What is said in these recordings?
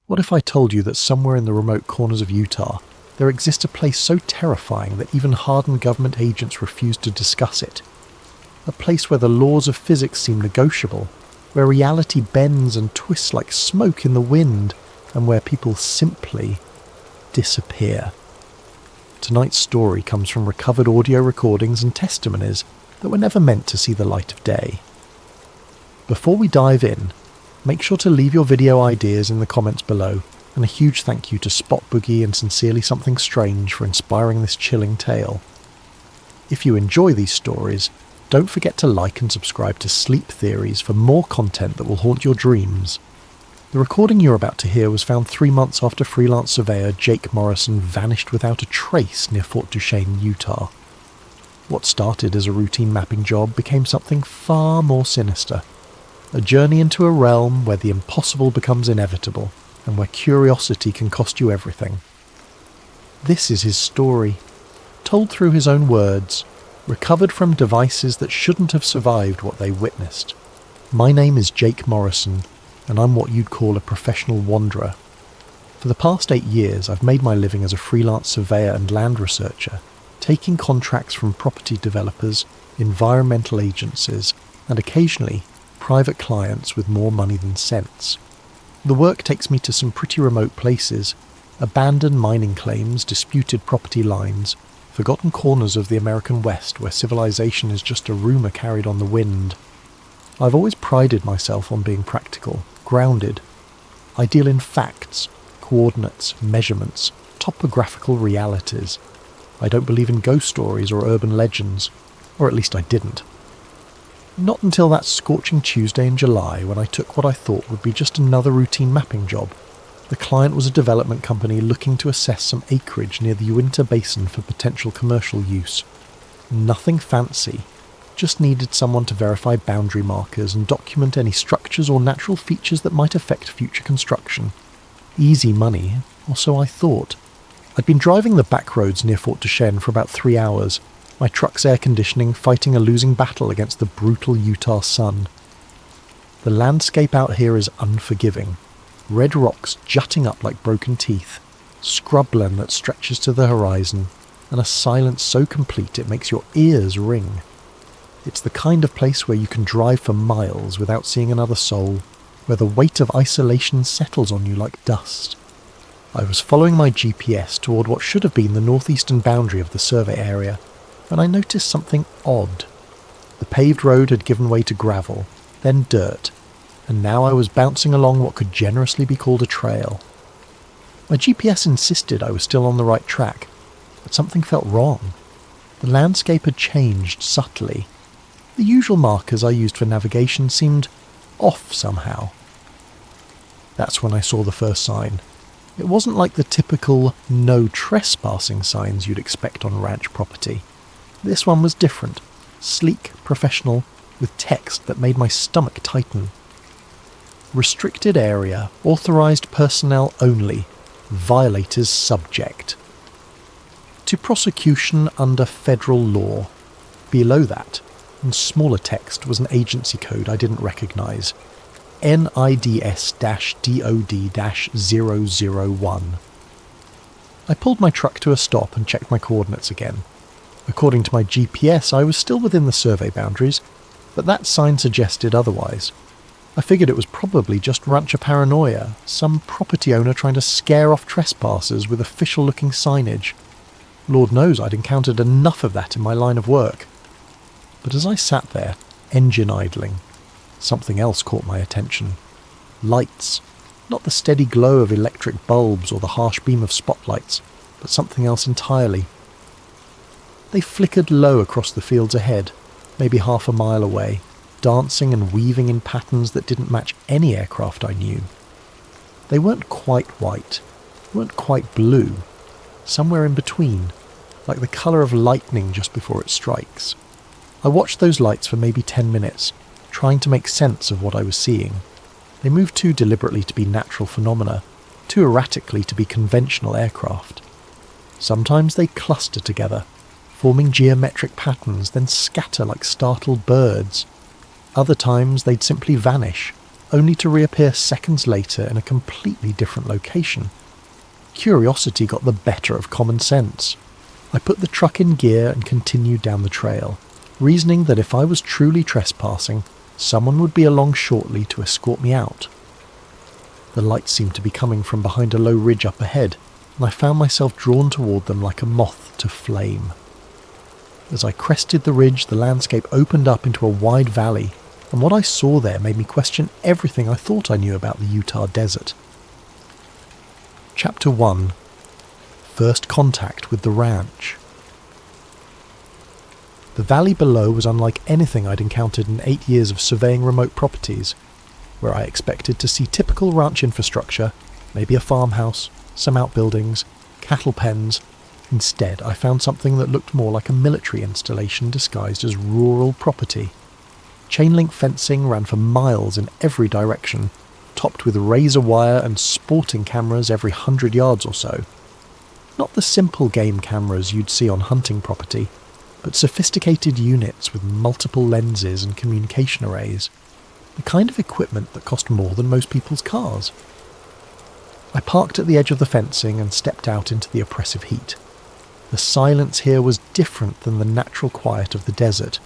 What if I told you that somewhere in the remote corners of Utah, there exists a place so terrifying that even hardened government agents refuse to discuss it? A place where the laws of physics seem negotiable, where reality bends and twists like smoke in the wind, and where people simply disappear. Tonight's story comes from recovered audio recordings and testimonies that were never meant to see the light of day. Before we dive in, make sure to leave your video ideas in the comments below, and a huge thank you to Spot Boogie and Sincerely Something Strange for inspiring this chilling tale. If you enjoy these stories, don't forget to like and subscribe to Sleep Theories for more content that will haunt your dreams. The recording you're about to hear was found 3 months after freelance surveyor Jake Morrison vanished without a trace near Fort Duchesne, Utah. What started as a routine mapping job became something far more sinister. A journey into a realm where the impossible becomes inevitable, and where curiosity can cost you everything. This is his story, told through his own words, recovered from devices that shouldn't have survived what they witnessed. My name is Jake Morrison, and I'm what you'd call a professional wanderer. For the past 8 years, I've made my living as a freelance surveyor and land researcher, taking contracts from property developers, environmental agencies, and occasionally private clients with more money than sense. The work takes me to some pretty remote places, abandoned mining claims, disputed property lines, forgotten corners of the American West where civilization is just a rumour carried on the wind. I've always prided myself on being practical, grounded. I deal in facts, coordinates, measurements, topographical realities. I don't believe in ghost stories or urban legends, or at least I didn't. Not until that scorching Tuesday in July when I took what I thought would be just another routine mapping job. The client was a development company looking to assess some acreage near the Uinta Basin for potential commercial use. Nothing fancy, just needed someone to verify boundary markers and document any structures or natural features that might affect future construction. Easy money, or so I thought. I'd been driving the back roads near Fort Duchesne for about 3 hours, my truck's air conditioning fighting a losing battle against the brutal Utah sun. The landscape out here is unforgiving. Red rocks jutting up like broken teeth, scrubland that stretches to the horizon, and a silence so complete it makes your ears ring. It's the kind of place where you can drive for miles without seeing another soul, where the weight of isolation settles on you like dust. I was following my GPS toward what should have been the northeastern boundary of the survey area, when I noticed something odd. The paved road had given way to gravel, then dirt, and now I was bouncing along what could generously be called a trail. My GPS insisted I was still on the right track, but something felt wrong. The landscape had changed subtly. The usual markers I used for navigation seemed off somehow. That's when I saw the first sign. It wasn't like the typical no trespassing signs you'd expect on ranch property. This one was different, sleek, professional, with text that made my stomach tighten. Restricted area, authorized personnel only, violators subject to prosecution under federal law. Below that, in smaller text, was an agency code I didn't recognize. NIDS-DOD-001. I pulled my truck to a stop and checked my coordinates again. According to my GPS, I was still within the survey boundaries, but that sign suggested otherwise. I figured it was probably just rancher paranoia, some property owner trying to scare off trespassers with official-looking signage. Lord knows I'd encountered enough of that in my line of work. But as I sat there, engine idling, something else caught my attention. Lights. Not the steady glow of electric bulbs or the harsh beam of spotlights, but something else entirely. They flickered low across the fields ahead, maybe half a mile away, dancing and weaving in patterns that didn't match any aircraft I knew. They weren't quite white, weren't quite blue, somewhere in between, like the colour of lightning just before it strikes. I watched those lights for maybe 10 minutes, trying to make sense of what I was seeing. They moved too deliberately to be natural phenomena, too erratically to be conventional aircraft. Sometimes they cluster together, forming geometric patterns, then scatter like startled birds. Other times they'd simply vanish, only to reappear seconds later in a completely different location. Curiosity got the better of common sense. I put the truck in gear and continued down the trail, reasoning that if I was truly trespassing, someone would be along shortly to escort me out. The lights seemed to be coming from behind a low ridge up ahead, and I found myself drawn toward them like a moth to flame. As I crested the ridge, the landscape opened up into a wide valley, and what I saw there made me question everything I thought I knew about the Utah desert. Chapter 1. First Contact with the Ranch. The valley below was unlike anything I'd encountered in 8 years of surveying remote properties, where I expected to see typical ranch infrastructure, maybe a farmhouse, some outbuildings, cattle pens. Instead, I found something that looked more like a military installation disguised as rural property. Chain-link fencing ran for miles in every direction, topped with razor wire and sporting cameras every 100 yards or so. Not the simple game cameras you'd see on hunting property, but sophisticated units with multiple lenses and communication arrays, the kind of equipment that cost more than most people's cars. I parked at the edge of the fencing and stepped out into the oppressive heat. The silence here was different than the natural quiet of the desert.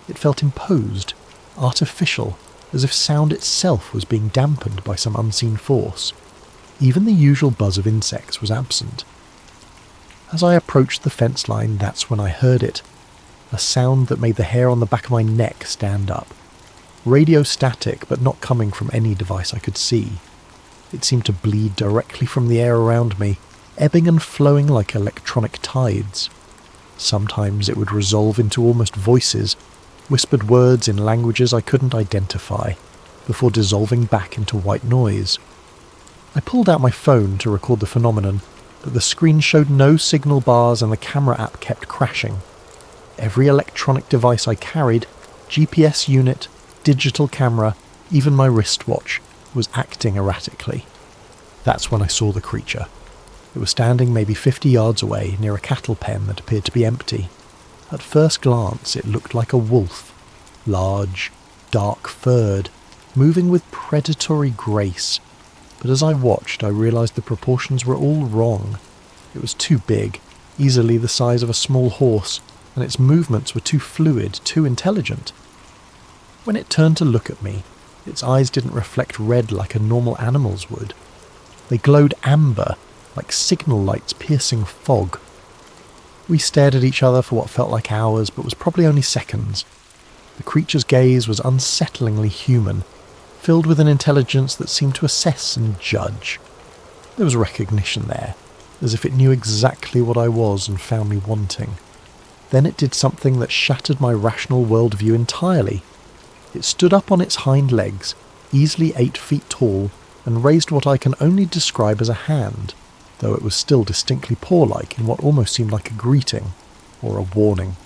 It felt imposed, artificial, as if sound itself was being dampened by some unseen force. Even the usual buzz of insects was absent. As I approached the fence line, that's when I heard it. A sound that made the hair on the back of my neck stand up. Radio static, but not coming from any device I could see. It seemed to bleed directly from the air around me, ebbing and flowing like electronic tides. Sometimes it would resolve into almost voices, whispered words in languages I couldn't identify, before dissolving back into white noise. I pulled out my phone to record the phenomenon, but the screen showed no signal bars and the camera app kept crashing. Every electronic device I carried, GPS unit, digital camera, even my wristwatch, was acting erratically. That's when I saw the creature. It was standing maybe 50 yards away near a cattle pen that appeared to be empty. At first glance it looked like a wolf, large, dark-furred, moving with predatory grace. But as I watched, I realized the proportions were all wrong. It was too big, easily the size of a small horse, and its movements were too fluid, too intelligent. When it turned to look at me, its eyes didn't reflect red like a normal animal's would. They glowed amber, like signal lights piercing fog. We stared at each other for what felt like hours, but was probably only seconds. The creature's gaze was unsettlingly human, filled with an intelligence that seemed to assess and judge. There was recognition there, as if it knew exactly what I was and found me wanting. Then it did something that shattered my rational worldview entirely. It stood up on its hind legs, easily 8 feet tall, and raised what I can only describe as a hand, though it was still distinctly paw-like in what almost seemed like a greeting, or a warning.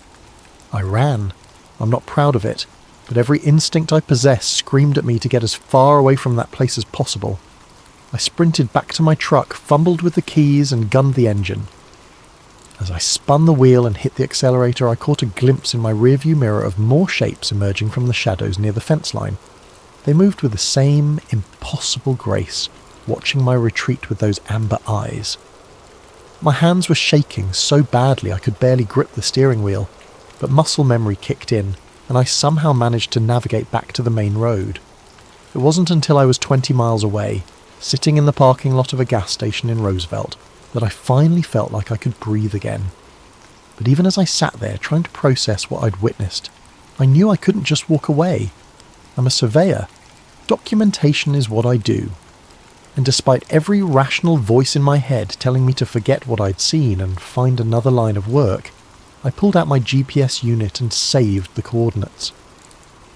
I ran. I'm not proud of it, but every instinct I possess screamed at me to get as far away from that place as possible. I sprinted back to my truck, fumbled with the keys, and gunned the engine. As I spun the wheel and hit the accelerator, I caught a glimpse in my rearview mirror of more shapes emerging from the shadows near the fence line. They moved with the same impossible grace, watching my retreat with those amber eyes. My hands were shaking so badly I could barely grip the steering wheel, but muscle memory kicked in, and I somehow managed to navigate back to the main road. It wasn't until I was 20 miles away, sitting in the parking lot of a gas station in Roosevelt, that I finally felt like I could breathe again. But even as I sat there trying to process what I'd witnessed, I knew I couldn't just walk away. I'm a surveyor. Documentation is what I do. And despite every rational voice in my head telling me to forget what I'd seen and find another line of work, I pulled out my GPS unit and saved the coordinates.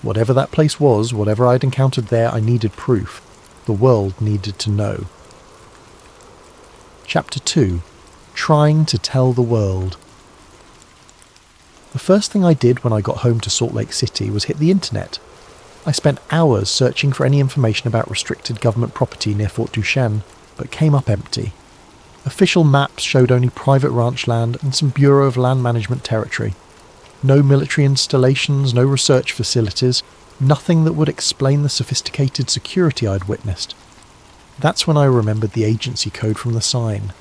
Whatever that place was, whatever I'd encountered there, I needed proof. The world needed to know. Chapter 2. Trying to tell the world. The first thing I did when I got home to Salt Lake City was hit the internet. I spent hours searching for any information about restricted government property near Fort Duchesne, but came up empty. Official maps showed only private ranch land and some Bureau of Land Management territory. No military installations, no research facilities, Nothing that would explain the sophisticated security I'd witnessed. That's when I remembered the agency code from the sign,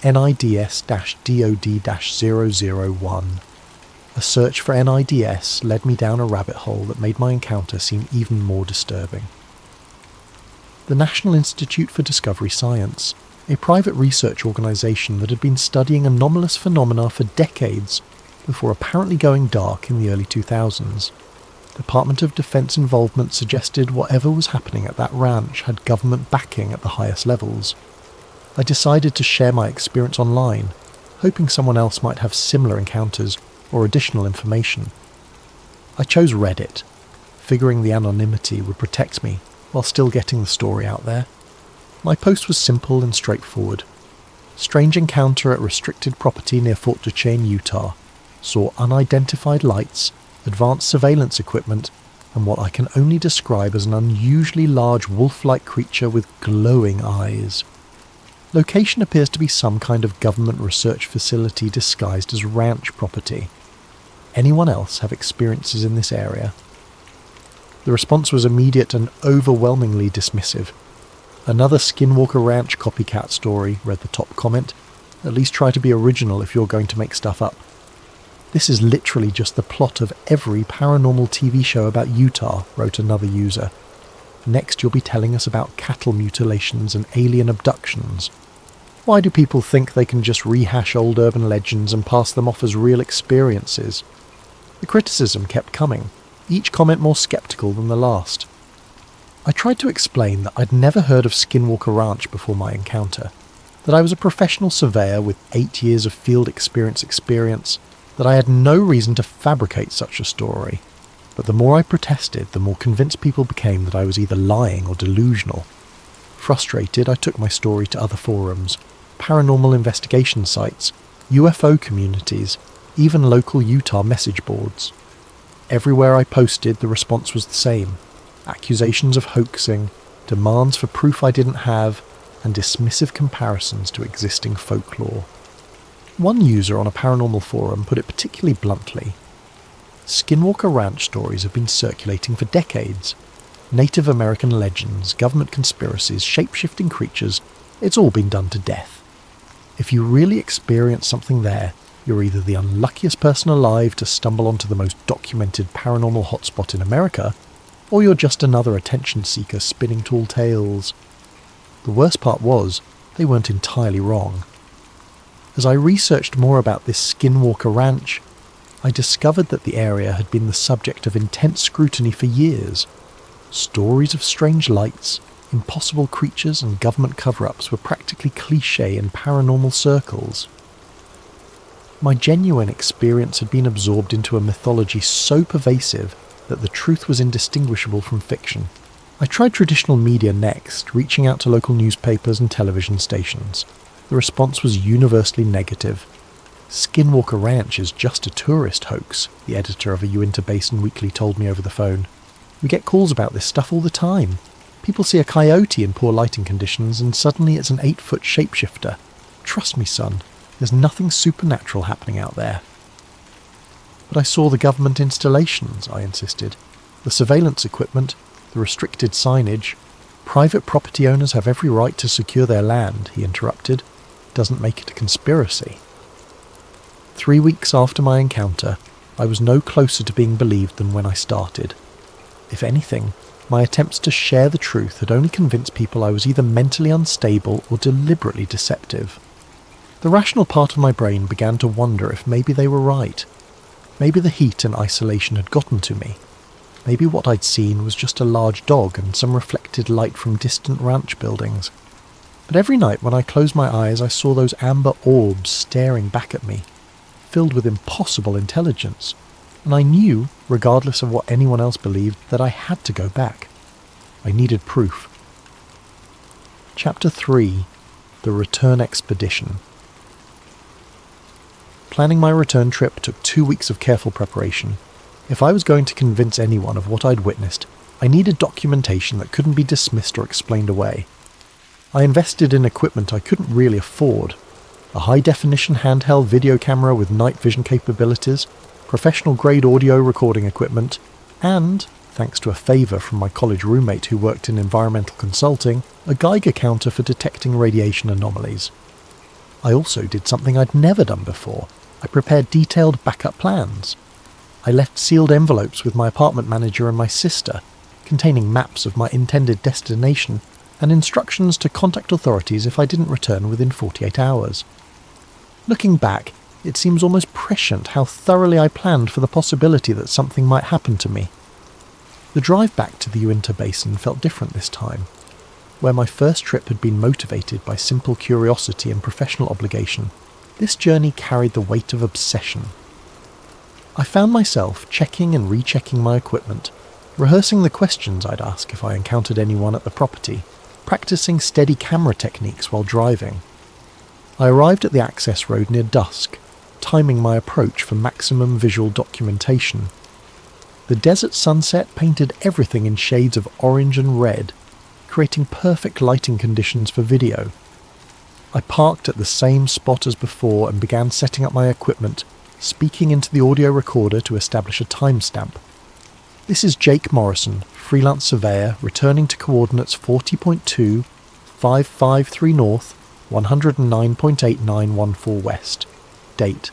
NIDS-DOD-001. A search for NIDS led me down a rabbit hole that made my encounter seem even more disturbing. The National Institute for Discovery Science, a private research organisation that had been studying anomalous phenomena for decades before apparently going dark in the early 2000s. Department of Defence involvement suggested whatever was happening at that ranch had government backing at the highest levels. I decided to share my experience online, hoping someone else might have similar encounters or additional information. I chose Reddit, figuring the anonymity would protect me while still getting the story out there. My post was simple and straightforward. Strange encounter at restricted property near Fort Duchesne, Utah. Saw unidentified lights, advanced surveillance equipment, and what I can only describe as an unusually large wolf-like creature with glowing eyes. Location appears to be some kind of government research facility disguised as ranch property. Anyone else have experiences in this area? The response was immediate and overwhelmingly dismissive. Another Skinwalker Ranch copycat story, read the top comment. At least try to be original if you're going to make stuff up. This is literally just the plot of every paranormal TV show about Utah, wrote another user. Next you'll be telling us about cattle mutilations and alien abductions. Why do people think they can just rehash old urban legends and pass them off as real experiences? The criticism kept coming, each comment more sceptical than the last. I tried to explain that I'd never heard of Skinwalker Ranch before my encounter, that I was a professional surveyor with 8 years of field experience, that I had no reason to fabricate such a story. But the more I protested, the more convinced people became that I was either lying or delusional. Frustrated, I took my story to other forums, paranormal investigation sites, UFO communities, even local Utah message boards. Everywhere I posted, the response was the same. Accusations of hoaxing, demands for proof I didn't have, and dismissive comparisons to existing folklore. One user on a paranormal forum put it particularly bluntly. Skinwalker Ranch stories have been circulating for decades. Native American legends, government conspiracies, shape-shifting creatures, it's all been done to death. If you really experience something there, you're either the unluckiest person alive to stumble onto the most documented paranormal hotspot in America, or you're just another attention seeker spinning tall tales. The worst part was, they weren't entirely wrong. As I researched more about this Skinwalker Ranch, I discovered that the area had been the subject of intense scrutiny for years. Stories of strange lights, impossible creatures and government cover-ups were practically cliché in paranormal circles. My genuine experience had been absorbed into a mythology so pervasive that the truth was indistinguishable from fiction. I tried traditional media next, reaching out to local newspapers and television stations. The response was universally negative. Skinwalker Ranch is just a tourist hoax, the editor of a Uinta Basin weekly told me over the phone. We get calls about this stuff all the time. People see a coyote in poor lighting conditions and suddenly it's an 8-foot shapeshifter. Trust me, son, there's nothing supernatural happening out there. But I saw the government installations, I insisted. The surveillance equipment, the restricted signage. Private property owners have every right to secure their land, he interrupted. Doesn't make it a conspiracy. 3 weeks after my encounter, I was no closer to being believed than when I started. If anything, my attempts to share the truth had only convinced people I was either mentally unstable or deliberately deceptive. The rational part of my brain began to wonder if maybe they were right. Maybe the heat and isolation had gotten to me. Maybe what I'd seen was just a large dog and some reflected light from distant ranch buildings. But every night when I closed my eyes I saw those amber orbs staring back at me, filled with impossible intelligence, and I knew, regardless of what anyone else believed, that I had to go back. I needed proof. Chapter 3. The Return Expedition. Planning my return trip took 2 weeks of careful preparation. If I was going to convince anyone of what I'd witnessed, I needed documentation that couldn't be dismissed or explained away. I invested in equipment I couldn't really afford. A high-definition handheld video camera with night vision capabilities, professional-grade audio recording equipment, and thanks to a favour from my college roommate who worked in environmental consulting, a Geiger counter for detecting radiation anomalies. I also did something I'd never done before. I prepared detailed backup plans. I left sealed envelopes with my apartment manager and my sister, containing maps of my intended destination and instructions to contact authorities if I didn't return within 48 hours. Looking back, it seems almost prescient how thoroughly I planned for the possibility that something might happen to me. The drive back to the Uinta Basin felt different this time. Where my first trip had been motivated by simple curiosity and professional obligation, this journey carried the weight of obsession. I found myself checking and rechecking my equipment, rehearsing the questions I'd ask if I encountered anyone at the property, practicing steady camera techniques while driving. I arrived at the access road near dusk, timing my approach for maximum visual documentation. The desert sunset painted everything in shades of orange and red, creating perfect lighting conditions for video. I parked at the same spot as before and began setting up my equipment, speaking into the audio recorder to establish a timestamp. This is Jake Morrison, freelance surveyor, returning to coordinates 40.2, 553 north, 109.8914 west. Date: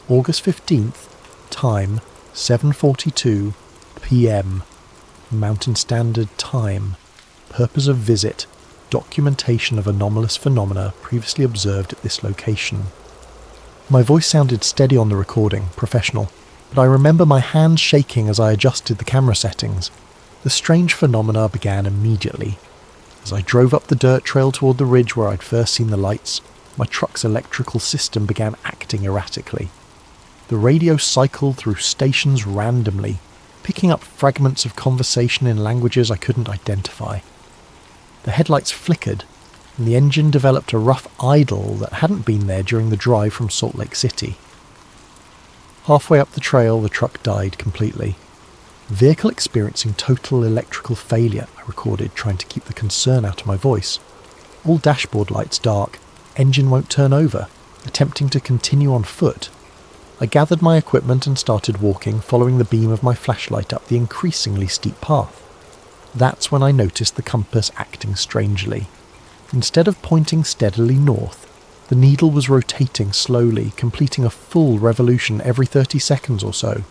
August 15th. Time: 7:42 p.m. Mountain Standard Time. Purpose of visit: documentation of anomalous phenomena previously observed at this location. My voice sounded steady on the recording, professional, but I remember my hands shaking as I adjusted the camera settings. The strange phenomena began immediately. As I drove up the dirt trail toward the ridge where I'd first seen the lights, my truck's electrical system began acting erratically. The radio cycled through stations randomly, picking up fragments of conversation in languages I couldn't identify. The headlights flickered, and the engine developed a rough idle that hadn't been there during the drive from Salt Lake City. Halfway up the trail, the truck died completely. Vehicle experiencing total electrical failure, I recorded, trying to keep the concern out of my voice. All dashboard lights dark, engine won't turn over, attempting to continue on foot. I gathered my equipment and started walking, following the beam of my flashlight up the increasingly steep path. That's when I noticed the compass acting strangely. Instead of pointing steadily north, the needle was rotating slowly, completing a full revolution every 30 seconds or so.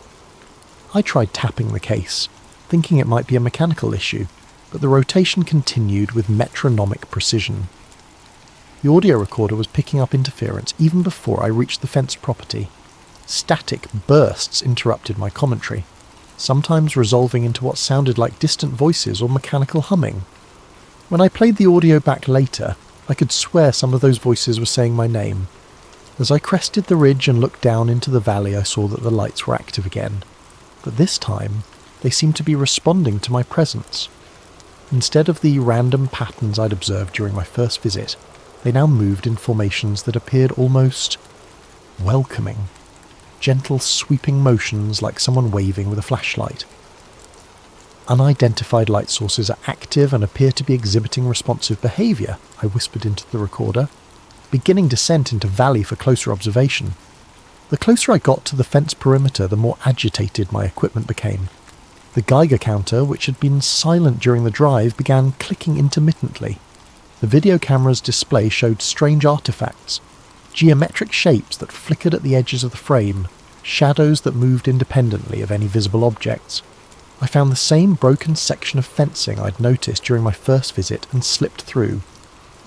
I tried tapping the case, thinking it might be a mechanical issue, but the rotation continued with metronomic precision. The audio recorder was picking up interference even before I reached the fenced property. Static bursts interrupted my commentary, sometimes resolving into what sounded like distant voices or mechanical humming. When I played the audio back later, I could swear some of those voices were saying my name. As I crested the ridge and looked down into the valley, I saw that the lights were active again. But this time, they seemed to be responding to my presence. Instead of the random patterns I'd observed during my first visit, they now moved in formations that appeared almost welcoming. Gentle sweeping motions like someone waving with a flashlight. Unidentified light sources are active and appear to be exhibiting responsive behaviour, I whispered into the recorder, beginning descent into valley for closer observation. The closer I got to the fence perimeter, the more agitated my equipment became. The Geiger counter, which had been silent during the drive, began clicking intermittently. The video camera's display showed strange artifacts, geometric shapes that flickered at the edges of the frame, shadows that moved independently of any visible objects. I found the same broken section of fencing I'd noticed during my first visit and slipped through,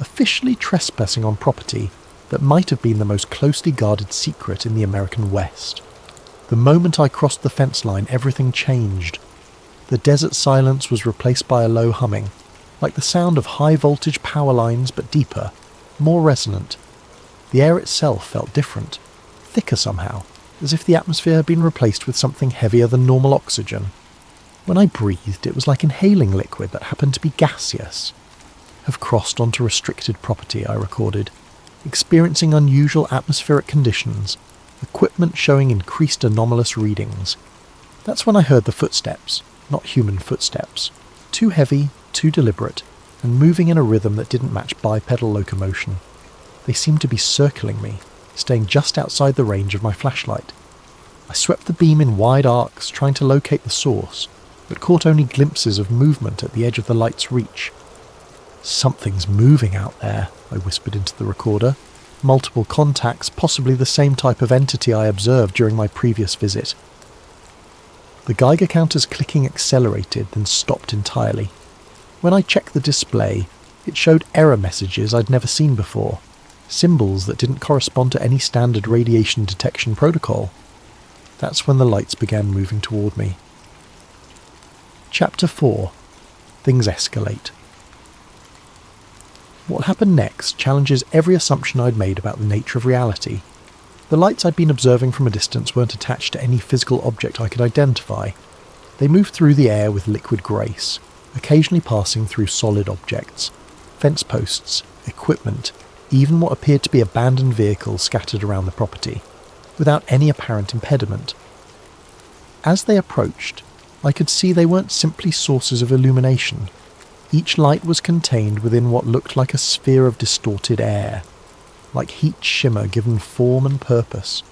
officially trespassing on property that might have been the most closely guarded secret in the American West. The moment I crossed the fence line, everything changed. The desert silence was replaced by a low humming, like the sound of high-voltage power lines but deeper, more resonant. The air itself felt different, thicker somehow, as if the atmosphere had been replaced with something heavier than normal oxygen. When I breathed, it was like inhaling liquid that happened to be gaseous. Have crossed onto restricted property, I recorded, experiencing unusual atmospheric conditions, equipment showing increased anomalous readings. That's when I heard the footsteps, not human footsteps, too heavy, too deliberate, and moving in a rhythm that didn't match bipedal locomotion. They seemed to be circling me, staying just outside the range of my flashlight. I swept the beam in wide arcs, trying to locate the source, but caught only glimpses of movement at the edge of the light's reach. "Something's moving out there," I whispered into the recorder. "Multiple contacts, possibly the same type of entity I observed during my previous visit." The Geiger counter's clicking accelerated, then stopped entirely. When I checked the display, it showed error messages I'd never seen before, symbols that didn't correspond to any standard radiation detection protocol. That's when the lights began moving toward me. Chapter 4. Things escalate. What happened next challenges every assumption I'd made about the nature of reality. The lights I'd been observing from a distance weren't attached to any physical object I could identify. They moved through the air with liquid grace, occasionally passing through solid objects, fence posts, equipment, even what appeared to be abandoned vehicles scattered around the property, without any apparent impediment. As they approached, I could see they weren't simply sources of illumination. Each light was contained within what looked like a sphere of distorted air, like heat shimmer given form and purpose.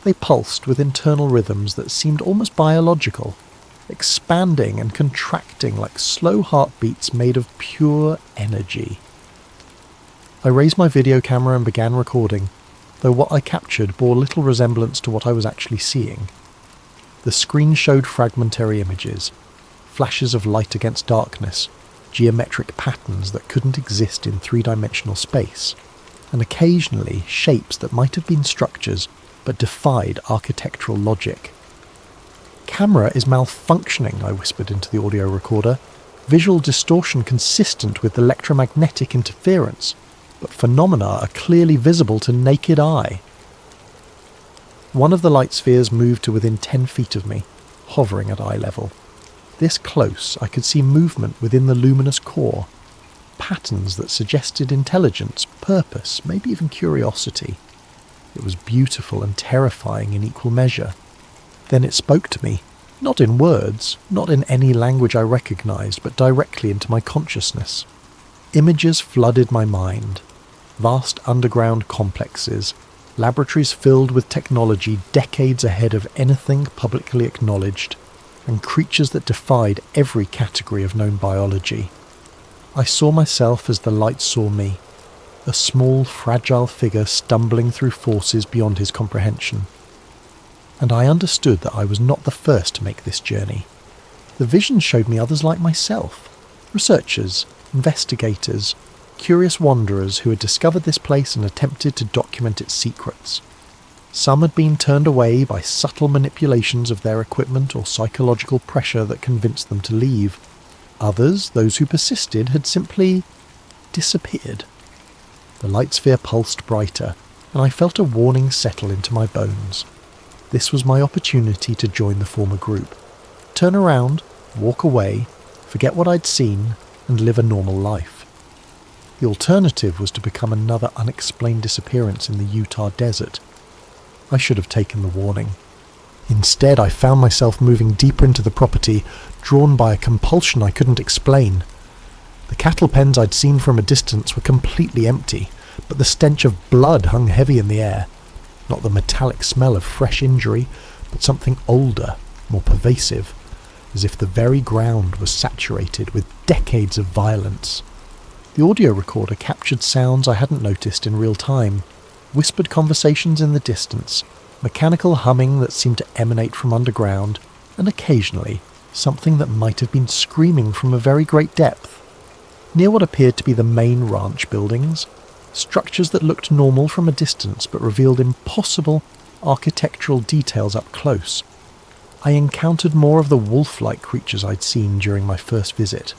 They pulsed with internal rhythms that seemed almost biological, expanding and contracting like slow heartbeats made of pure energy. I raised my video camera and began recording, though what I captured bore little resemblance to what I was actually seeing. The screen showed fragmentary images, flashes of light against darkness, geometric patterns that couldn't exist in three-dimensional space, and occasionally shapes that might have been structures but defied architectural logic. "Camera is malfunctioning," I whispered into the audio recorder. "Visual distortion consistent with electromagnetic interference, but phenomena are clearly visible to naked eye." One of the light spheres moved to within 10 feet of me, hovering at eye level. This close, I could see movement within the luminous core, patterns that suggested intelligence, purpose, maybe even curiosity. It was beautiful and terrifying in equal measure. Then it spoke to me, not in words, not in any language I recognized, but directly into my consciousness. Images flooded my mind. Vast underground complexes, laboratories filled with technology decades ahead of anything publicly acknowledged, and creatures that defied every category of known biology. I saw myself as the light saw me, a small, fragile figure stumbling through forces beyond his comprehension. And I understood that I was not the first to make this journey. The vision showed me others like myself, researchers, investigators, curious wanderers who had discovered this place and attempted to document its secrets. Some had been turned away by subtle manipulations of their equipment or psychological pressure that convinced them to leave. Others, those who persisted, had simply disappeared. The light sphere pulsed brighter, and I felt a warning settle into my bones. This was my opportunity to join the former group. Turn around, walk away, forget what I'd seen, and live a normal life. The alternative was to become another unexplained disappearance in the Utah desert. I should have taken the warning. Instead, I found myself moving deeper into the property, drawn by a compulsion I couldn't explain. The cattle pens I'd seen from a distance were completely empty, but the stench of blood hung heavy in the air. Not the metallic smell of fresh injury, but something older, more pervasive, as if the very ground was saturated with decades of violence. The audio recorder captured sounds I hadn't noticed in real time, whispered conversations in the distance, mechanical humming that seemed to emanate from underground, and occasionally something that might have been screaming from a very great depth. Near what appeared to be the main ranch buildings, structures that looked normal from a distance but revealed impossible architectural details up close, I encountered more of the wolf-like creatures I'd seen during my first visit.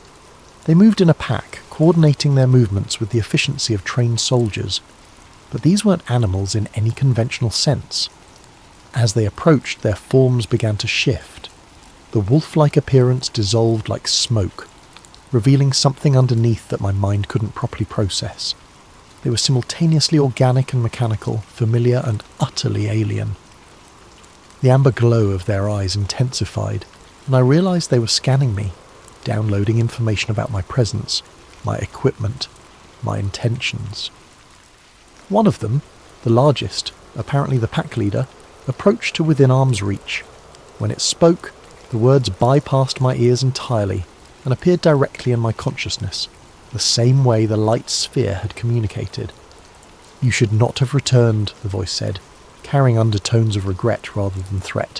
They moved in a pack, coordinating their movements with the efficiency of trained soldiers, but these weren't animals in any conventional sense. As they approached, their forms began to shift. The wolf-like appearance dissolved like smoke, revealing something underneath that my mind couldn't properly process. They were simultaneously organic and mechanical, familiar and utterly alien. The amber glow of their eyes intensified, and I realized they were scanning me, downloading information about my presence, my equipment, my intentions. One of them, the largest, apparently the pack leader, approached to within arm's reach. When it spoke, the The words bypassed my ears entirely and appeared directly in my consciousness, the same way the light sphere had communicated. "You should not have returned," the voice said, carrying undertones of regret rather than threat.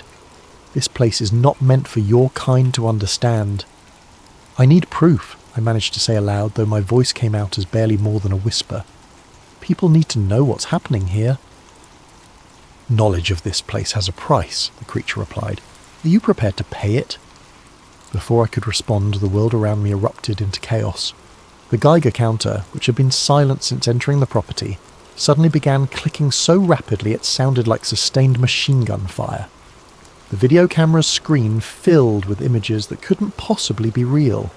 "This place is not meant for your kind to understand." "I need proof," I managed to say aloud, though my voice came out as barely more than a whisper. "People need to know what's happening here." "Knowledge of this place has a price," the creature replied. "Are you prepared to pay it?" Before I could respond, the world around me erupted into chaos. The Geiger counter, which had been silent since entering the property, suddenly began clicking so rapidly it sounded like sustained machine gun fire. The video camera's screen filled with images that couldn't possibly be real.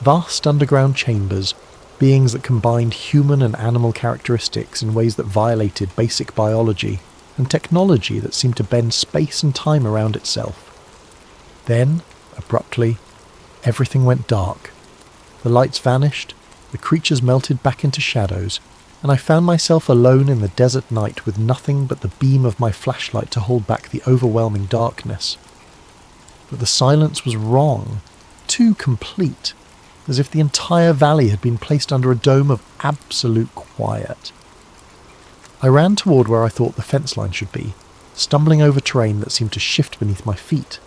Vast underground chambers, beings that combined human and animal characteristics in ways that violated basic biology, and technology that seemed to bend space and time around itself. Then, abruptly, everything went dark. The lights vanished, the creatures melted back into shadows, and I found myself alone in the desert night with nothing but the beam of my flashlight to hold back the overwhelming darkness. But the silence was wrong, too complete, as if the entire valley had been placed under a dome of absolute quiet. I ran toward where I thought the fence line should be, stumbling over terrain that seemed to shift beneath my feet.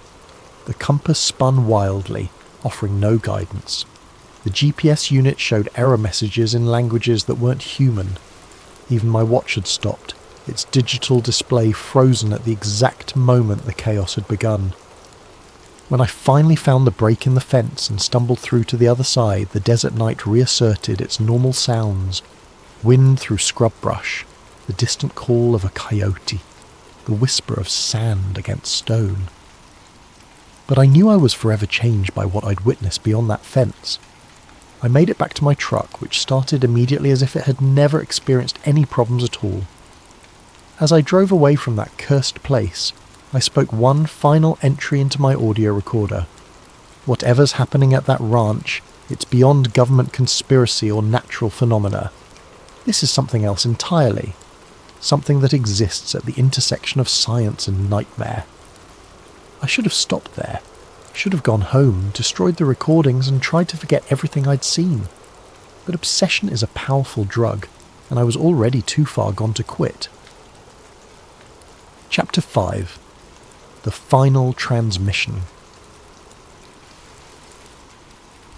The compass spun wildly, offering no guidance. The GPS unit showed error messages in languages that weren't human. Even my watch had stopped, its digital display frozen at the exact moment the chaos had begun. When I finally found the break in the fence and stumbled through to the other side, the desert night reasserted its normal sounds. Wind through scrub brush, the distant call of a coyote, the whisper of sand against stone. But I knew I was forever changed by what I'd witnessed beyond that fence. I made it back to my truck, which started immediately as if it had never experienced any problems at all. As I drove away from that cursed place, I spoke one final entry into my audio recorder. "Whatever's happening at that ranch, it's beyond government conspiracy or natural phenomena. This is something else entirely. Something that exists at the intersection of science and nightmare." I should have stopped there. Should have gone home, destroyed the recordings, and tried to forget everything I'd seen. But obsession is a powerful drug, and I was already too far gone to quit. Chapter 5. The Final Transmission.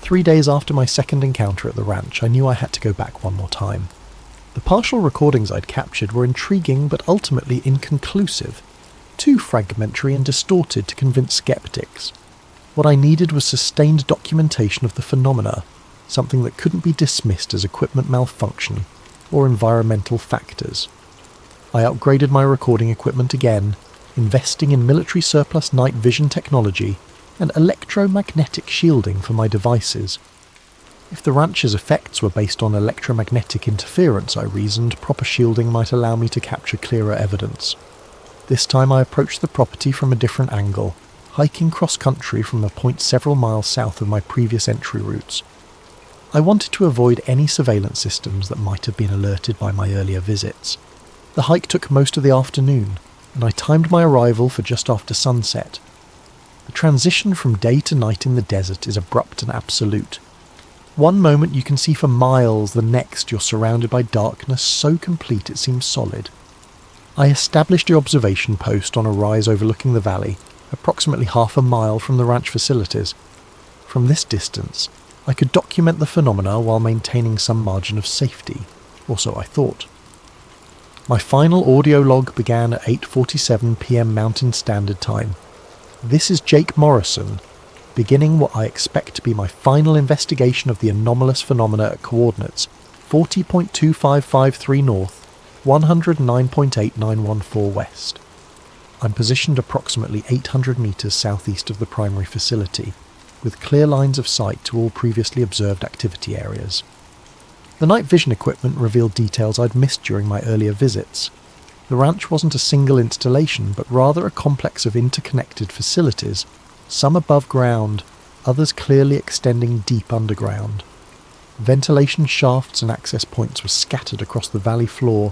3 days after my second encounter at the ranch, I knew I had to go back one more time. The partial recordings I'd captured were intriguing but ultimately inconclusive, too fragmentary and distorted to convince skeptics. What I needed was sustained documentation of the phenomena, something that couldn't be dismissed as equipment malfunction or environmental factors. I upgraded my recording equipment again, investing in military surplus night vision technology and electromagnetic shielding for my devices. If the ranch's effects were based on electromagnetic interference, I reasoned, proper shielding might allow me to capture clearer evidence. This time I approached the property from a different angle, hiking cross-country from a point several miles south of my previous entry routes. I wanted to avoid any surveillance systems that might have been alerted by my earlier visits. The hike took most of the afternoon, and I timed my arrival for just after sunset. The transition from day to night in the desert is abrupt and absolute. One moment you can see for miles, the next you're surrounded by darkness so complete it seems solid. I established the observation post on a rise overlooking the valley, approximately half a mile from the ranch facilities. From this distance, I could document the phenomena while maintaining some margin of safety, or so I thought. My final audio log began at 8:47 p.m. Mountain Standard Time. This is Jake Morrison, beginning what I expect to be my final investigation of the anomalous phenomena at coordinates 40.2553 north, 109.8914 west. I'm positioned approximately 800 metres southeast of the primary facility, with clear lines of sight to all previously observed activity areas. The night vision equipment revealed details I'd missed during my earlier visits. The ranch wasn't a single installation, but rather a complex of interconnected facilities, some above ground, others clearly extending deep underground. Ventilation shafts and access points were scattered across the valley floor,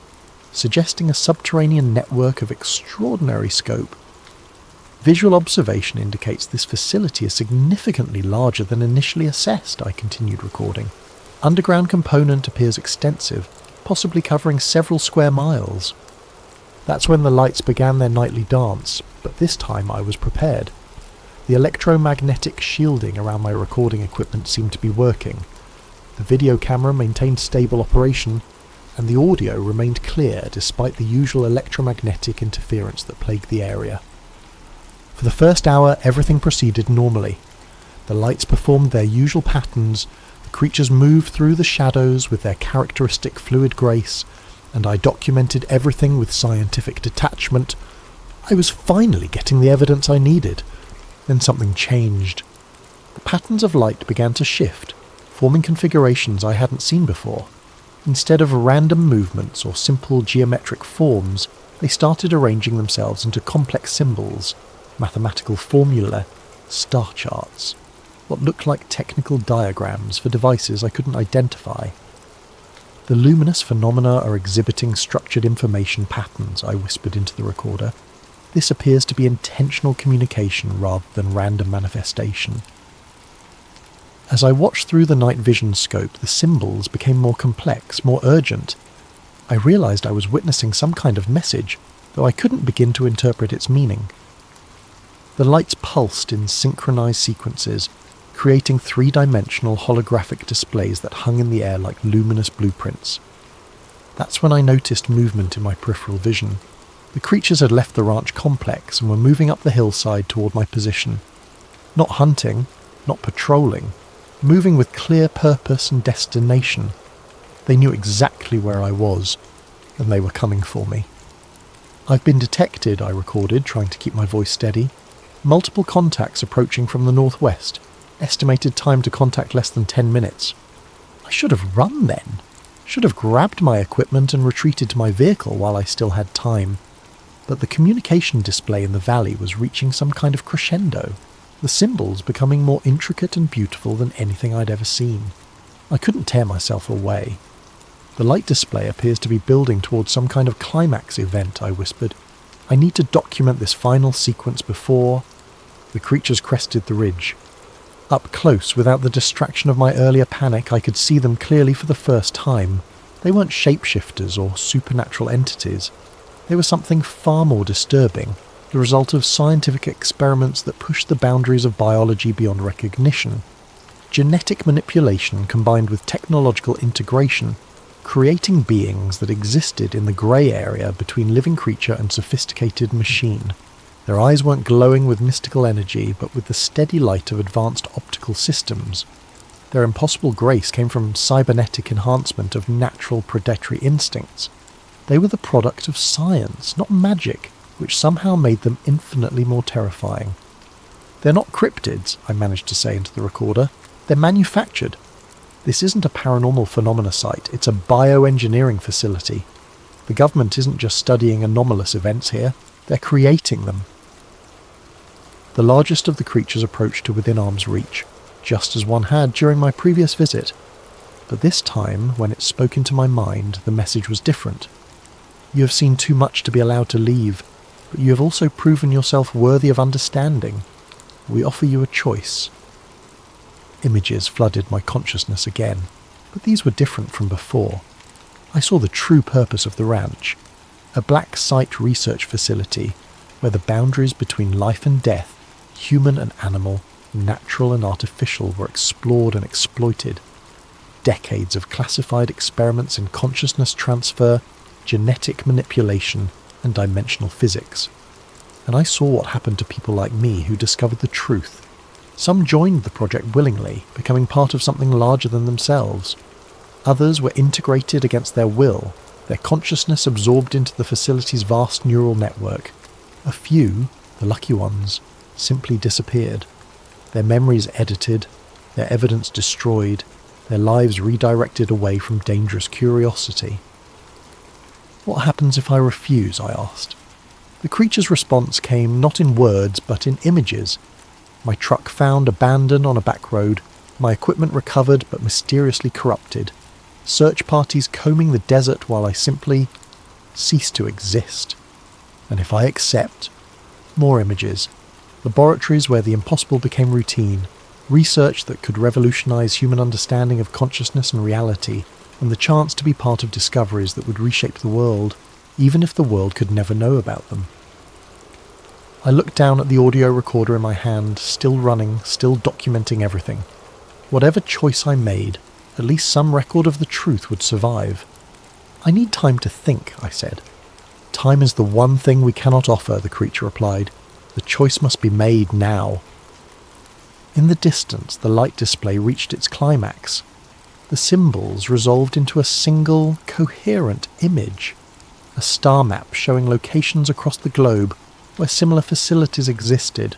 suggesting a subterranean network of extraordinary scope. Visual observation indicates this facility is significantly larger than initially assessed, I continued recording. Underground component appears extensive, possibly covering several square miles. That's when the lights began their nightly dance, but this time I was prepared. The electromagnetic shielding around my recording equipment seemed to be working. The video camera maintained stable operation, and the audio remained clear despite the usual electromagnetic interference that plagued the area. For the first hour, everything proceeded normally. The lights performed their usual patterns, the creatures moved through the shadows with their characteristic fluid grace, and I documented everything with scientific detachment. I was finally getting the evidence I needed. Then something changed. The patterns of light began to shift, forming configurations I hadn't seen before. Instead of random movements or simple geometric forms, they started arranging themselves into complex symbols, mathematical formulae, star charts, what looked like technical diagrams for devices I couldn't identify. The luminous phenomena are exhibiting structured information patterns, I whispered into the recorder. This appears to be intentional communication rather than random manifestation. As I watched through the night vision scope, the symbols became more complex, more urgent. I realized I was witnessing some kind of message, though I couldn't begin to interpret its meaning. The lights pulsed in synchronized sequences, creating three-dimensional holographic displays that hung in the air like luminous blueprints. That's when I noticed movement in my peripheral vision. The creatures had left the ranch complex and were moving up the hillside toward my position. Not hunting, not patrolling, moving with clear purpose and destination. They knew exactly where I was, and they were coming for me. "I've been detected," I recorded, trying to keep my voice steady. "Multiple contacts approaching from the northwest. Estimated time to contact less than 10 minutes. I should have run then. Should have grabbed my equipment and retreated to my vehicle while I still had time. But the communication display in the valley was reaching some kind of crescendo, the symbols becoming more intricate and beautiful than anything I'd ever seen. I couldn't tear myself away. "The light display appears to be building towards some kind of climax event," I whispered. "I need to document this final sequence before—" The creatures crested the ridge. Up close, without the distraction of my earlier panic, I could see them clearly for the first time. They weren't shapeshifters or supernatural entities. They were something far more disturbing, the result of scientific experiments that pushed the boundaries of biology beyond recognition. Genetic manipulation combined with technological integration, creating beings that existed in the grey area between living creature and sophisticated machine. Their eyes weren't glowing with mystical energy, but with the steady light of advanced optical systems. Their impossible grace came from cybernetic enhancement of natural predatory instincts. They were the product of science, not magic, which somehow made them infinitely more terrifying. "They're not cryptids," I managed to say into the recorder. "They're manufactured. This isn't a paranormal phenomena site, it's a bioengineering facility. The government isn't just studying anomalous events here, they're creating them." The largest of the creatures approached to within arm's reach, just as one had during my previous visit. But this time, when it spoke into my mind, the message was different. "You have seen too much to be allowed to leave, but you have also proven yourself worthy of understanding. We offer you a choice." Images flooded my consciousness again, but these were different from before. I saw the true purpose of the ranch, a black site research facility where the boundaries between life and death, human and animal, natural and artificial, were explored and exploited. Decades of classified experiments in consciousness transfer, genetic manipulation, and dimensional physics. And I saw what happened to people like me who discovered the truth. Some joined the project willingly, becoming part of something larger than themselves. Others were integrated against their will, their consciousness absorbed into the facility's vast neural network. A few, the lucky ones, simply disappeared. Their memories edited, their evidence destroyed, their lives redirected away from dangerous curiosity. "What happens if I refuse?" I asked. The creature's response came not in words but in images. My truck found abandoned on a back road, my equipment recovered but mysteriously corrupted, search parties combing the desert while I simply ceased to exist. And if I accept, more images, laboratories where the impossible became routine, research that could revolutionize human understanding of consciousness and reality, and the chance to be part of discoveries that would reshape the world, even if the world could never know about them. I looked down at the audio recorder in my hand, still running, still documenting everything. Whatever choice I made, at least some record of the truth would survive. "I need time to think," I said. "Time is the one thing we cannot offer," the creature replied. "The choice must be made now." In the distance, the light display reached its climax. The symbols resolved into a single, coherent image. A star map showing locations across the globe where similar facilities existed,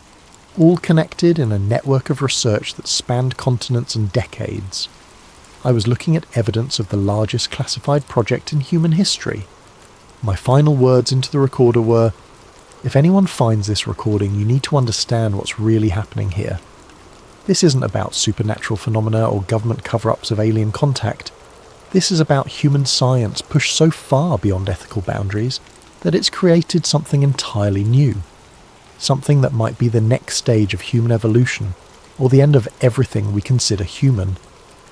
all connected in a network of research that spanned continents and decades. I was looking at evidence of the largest classified project in human history. My final words into the recorder were, "If anyone finds this recording, you need to understand what's really happening here. This isn't about supernatural phenomena or government cover-ups of alien contact. This is about human science pushed so far beyond ethical boundaries that it's created something entirely new. Something that might be the next stage of human evolution, or the end of everything we consider human.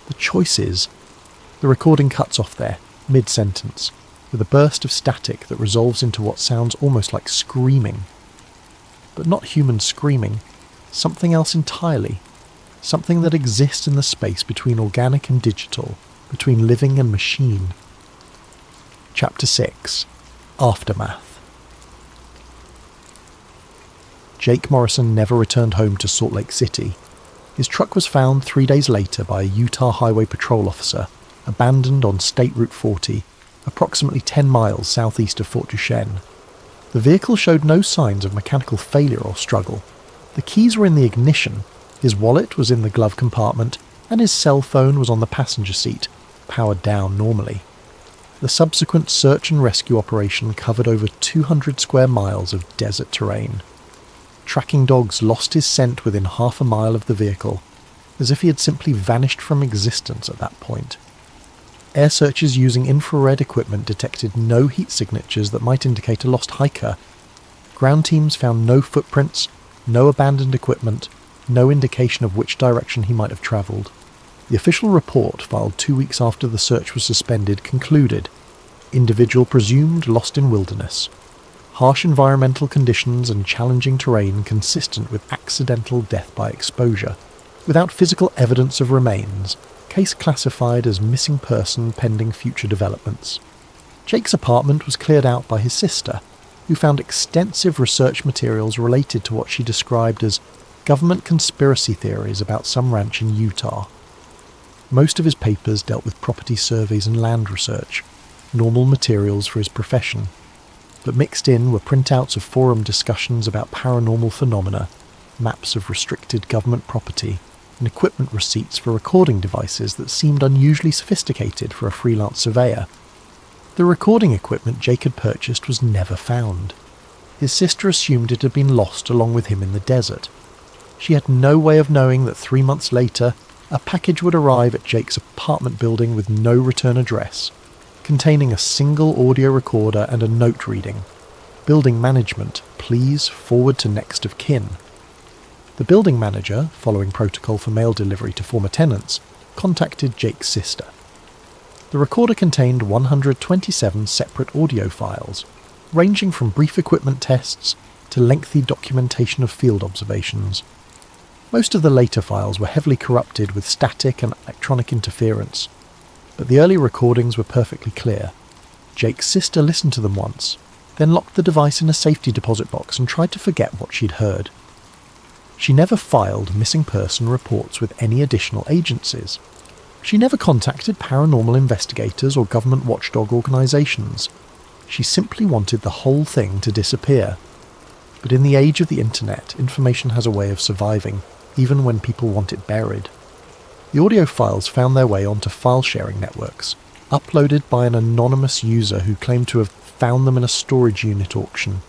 The choice is..." The recording cuts off there, mid-sentence, with a burst of static that resolves into what sounds almost like screaming. But not human screaming, something else entirely. Something that exists in the space between organic and digital, between living and machine. Chapter 6. Aftermath. Jake Morrison never returned home to Salt Lake City. His truck was found 3 days later by a Utah Highway Patrol officer, abandoned on State Route 40, approximately 10 miles southeast of Fort Duchesne. The vehicle showed no signs of mechanical failure or struggle. The keys were in the ignition, his wallet was in the glove compartment, and his cell phone was on the passenger seat, powered down normally. The subsequent search and rescue operation covered over 200 square miles of desert terrain. Tracking dogs lost his scent within half a mile of the vehicle, as if he had simply vanished from existence at that point. Air searches using infrared equipment detected no heat signatures that might indicate a lost hiker. Ground teams found no footprints, no abandoned equipment, no indication of which direction he might have travelled. The official report, filed 2 weeks after the search was suspended, concluded, "Individual presumed lost in wilderness. Harsh environmental conditions and challenging terrain consistent with accidental death by exposure. Without physical evidence of remains. Case classified as missing person pending future developments." Jake's apartment was cleared out by his sister, who found extensive research materials related to what she described as government conspiracy theories about some ranch in Utah. Most of his papers dealt with property surveys and land research, normal materials for his profession, but mixed in were printouts of forum discussions about paranormal phenomena, maps of restricted government property, and equipment receipts for recording devices that seemed unusually sophisticated for a freelance surveyor. The recording equipment Jake had purchased was never found. His sister assumed it had been lost along with him in the desert. She had no way of knowing that 3 months later, a package would arrive at Jake's apartment building with no return address, containing a single audio recorder and a note reading, "Building management, please forward to next of kin." The building manager, following protocol for mail delivery to former tenants, contacted Jake's sister. The recorder contained 127 separate audio files, ranging from brief equipment tests to lengthy documentation of field observations. Most of the later files were heavily corrupted with static and electronic interference, but the early recordings were perfectly clear. Jake's sister listened to them once, then locked the device in a safety deposit box and tried to forget what she'd heard. She never filed missing person reports with any additional agencies. She never contacted paranormal investigators or government watchdog organisations. She simply wanted the whole thing to disappear. But in the age of the internet, information has a way of surviving, even when people want it buried. The audio files found their way onto file-sharing networks, uploaded by an anonymous user who claimed to have found them in a storage unit auction.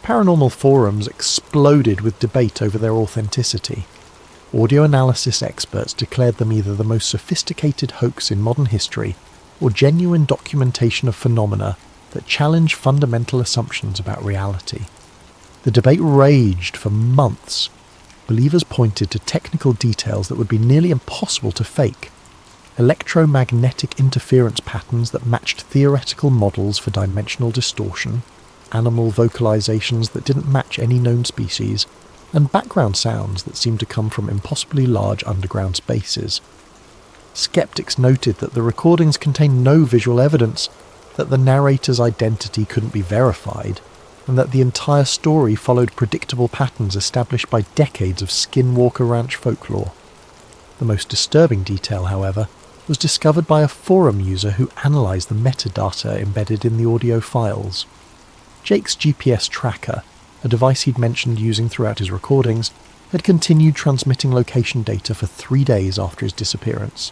Paranormal forums exploded with debate over their authenticity. Audio analysis experts declared them either the most sophisticated hoax in modern history or genuine documentation of phenomena that challenge fundamental assumptions about reality. The debate raged for months. Believers pointed to technical details that would be nearly impossible to fake. Electromagnetic interference patterns that matched theoretical models for dimensional distortion, animal vocalizations that didn't match any known species, and background sounds that seemed to come from impossibly large underground spaces. Skeptics noted that the recordings contained no visual evidence, that the narrator's identity couldn't be verified, and that the entire story followed predictable patterns established by decades of Skinwalker Ranch folklore. The most disturbing detail, however, was discovered by a forum user who analysed the metadata embedded in the audio files. Jake's GPS tracker, a device he'd mentioned using throughout his recordings, had continued transmitting location data for 3 days after his disappearance.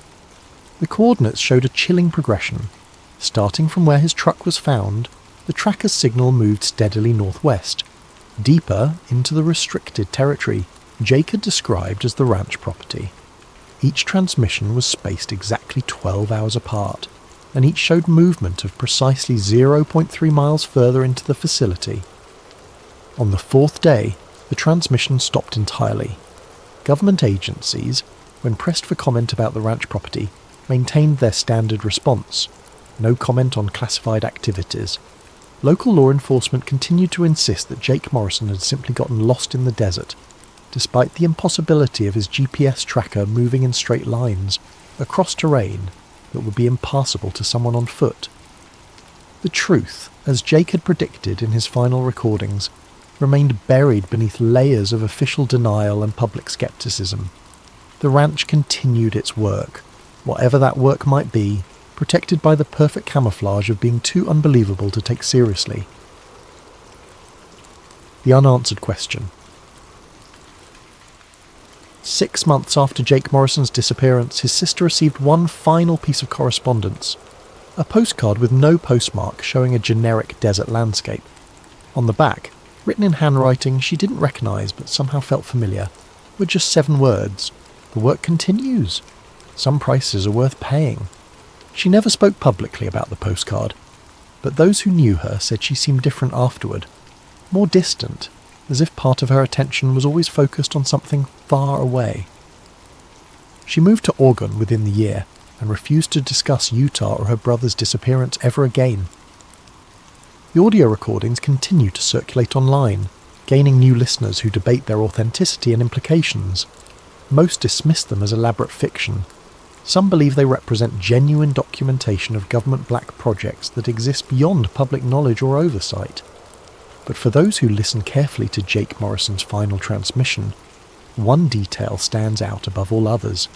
The coordinates showed a chilling progression. Starting from where his truck was found, the tracker's signal moved steadily northwest, deeper into the restricted territory Jake had described as the ranch property. Each transmission was spaced exactly 12 hours apart, and each showed movement of precisely 0.3 miles further into the facility. On the 4th day, the transmission stopped entirely. Government agencies, when pressed for comment about the ranch property, maintained their standard response: no comment on classified activities. Local law enforcement continued to insist that Jake Morrison had simply gotten lost in the desert, despite the impossibility of his GPS tracker moving in straight lines across terrain that would be impassable to someone on foot. The truth, as Jake had predicted in his final recordings, remained buried beneath layers of official denial and public skepticism. The ranch continued its work, whatever that work might be, protected by the perfect camouflage of being too unbelievable to take seriously. The unanswered question. 6 months after Jake Morrison's disappearance, his sister received one final piece of correspondence, a postcard with no postmark showing a generic desert landscape. On the back, written in handwriting she didn't recognise but somehow felt familiar, were just 7 words: "The work continues. Some prices are worth paying." She never spoke publicly about the postcard, but those who knew her said she seemed different afterward, more distant, as if part of her attention was always focused on something far away. She moved to Oregon within the year and refused to discuss Utah or her brother's disappearance ever again. The audio recordings continue to circulate online, gaining new listeners who debate their authenticity and implications. Most dismiss them as elaborate fiction. Some believe they represent genuine documentation of government black projects that exist beyond public knowledge or oversight. But for those who listen carefully to Jake Morrison's final transmission, one detail stands out above all others.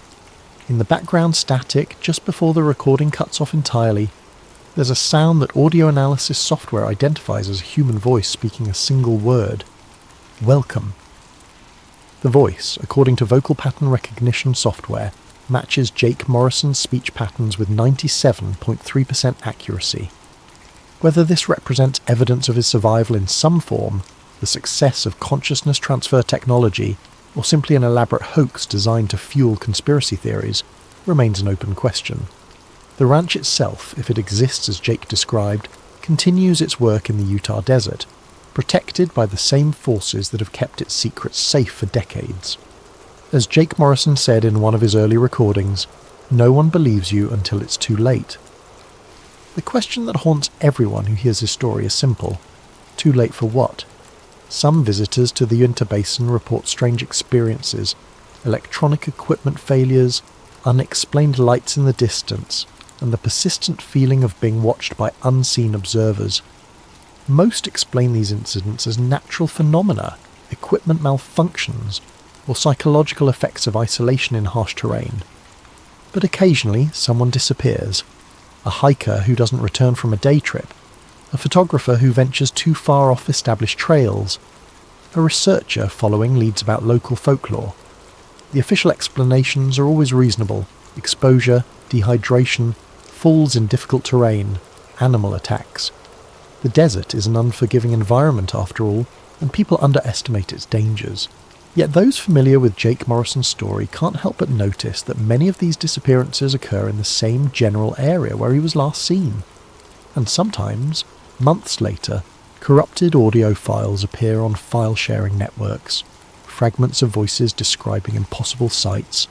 In the background static, just before the recording cuts off entirely, there's a sound that audio analysis software identifies as a human voice speaking a single word: "Welcome." The voice, according to vocal pattern recognition software, matches Jake Morrison's speech patterns with 97.3% accuracy. Whether this represents evidence of his survival in some form, the success of consciousness transfer technology, or simply an elaborate hoax designed to fuel conspiracy theories, remains an open question. The ranch itself, if it exists as Jake described, continues its work in the Utah desert, protected by the same forces that have kept its secrets safe for decades. As Jake Morrison said in one of his early recordings, "No one believes you until it's too late." The question that haunts everyone who hears his story is simple: too late for what? Some visitors to the Uinta Basin report strange experiences, electronic equipment failures, unexplained lights in the distance, and the persistent feeling of being watched by unseen observers. Most explain these incidents as natural phenomena, equipment malfunctions, or psychological effects of isolation in harsh terrain. But occasionally someone disappears. A hiker who doesn't return from a day trip, a photographer who ventures too far off established trails, a researcher following leads about local folklore. The official explanations are always reasonable: exposure, dehydration, falls in difficult terrain, animal attacks. The desert is an unforgiving environment after all, and people underestimate its dangers. Yet those familiar with Jake Morrison's story can't help but notice that many of these disappearances occur in the same general area where he was last seen. And sometimes, months later, Corrupted audio files appear on file-sharing networks, fragments of voices describing impossible sights,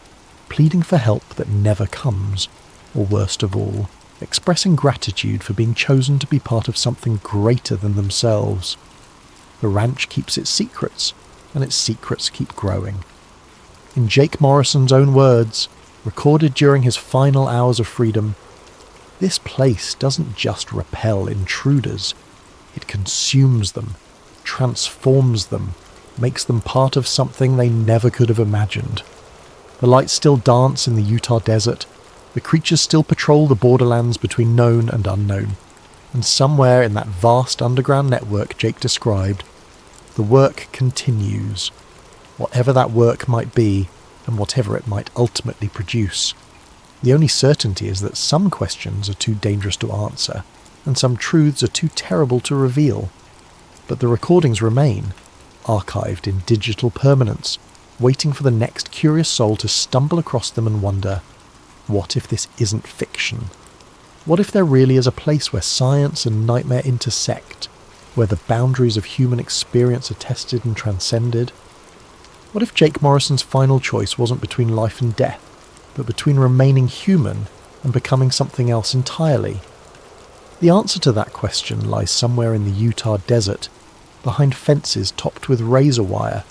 pleading for help that never comes, or worst of all, expressing gratitude for being chosen to be part of something greater than themselves. The ranch keeps its secrets, and its secrets keep growing. In Jake Morrison's own words, recorded during his final hours of freedom, this place doesn't just repel intruders, it consumes them, transforms them, makes them part of something they never could have imagined. The lights still dance in the Utah desert, the creatures still patrol the borderlands between known and unknown, and somewhere in that vast underground network Jake described, the work continues, whatever that work might be and whatever it might ultimately produce. The only certainty is that some questions are too dangerous to answer, and some truths are too terrible to reveal. But the recordings remain, archived in digital permanence, waiting for the next curious soul to stumble across them and wonder, what if this isn't fiction? What if there really is a place where science and nightmare intersect, where the boundaries of human experience are tested and transcended? What if Jake Morrison's final choice wasn't between life and death, but between remaining human and becoming something else entirely? The answer to that question lies somewhere in the Utah desert, behind fences topped with razor wire,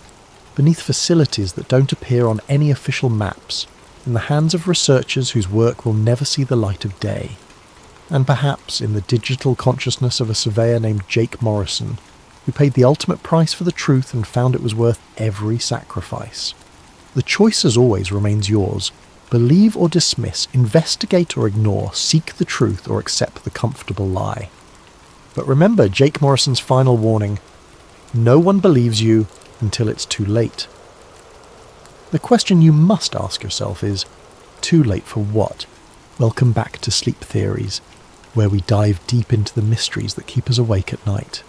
beneath facilities that don't appear on any official maps, in the hands of researchers whose work will never see the light of day, and perhaps in the digital consciousness of a surveyor named Jake Morrison, who paid the ultimate price for the truth and found it was worth every sacrifice. The choice as always remains yours. Believe or dismiss, investigate or ignore, seek the truth or accept the comfortable lie. But remember Jake Morrison's final warning, no one believes you until it's too late. The question you must ask yourself is, too late for what? Welcome back to Sleep Theories, where we dive deep into the mysteries that keep us awake at night.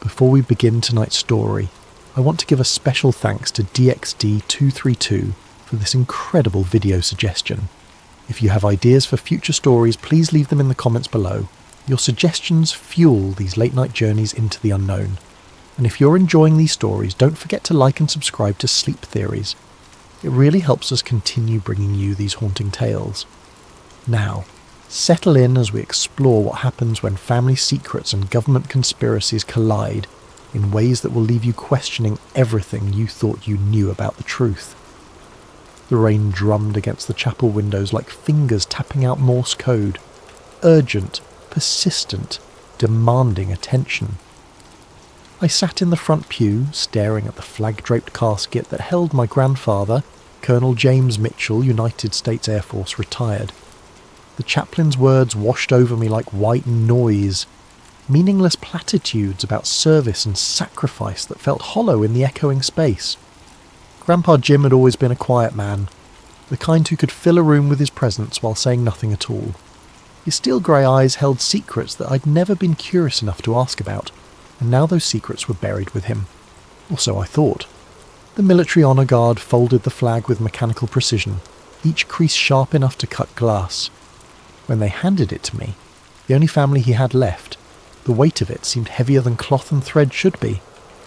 Before we begin tonight's story, I want to give a special thanks to DXD232 for this incredible video suggestion. If you have ideas for future stories, please leave them in the comments below. Your suggestions fuel these late night journeys into the unknown. And if you're enjoying these stories, don't forget to like and subscribe to Sleep Theories. It really helps us continue bringing you these haunting tales. Now, settle in as we explore what happens when family secrets and government conspiracies collide in ways that will leave you questioning everything you thought you knew about the truth. The rain drummed against the chapel windows like fingers tapping out Morse code, urgent, persistent, demanding attention. I sat in the front pew, staring at the flag-draped casket that held my grandfather, Colonel James Mitchell, United States Air Force, retired. The chaplain's words washed over me like white noise, meaningless platitudes about service and sacrifice that felt hollow in the echoing space. Grandpa Jim had always been a quiet man, the kind who could fill a room with his presence while saying nothing at all. His steel grey eyes held secrets that I'd never been curious enough to ask about, and now those secrets were buried with him. Or so I thought. The military honour guard folded the flag with mechanical precision, each crease sharp enough to cut glass. When they handed it to me, the only family he had left, the weight of it seemed heavier than cloth and thread should be.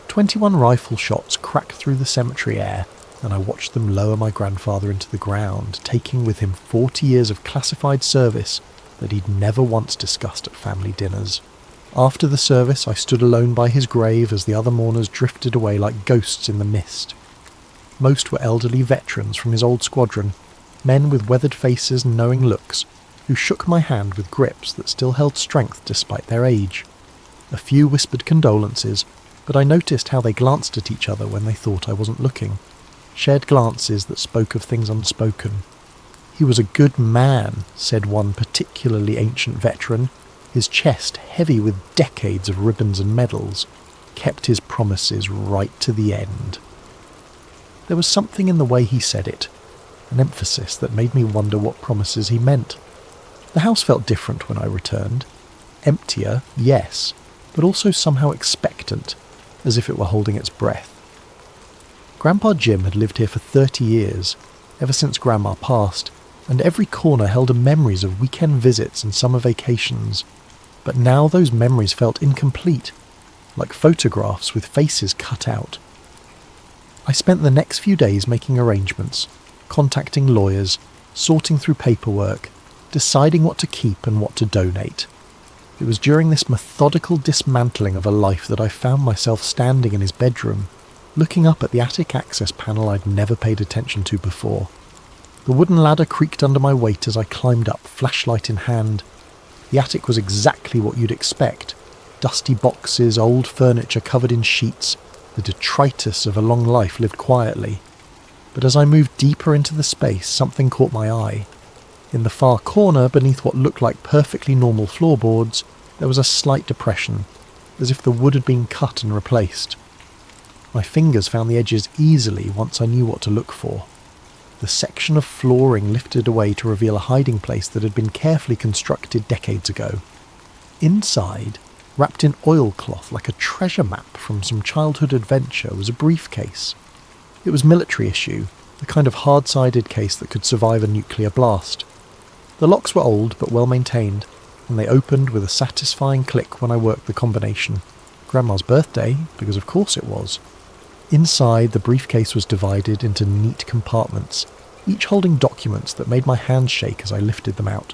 21 rifle shots cracked through the cemetery air, and I watched them lower my grandfather into the ground, taking with him 40 years of classified service that he'd never once discussed at family dinners. After the service, I stood alone by his grave as the other mourners drifted away like ghosts in the mist. Most were elderly veterans from his old squadron, men with weathered faces and knowing looks, who shook my hand with grips that still held strength despite their age. A few whispered condolences, but I noticed how they glanced at each other when they thought I wasn't looking. Shared glances that spoke of things unspoken. He was a good man, said one particularly ancient veteran, his chest heavy with decades of ribbons and medals, kept his promises right to the end. There was something in the way he said it, an emphasis that made me wonder what promises he meant. The house felt different when I returned. Emptier, yes, but also somehow expectant, as if it were holding its breath. Grandpa Jim had lived here for 30 years, ever since Grandma passed, and every corner held memories of weekend visits and summer vacations. But now those memories felt incomplete. like photographs with faces cut out. I spent the next few days making arrangements, contacting lawyers, sorting through paperwork, deciding what to keep and what to donate. It was during this methodical dismantling of a life that I found myself standing in his bedroom, looking up at the attic access panel I'd never paid attention to before. The wooden ladder creaked under my weight as I climbed up, flashlight in hand. The attic was exactly what you'd expect. Dusty boxes, old furniture covered in sheets, the detritus of a long life lived quietly. But as I moved deeper into the space, something caught my eye. In the far corner, beneath what looked like perfectly normal floorboards, there was a slight depression, as if the wood had been cut and replaced. My fingers found the edges easily once I knew what to look for. The section of flooring lifted away to reveal a hiding place that had been carefully constructed decades ago. Inside, wrapped in oilcloth like a treasure map from some childhood adventure, was a briefcase. It was military issue, the kind of hard-sided case that could survive a nuclear blast. The locks were old but well maintained, and they opened with a satisfying click when I worked the combination. Grandma's birthday, because of course it was. Inside, the briefcase was divided into neat compartments, each holding documents that made my hands shake as I lifted them out.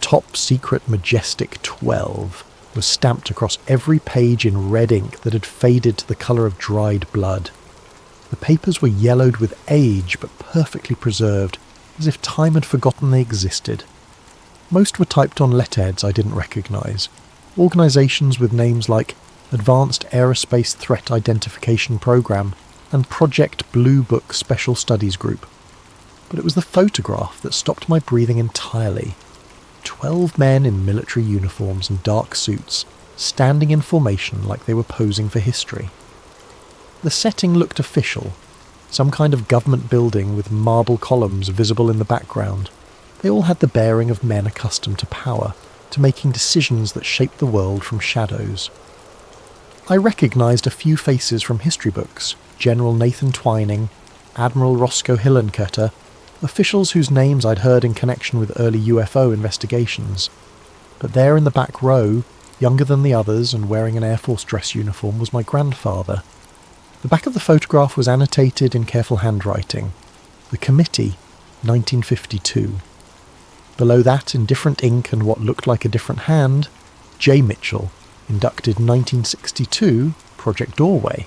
Top Secret Majestic 12 was stamped across every page in red ink that had faded to the colour of dried blood. The papers were yellowed with age but perfectly preserved, as if time had forgotten they existed. Most were typed on letterheads I didn't recognise, organisations with names like Advanced Aerospace Threat Identification Program and Project Blue Book Special Studies Group. But it was the photograph that stopped my breathing entirely. 12 men in military uniforms and dark suits, standing in formation like they were posing for history. The setting looked official, some kind of government building with marble columns visible in the background. They all had the bearing of men accustomed to power, to making decisions that shaped the world from shadows. I recognised a few faces from history books: General Nathan Twining, Admiral Roscoe Hillenkoetter, officials whose names I'd heard in connection with early UFO investigations. But there in the back row, younger than the others and wearing an Air Force dress uniform, was my grandfather. The back of the photograph was annotated in careful handwriting. The Committee, 1952. Below that, in different ink and what looked like a different hand, J. Mitchell, inducted 1962, Project Doorway.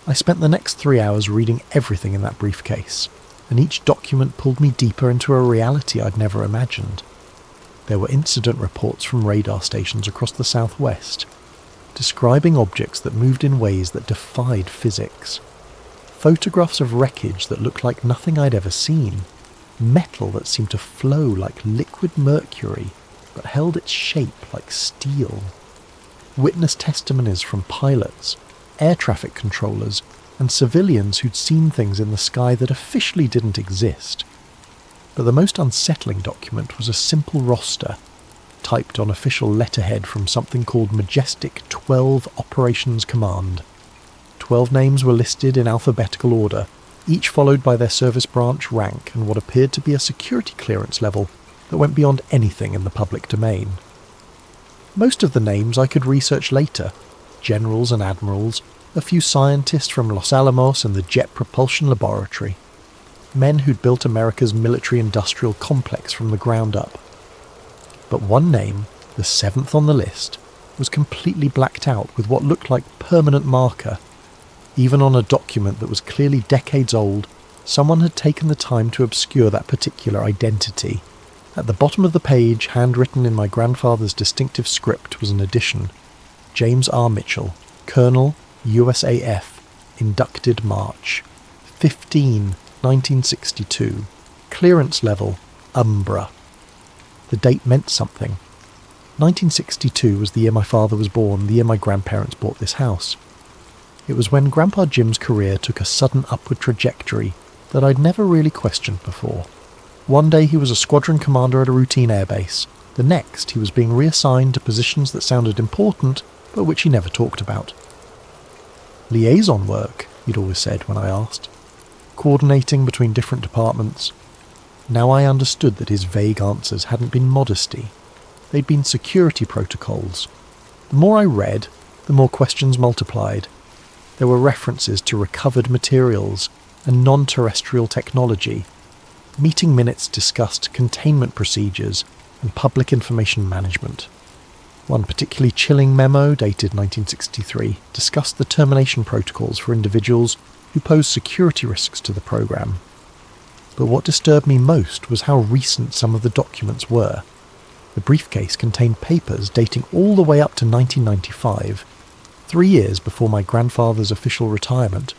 I spent the next 3 hours reading everything in that briefcase, and each document pulled me deeper into a reality I'd never imagined. There were incident reports from radar stations across the southwest, describing objects that moved in ways that defied physics. Photographs of wreckage that looked like nothing I'd ever seen. Metal that seemed to flow like liquid mercury, but held its shape like steel. Witness testimonies from pilots, air traffic controllers, and civilians who'd seen things in the sky that officially didn't exist. But the most unsettling document was a simple roster, typed on official letterhead from something called Majestic 12 Operations Command. 12 names were listed in alphabetical order, each followed by their service branch rank and what appeared to be a security clearance level that went beyond anything in the public domain. Most of the names I could research later: generals and admirals, a few scientists from Los Alamos and the Jet Propulsion Laboratory, men who'd built America's military-industrial complex from the ground up. But one name, the 7th on the list, was completely blacked out with what looked like permanent marker. Even on a document that was clearly decades old, someone had taken the time to obscure that particular identity. At the bottom of the page, handwritten in my grandfather's distinctive script, was an addition: James R. Mitchell, Colonel, USAF, inducted March 15, 1962, clearance level, Umbra. The date meant something. 1962 was the year my father was born, the year my grandparents bought this house. It was when Grandpa Jim's career took a sudden upward trajectory that I'd never really questioned before. One day he was a squadron commander at a routine airbase. The next he was being reassigned to positions that sounded important, but which he never talked about. Liaison work, he'd always said when I asked. Coordinating between different departments. Now I understood that his vague answers hadn't been modesty. They'd been security protocols. The more I read, the more questions multiplied. There were references to recovered materials and non-terrestrial technology. Meeting minutes discussed containment procedures and public information management. One particularly chilling memo, dated 1963, discussed the termination protocols for individuals who pose security risks to the program. But what disturbed me most was how recent some of the documents were. The briefcase contained papers dating all the way up to 1995, 3 years before my grandfather's official retirement.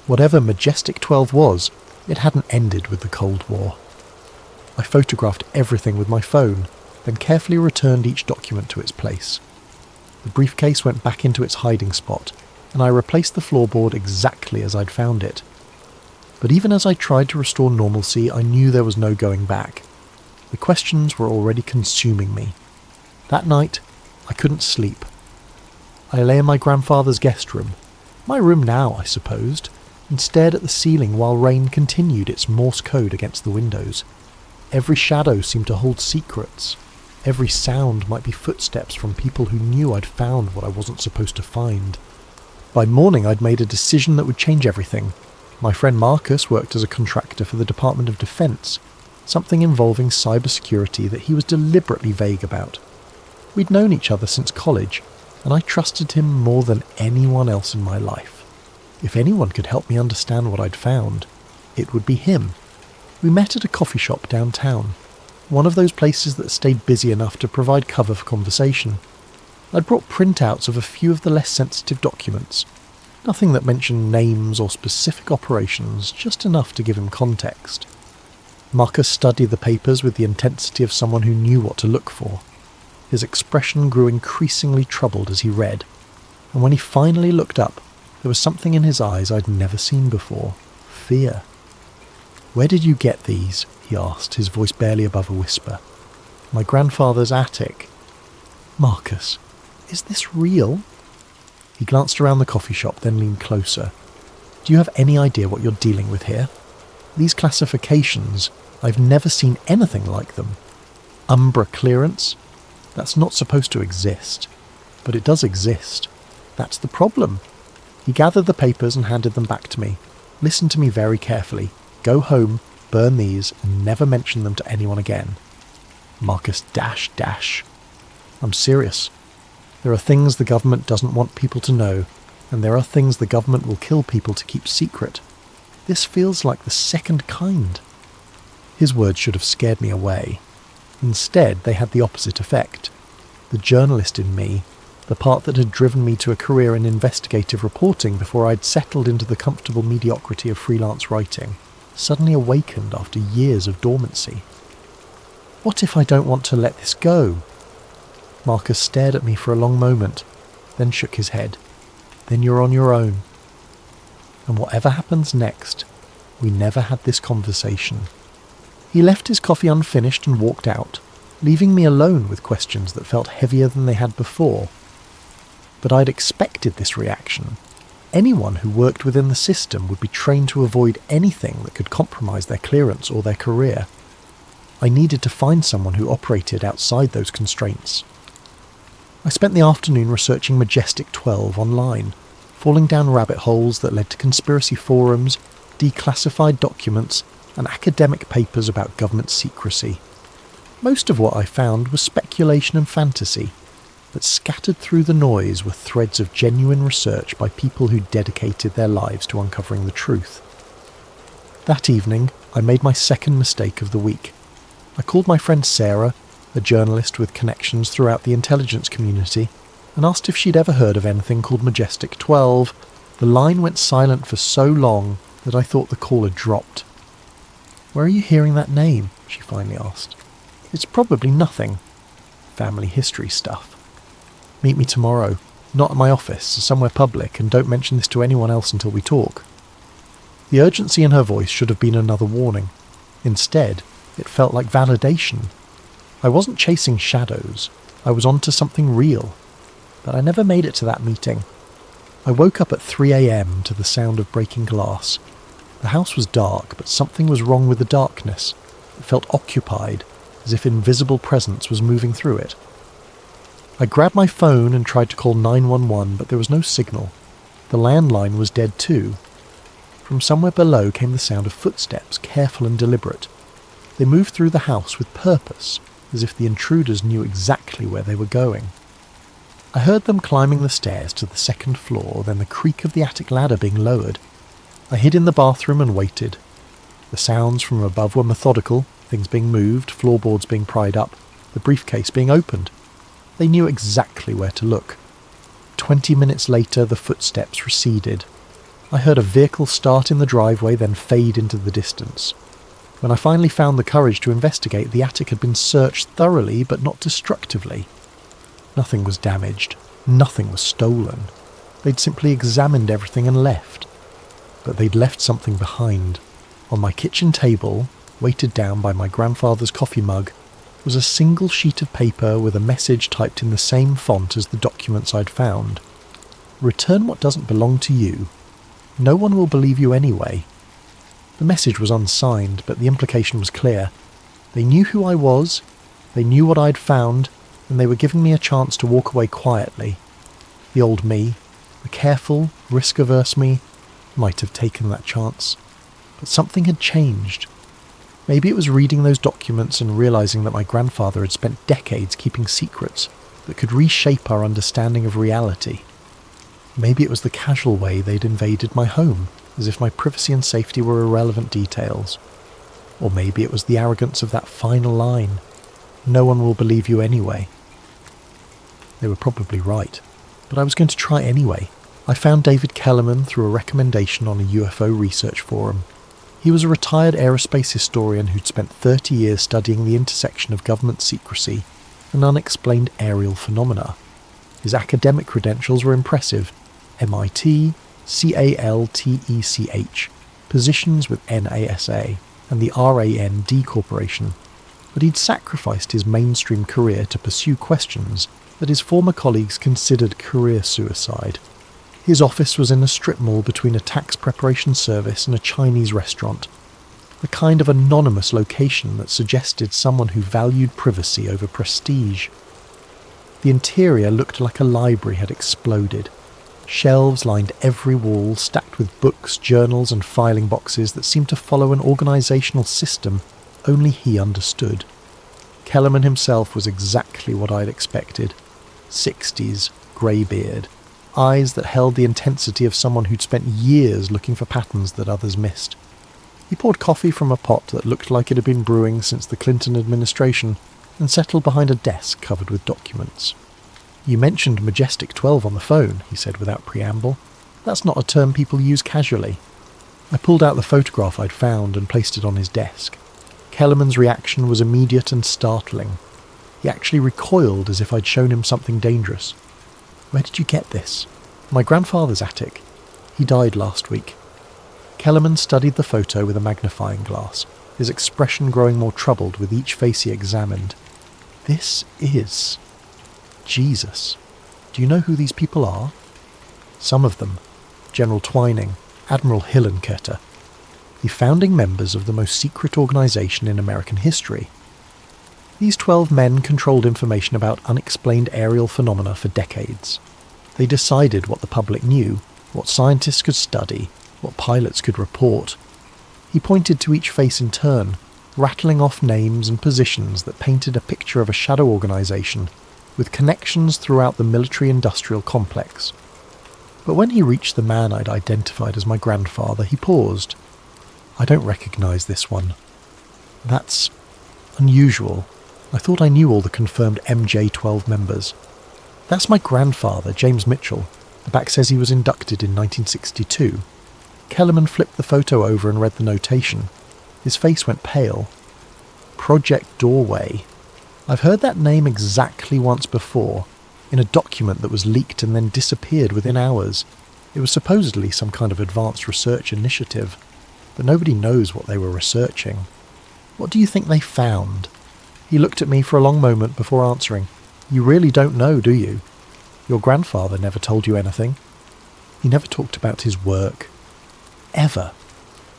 Whatever Majestic 12 was, it hadn't ended with the Cold War. I photographed everything with my phone, then carefully returned each document to its place. The briefcase went back into its hiding spot, and I replaced the floorboard exactly as I'd found it. But even as I tried to restore normalcy, I knew there was no going back. The questions were already consuming me. That night, I couldn't sleep. I lay in my grandfather's guest room, my room now, I supposed, and stared at the ceiling while rain continued its Morse code against the windows. Every shadow seemed to hold secrets. Every sound might be footsteps from people who knew I'd found what I wasn't supposed to find. By morning, I'd made a decision that would change everything. My friend Marcus worked as a contractor for the Department of Defense, something involving cybersecurity that he was deliberately vague about. We'd known each other since college, and I trusted him more than anyone else in my life. If anyone could help me understand what I'd found, it would be him. We met at a coffee shop downtown, one of those places that stayed busy enough to provide cover for conversation. I'd brought printouts of a few of the less sensitive documents. Nothing that mentioned names or specific operations, just enough to give him context. Marcus studied the papers with the intensity of someone who knew what to look for. His expression grew increasingly troubled as he read, and when he finally looked up, there was something in his eyes I'd never seen before. Fear. "Where did you get these?" he asked, his voice barely above a whisper. "My grandfather's attic." "Marcus, is this real?" He glanced around the coffee shop, then leaned closer. "Do you have any idea what you're dealing with here? These classifications, I've never seen anything like them. Umbra clearance? That's not supposed to exist. But it does exist. That's the problem." He gathered the papers and handed them back to me. "Listen to me very carefully. Go home, burn these, and never mention them to anyone again." Marcus dash. "I'm serious. There are things the government doesn't want people to know, and there are things the government will kill people to keep secret. This feels like the second kind." His words should have scared me away. Instead, they had the opposite effect. The journalist in me, the part that had driven me to a career in investigative reporting before I'd settled into the comfortable mediocrity of freelance writing, suddenly awakened after years of dormancy. "What if I don't want to let this go?" Marcus stared at me for a long moment, then shook his head. "Then you're on your own." And whatever happens next, we never had this conversation. He left his coffee unfinished and walked out, leaving me alone with questions that felt heavier than they had before. But I'd expected this reaction. Anyone who worked within the system would be trained to avoid anything that could compromise their clearance or their career. I needed to find someone who operated outside those constraints. I spent the afternoon researching Majestic 12 online, falling down rabbit holes that led to conspiracy forums, declassified documents, and academic papers about government secrecy. Most of what I found was speculation and fantasy, but scattered through the noise were threads of genuine research by people who dedicated their lives to uncovering the truth. That evening, I made my second mistake of the week. I called my friend Sarah, a journalist with connections throughout the intelligence community, and asked if she'd ever heard of anything called Majestic 12. The line went silent for so long that I thought the caller dropped. "Where are you hearing that name?" she finally asked. "It's probably nothing. Family history stuff. Meet me tomorrow, not at my office, somewhere public, and don't mention this to anyone else until we talk." The urgency in her voice should have been another warning. Instead, it felt like validation. I wasn't chasing shadows. I was onto something real. But I never made it to that meeting. I woke up at 3 a.m. to the sound of breaking glass. The house was dark, but something was wrong with the darkness. It felt occupied, as if invisible presence was moving through it. I grabbed my phone and tried to call 911, but there was no signal. The landline was dead too. From somewhere below came the sound of footsteps, careful and deliberate. They moved through the house with purpose, as if the intruders knew exactly where they were going. I heard them climbing the stairs to the second floor, then the creak of the attic ladder being lowered. I hid in the bathroom and waited. The sounds from above were methodical, things being moved, floorboards being pried up, the briefcase being opened. They knew exactly where to look. 20 minutes later, the footsteps receded. I heard a vehicle start in the driveway, then fade into the distance. When I finally found the courage to investigate, the attic had been searched thoroughly, but not destructively. Nothing was damaged. Nothing was stolen. They'd simply examined everything and left. But they'd left something behind. On my kitchen table, weighted down by my grandfather's coffee mug, was a single sheet of paper with a message typed in the same font as the documents I'd found. Return what doesn't belong to you. No one will believe you anyway. The message was unsigned, but the implication was clear. They knew who I was, they knew what I'd found, and they were giving me a chance to walk away quietly. The old me, the careful, risk-averse me, might have taken that chance. But something had changed. Maybe it was reading those documents and realizing that my grandfather had spent decades keeping secrets that could reshape our understanding of reality. Maybe it was the casual way they'd invaded my home, as if my privacy and safety were irrelevant details. Or maybe it was the arrogance of that final line, "No one will believe you anyway." They were probably right, but I was going to try anyway. I found David Kellerman through a recommendation on a UFO research forum. He was a retired aerospace historian who'd spent 30 years studying the intersection of government secrecy and unexplained aerial phenomena. His academic credentials were impressive: MIT, CALTECH, positions with NASA and the RAND Corporation, but he'd sacrificed his mainstream career to pursue questions that his former colleagues considered career suicide. His office was in a strip mall between a tax preparation service and a Chinese restaurant, the kind of anonymous location that suggested someone who valued privacy over prestige. The interior looked like a library had exploded. Shelves lined every wall, stacked with books, journals and filing boxes that seemed to follow an organisational system only he understood. Kellerman himself was exactly what I'd expected. 60s, grey-beard, eyes that held the intensity of someone who'd spent years looking for patterns that others missed. He poured coffee from a pot that looked like it had been brewing since the Clinton administration and settled behind a desk covered with documents. "You mentioned Majestic 12 on the phone," he said without preamble. "That's not a term people use casually." I pulled out the photograph I'd found and placed it on his desk. Kellerman's reaction was immediate and startling. He actually recoiled as if I'd shown him something dangerous. "Where did you get this?" "My grandfather's attic. He died last week." Kellerman studied the photo with a magnifying glass, his expression growing more troubled with each face he examined. "This is... Jesus. Do you know who these people are?" "Some of them. General Twining, Admiral Hillenkoetter, the founding members of the most secret organisation in American history. These 12 men controlled information about unexplained aerial phenomena for decades. They decided what the public knew, what scientists could study, what pilots could report." He pointed to each face in turn, rattling off names and positions that painted a picture of a shadow organisation with connections throughout the military-industrial complex. But when he reached the man I'd identified as my grandfather, he paused. "I don't recognise this one. That's unusual. I thought I knew all the confirmed MJ-12 members." "That's my grandfather, James Mitchell. The back says he was inducted in 1962. Kellerman flipped the photo over and read the notation. His face went pale. "Project Doorway. I've heard that name exactly once before, in a document that was leaked and then disappeared within hours. It was supposedly some kind of advanced research initiative, but nobody knows what they were researching. What do you think they found?" He looked at me for a long moment before answering. "You really don't know, do you? Your grandfather never told you anything. He never talked about his work. Ever."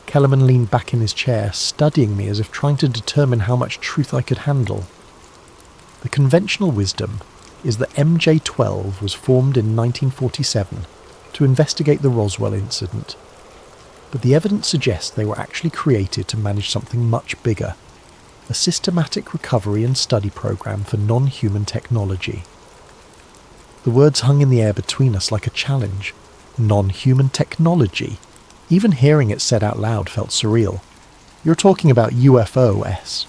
Kellerman leaned back in his chair, studying me as if trying to determine how much truth I could handle. "The conventional wisdom is that MJ-12 was formed in 1947 to investigate the Roswell incident. But the evidence suggests they were actually created to manage something much bigger, a systematic recovery and study program for non-human technology. The words hung in the air between us like a challenge. Non-human technology. Even hearing it said out loud felt surreal. You're talking about UFOs.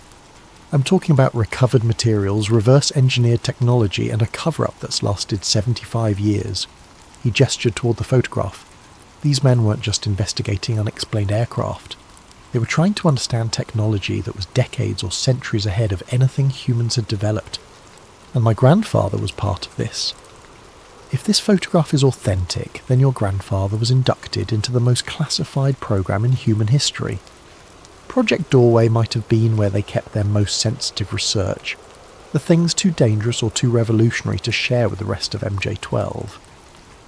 I'm talking about recovered materials, reverse-engineered technology, and a cover-up that's lasted 75 years. He gestured toward the photograph. These men weren't just investigating unexplained aircraft. They were trying to understand technology that was decades or centuries ahead of anything humans had developed. And my grandfather was part of this. If this photograph is authentic, then your grandfather was inducted into the most classified program in human history. Project Doorway might have been where they kept their most sensitive research, the things too dangerous or too revolutionary to share with the rest of MJ-12.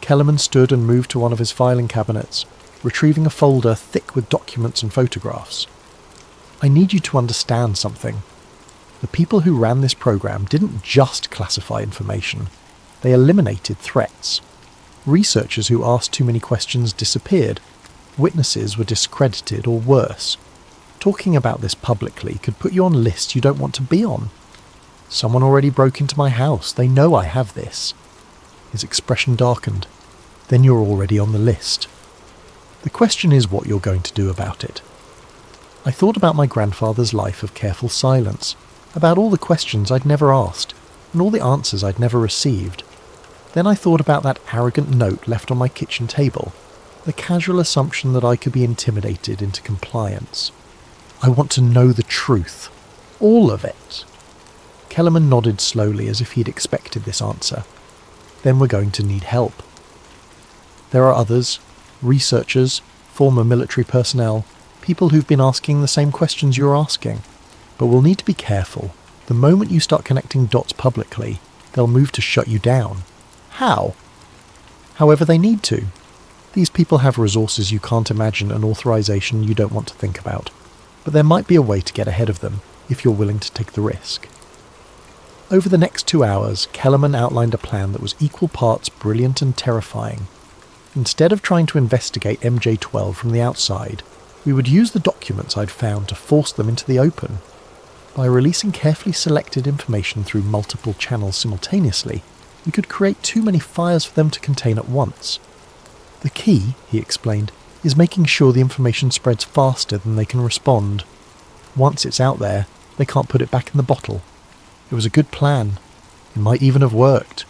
Kellerman stood and moved to one of his filing cabinets, retrieving a folder thick with documents and photographs. I need you to understand something. The people who ran this program didn't just classify information. They eliminated threats. Researchers who asked too many questions disappeared. Witnesses were discredited or worse. Talking about this publicly could put you on lists you don't want to be on. Someone already broke into my house. They know I have this. His expression darkened. Then you're already on the list. The question is what you're going to do about it. I thought about my grandfather's life of careful silence, about all the questions I'd never asked, and all the answers I'd never received. Then I thought about that arrogant note left on my kitchen table, the casual assumption that I could be intimidated into compliance. I want to know the truth. All of it. Kellerman nodded slowly as if he'd expected this answer. Then we're going to need help. There are others, researchers, former military personnel, people who've been asking the same questions you're asking. But we'll need to be careful. The moment you start connecting dots publicly, they'll move to shut you down. How? However they need to. These people have resources you can't imagine and authorization you don't want to think about. But there might be a way to get ahead of them, if you're willing to take the risk. Over the next 2 hours, Kellerman outlined a plan that was equal parts brilliant and terrifying. Instead of trying to investigate MJ-12 from the outside, we would use the documents I'd found to force them into the open. By releasing carefully selected information through multiple channels simultaneously, we could create too many fires for them to contain at once. The key, he explained, is making sure the information spreads faster than they can respond. Once it's out there, they can't put it back in the bottle. It was a good plan. It might even have worked.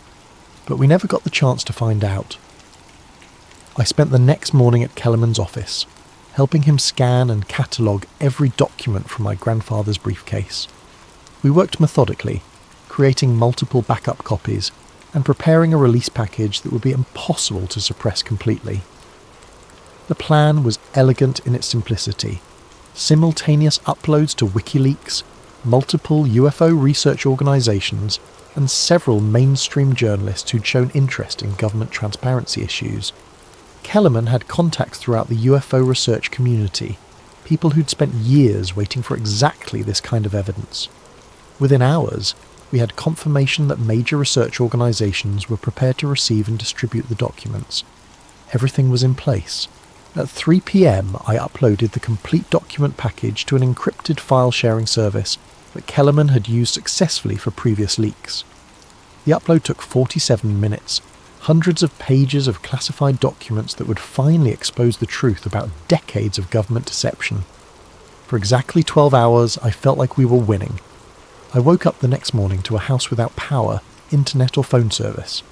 But we never got the chance to find out. I spent the next morning at Kellerman's office, helping him scan and catalogue every document from my grandfather's briefcase. We worked methodically, creating multiple backup copies and preparing a release package that would be impossible to suppress completely. The plan was elegant in its simplicity. Simultaneous uploads to WikiLeaks, multiple UFO research organisations, and several mainstream journalists who'd shown interest in government transparency issues. Kellerman had contacts throughout the UFO research community, people who'd spent years waiting for exactly this kind of evidence. Within hours, we had confirmation that major research organisations were prepared to receive and distribute the documents. Everything was in place. At 3 p.m, I uploaded the complete document package to an encrypted file-sharing service that Kellerman had used successfully for previous leaks. The upload took 47 minutes, hundreds of pages of classified documents that would finally expose the truth about decades of government deception. For exactly 12 hours, I felt like we were winning. I woke up the next morning to a house without power, internet or phone service.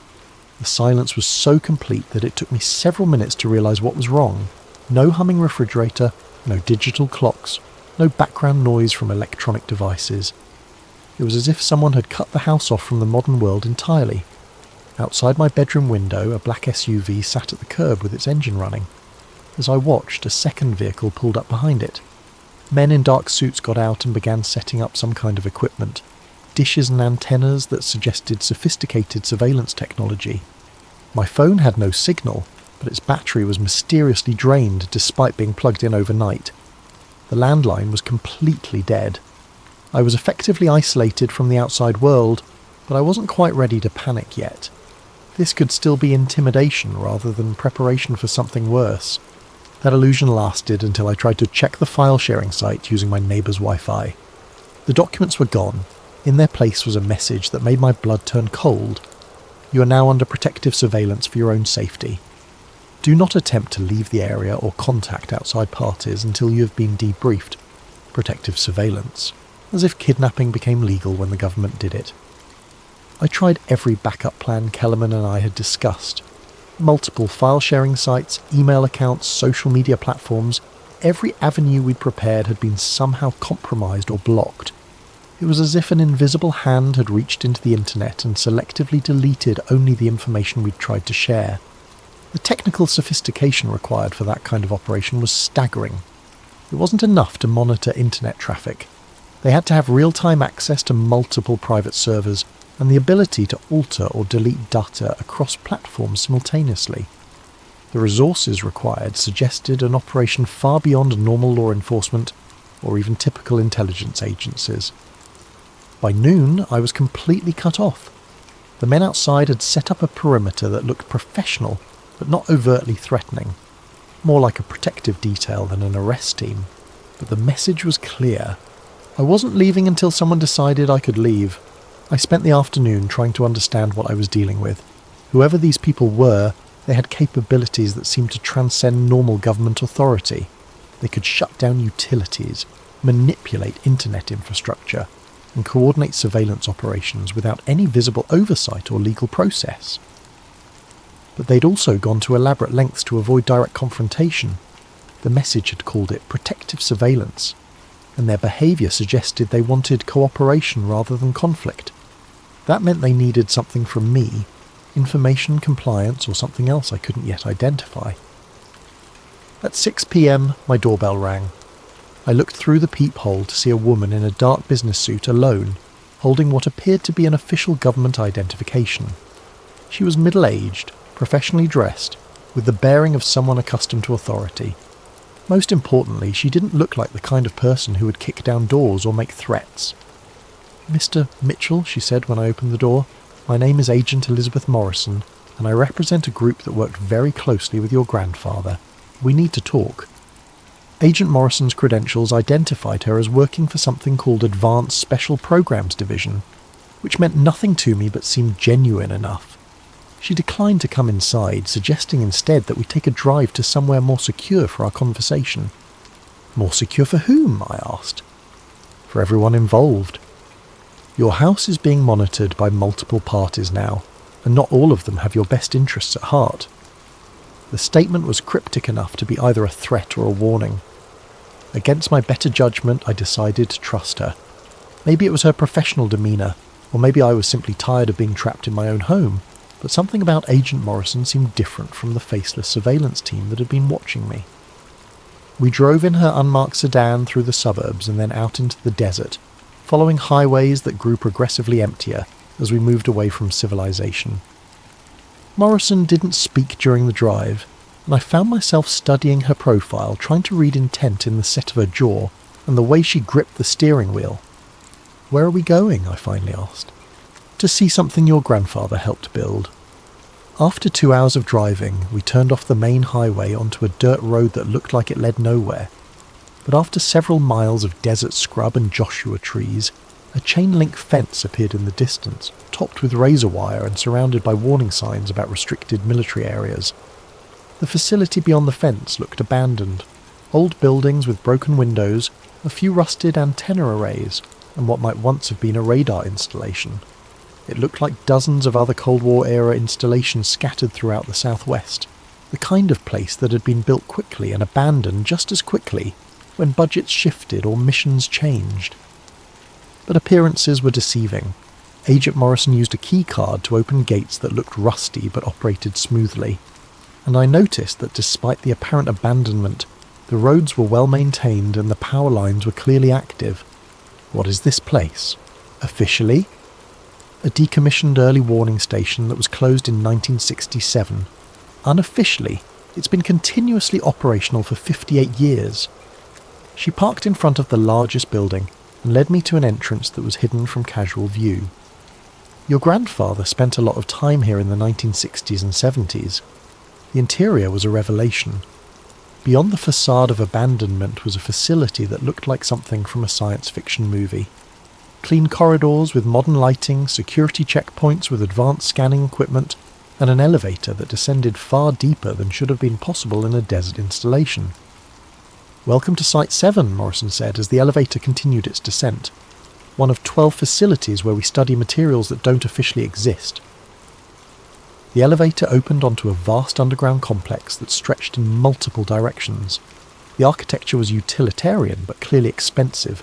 The silence was so complete that it took me several minutes to realise what was wrong. No humming refrigerator, no digital clocks, no background noise from electronic devices. It was as if someone had cut the house off from the modern world entirely. Outside my bedroom window, a black SUV sat at the curb with its engine running. As I watched, a second vehicle pulled up behind it. Men in dark suits got out and began setting up some kind of equipment. Dishes and antennas that suggested sophisticated surveillance technology. My phone had no signal, but its battery was mysteriously drained despite being plugged in overnight. The landline was completely dead. I was effectively isolated from the outside world, but I wasn't quite ready to panic yet. This could still be intimidation rather than preparation for something worse. That illusion lasted until I tried to check the file-sharing site using my neighbour's Wi-Fi. The documents were gone. In their place was a message that made my blood turn cold. You are now under protective surveillance for your own safety. Do not attempt to leave the area or contact outside parties until you have been debriefed. Protective surveillance. As if kidnapping became legal when the government did it. I tried every backup plan Kellerman and I had discussed. Multiple file-sharing sites, email accounts, social media platforms. Every avenue we'd prepared had been somehow compromised or blocked. It was as if an invisible hand had reached into the internet and selectively deleted only the information we'd tried to share. The technical sophistication required for that kind of operation was staggering. It wasn't enough to monitor internet traffic. They had to have real-time access to multiple private servers and the ability to alter or delete data across platforms simultaneously. The resources required suggested an operation far beyond normal law enforcement or even typical intelligence agencies. By noon, I was completely cut off. The men outside had set up a perimeter that looked professional, but not overtly threatening. More like a protective detail than an arrest team. But the message was clear. I wasn't leaving until someone decided I could leave. I spent the afternoon trying to understand what I was dealing with. Whoever these people were, they had capabilities that seemed to transcend normal government authority. They could shut down utilities, manipulate internet infrastructure, and coordinate surveillance operations without any visible oversight or legal process. But they'd also gone to elaborate lengths to avoid direct confrontation. The message had called it protective surveillance, and their behaviour suggested they wanted cooperation rather than conflict. That meant they needed something from me, information, compliance, or something else I couldn't yet identify. At 6 p.m, my doorbell rang. I looked through the peephole to see a woman in a dark business suit alone, holding what appeared to be an official government identification. She was middle-aged, professionally dressed, with the bearing of someone accustomed to authority. Most importantly, she didn't look like the kind of person who would kick down doors or make threats. "Mr. Mitchell," she said when I opened the door, "my name is Agent Elizabeth Morrison, and I represent a group that worked very closely with your grandfather. We need to talk." Agent Morrison's credentials identified her as working for something called Advanced Special Programs Division, which meant nothing to me but seemed genuine enough. She declined to come inside, suggesting instead that we take a drive to somewhere more secure for our conversation. "More secure for whom?" I asked. "For everyone involved. Your house is being monitored by multiple parties now, and not all of them have your best interests at heart." The statement was cryptic enough to be either a threat or a warning. Against my better judgment, I decided to trust her. Maybe it was her professional demeanour, or maybe I was simply tired of being trapped in my own home, but something about Agent Morrison seemed different from the faceless surveillance team that had been watching me. We drove in her unmarked sedan through the suburbs and then out into the desert, following highways that grew progressively emptier as we moved away from civilization. Morrison didn't speak during the drive, and I found myself studying her profile, trying to read intent in the set of her jaw and the way she gripped the steering wheel. "Where are we going?" I finally asked. "To see something your grandfather helped build." After 2 hours of driving, we turned off the main highway onto a dirt road that looked like it led nowhere. But after several miles of desert scrub and Joshua trees, a chain-link fence appeared in the distance, topped with razor wire and surrounded by warning signs about restricted military areas. The facility beyond the fence looked abandoned. Old buildings with broken windows, a few rusted antenna arrays, and what might once have been a radar installation. It looked like dozens of other Cold War-era installations scattered throughout the southwest, the kind of place that had been built quickly and abandoned just as quickly when budgets shifted or missions changed. But appearances were deceiving. Agent Morrison used a key card to open gates that looked rusty but operated smoothly, and I noticed that despite the apparent abandonment, the roads were well maintained and the power lines were clearly active. What is this place? Officially? A decommissioned early warning station that was closed in 1967. Unofficially, it's been continuously operational for 58 years. She parked in front of the largest building and led me to an entrance that was hidden from casual view. Your grandfather spent a lot of time here in the 1960s and 70s. The interior was a revelation. Beyond the facade of abandonment was a facility that looked like something from a science fiction movie. Clean corridors with modern lighting, security checkpoints with advanced scanning equipment, and an elevator that descended far deeper than should have been possible in a desert installation. "Welcome to Site 7, Morrison said as the elevator continued its descent. "One of 12 facilities where we study materials that don't officially exist." The elevator opened onto a vast underground complex that stretched in multiple directions. The architecture was utilitarian but clearly expensive.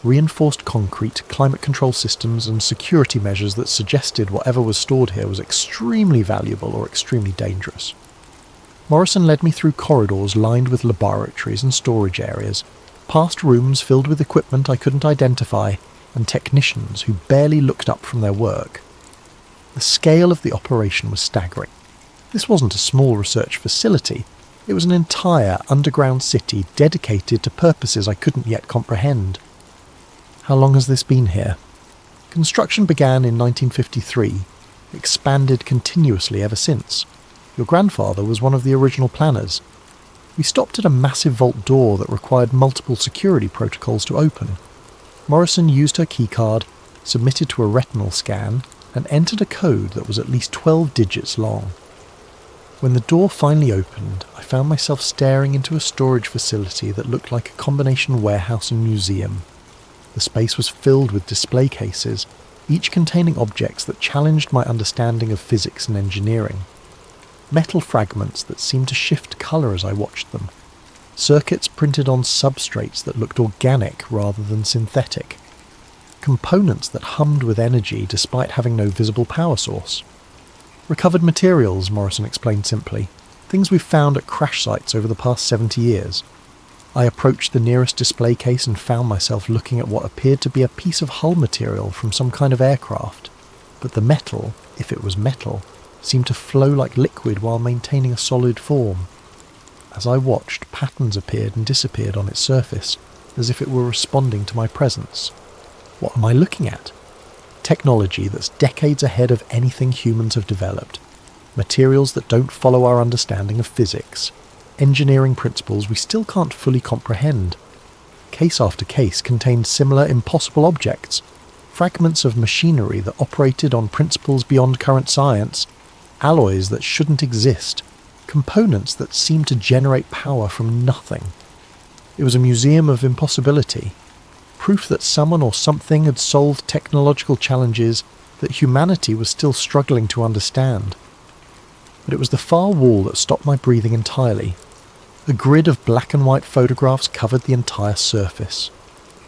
Reinforced concrete, climate control systems, and security measures that suggested whatever was stored here was extremely valuable or extremely dangerous. Morrison led me through corridors lined with laboratories and storage areas, past rooms filled with equipment I couldn't identify, and technicians who barely looked up from their work. The scale of the operation was staggering. This wasn't a small research facility. It was an entire underground city dedicated to purposes I couldn't yet comprehend. "How long has this been here?" "Construction began in 1953, expanded continuously ever since. Your grandfather was one of the original planners. We stopped at a massive vault door that required multiple security protocols to open. Morrison used her keycard, submitted to a retinal scan, and entered a code that was at least 12 digits long. When the door finally opened, I found myself staring into a storage facility that looked like a combination warehouse and museum. The space was filled with display cases, each containing objects that challenged my understanding of physics and engineering. Metal fragments that seemed to shift colour as I watched them. Circuits printed on substrates that looked organic rather than synthetic. Components that hummed with energy despite having no visible power source. "Recovered materials," Morrison explained simply. "Things we've found at crash sites over the past 70 years. I approached the nearest display case and found myself looking at what appeared to be a piece of hull material from some kind of aircraft. But the metal, if it was metal, seemed to flow like liquid while maintaining a solid form. As I watched, patterns appeared and disappeared on its surface, as if it were responding to my presence. What am I looking at? Technology that's decades ahead of anything humans have developed. Materials that don't follow our understanding of physics. Engineering principles we still can't fully comprehend. Case after case contained similar impossible objects. Fragments of machinery that operated on principles beyond current science. Alloys that shouldn't exist. Components that seemed to generate power from nothing. It was a museum of impossibility. Proof that someone or something had solved technological challenges that humanity was still struggling to understand. But it was the far wall that stopped my breathing entirely. A grid of black and white photographs covered the entire surface.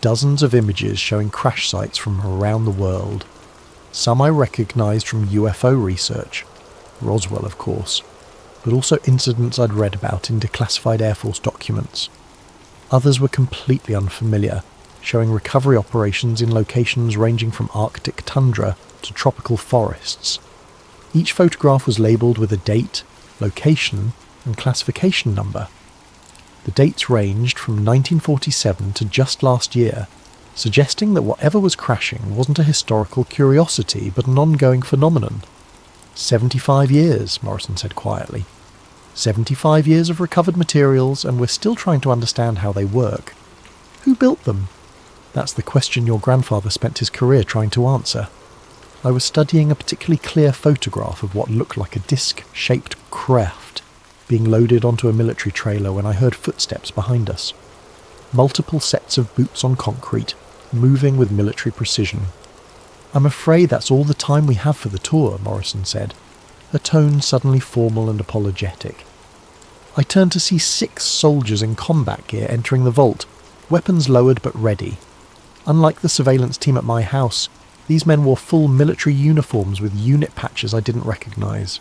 Dozens of images showing crash sites from around the world. Some I recognised from UFO research. Roswell, of course. But also incidents I'd read about in declassified Air Force documents. Others were completely unfamiliar, showing recovery operations in locations ranging from Arctic tundra to tropical forests. Each photograph was labelled with a date, location, and classification number. The dates ranged from 1947 to just last year, suggesting that whatever was crashing wasn't a historical curiosity but an ongoing phenomenon. 75 years, Morrison said quietly. 75 years of recovered materials, and we're still trying to understand how they work. Who built them? That's the question your grandfather spent his career trying to answer. I was studying a particularly clear photograph of what looked like a disc-shaped craft being loaded onto a military trailer when I heard footsteps behind us. Multiple sets of boots on concrete, moving with military precision. "I'm afraid that's all the time we have for the tour," Morrison said, her tone suddenly formal and apologetic. I turned to see 6 soldiers in combat gear entering the vault, weapons lowered but ready. Unlike the surveillance team at my house, these men wore full military uniforms with unit patches I didn't recognise.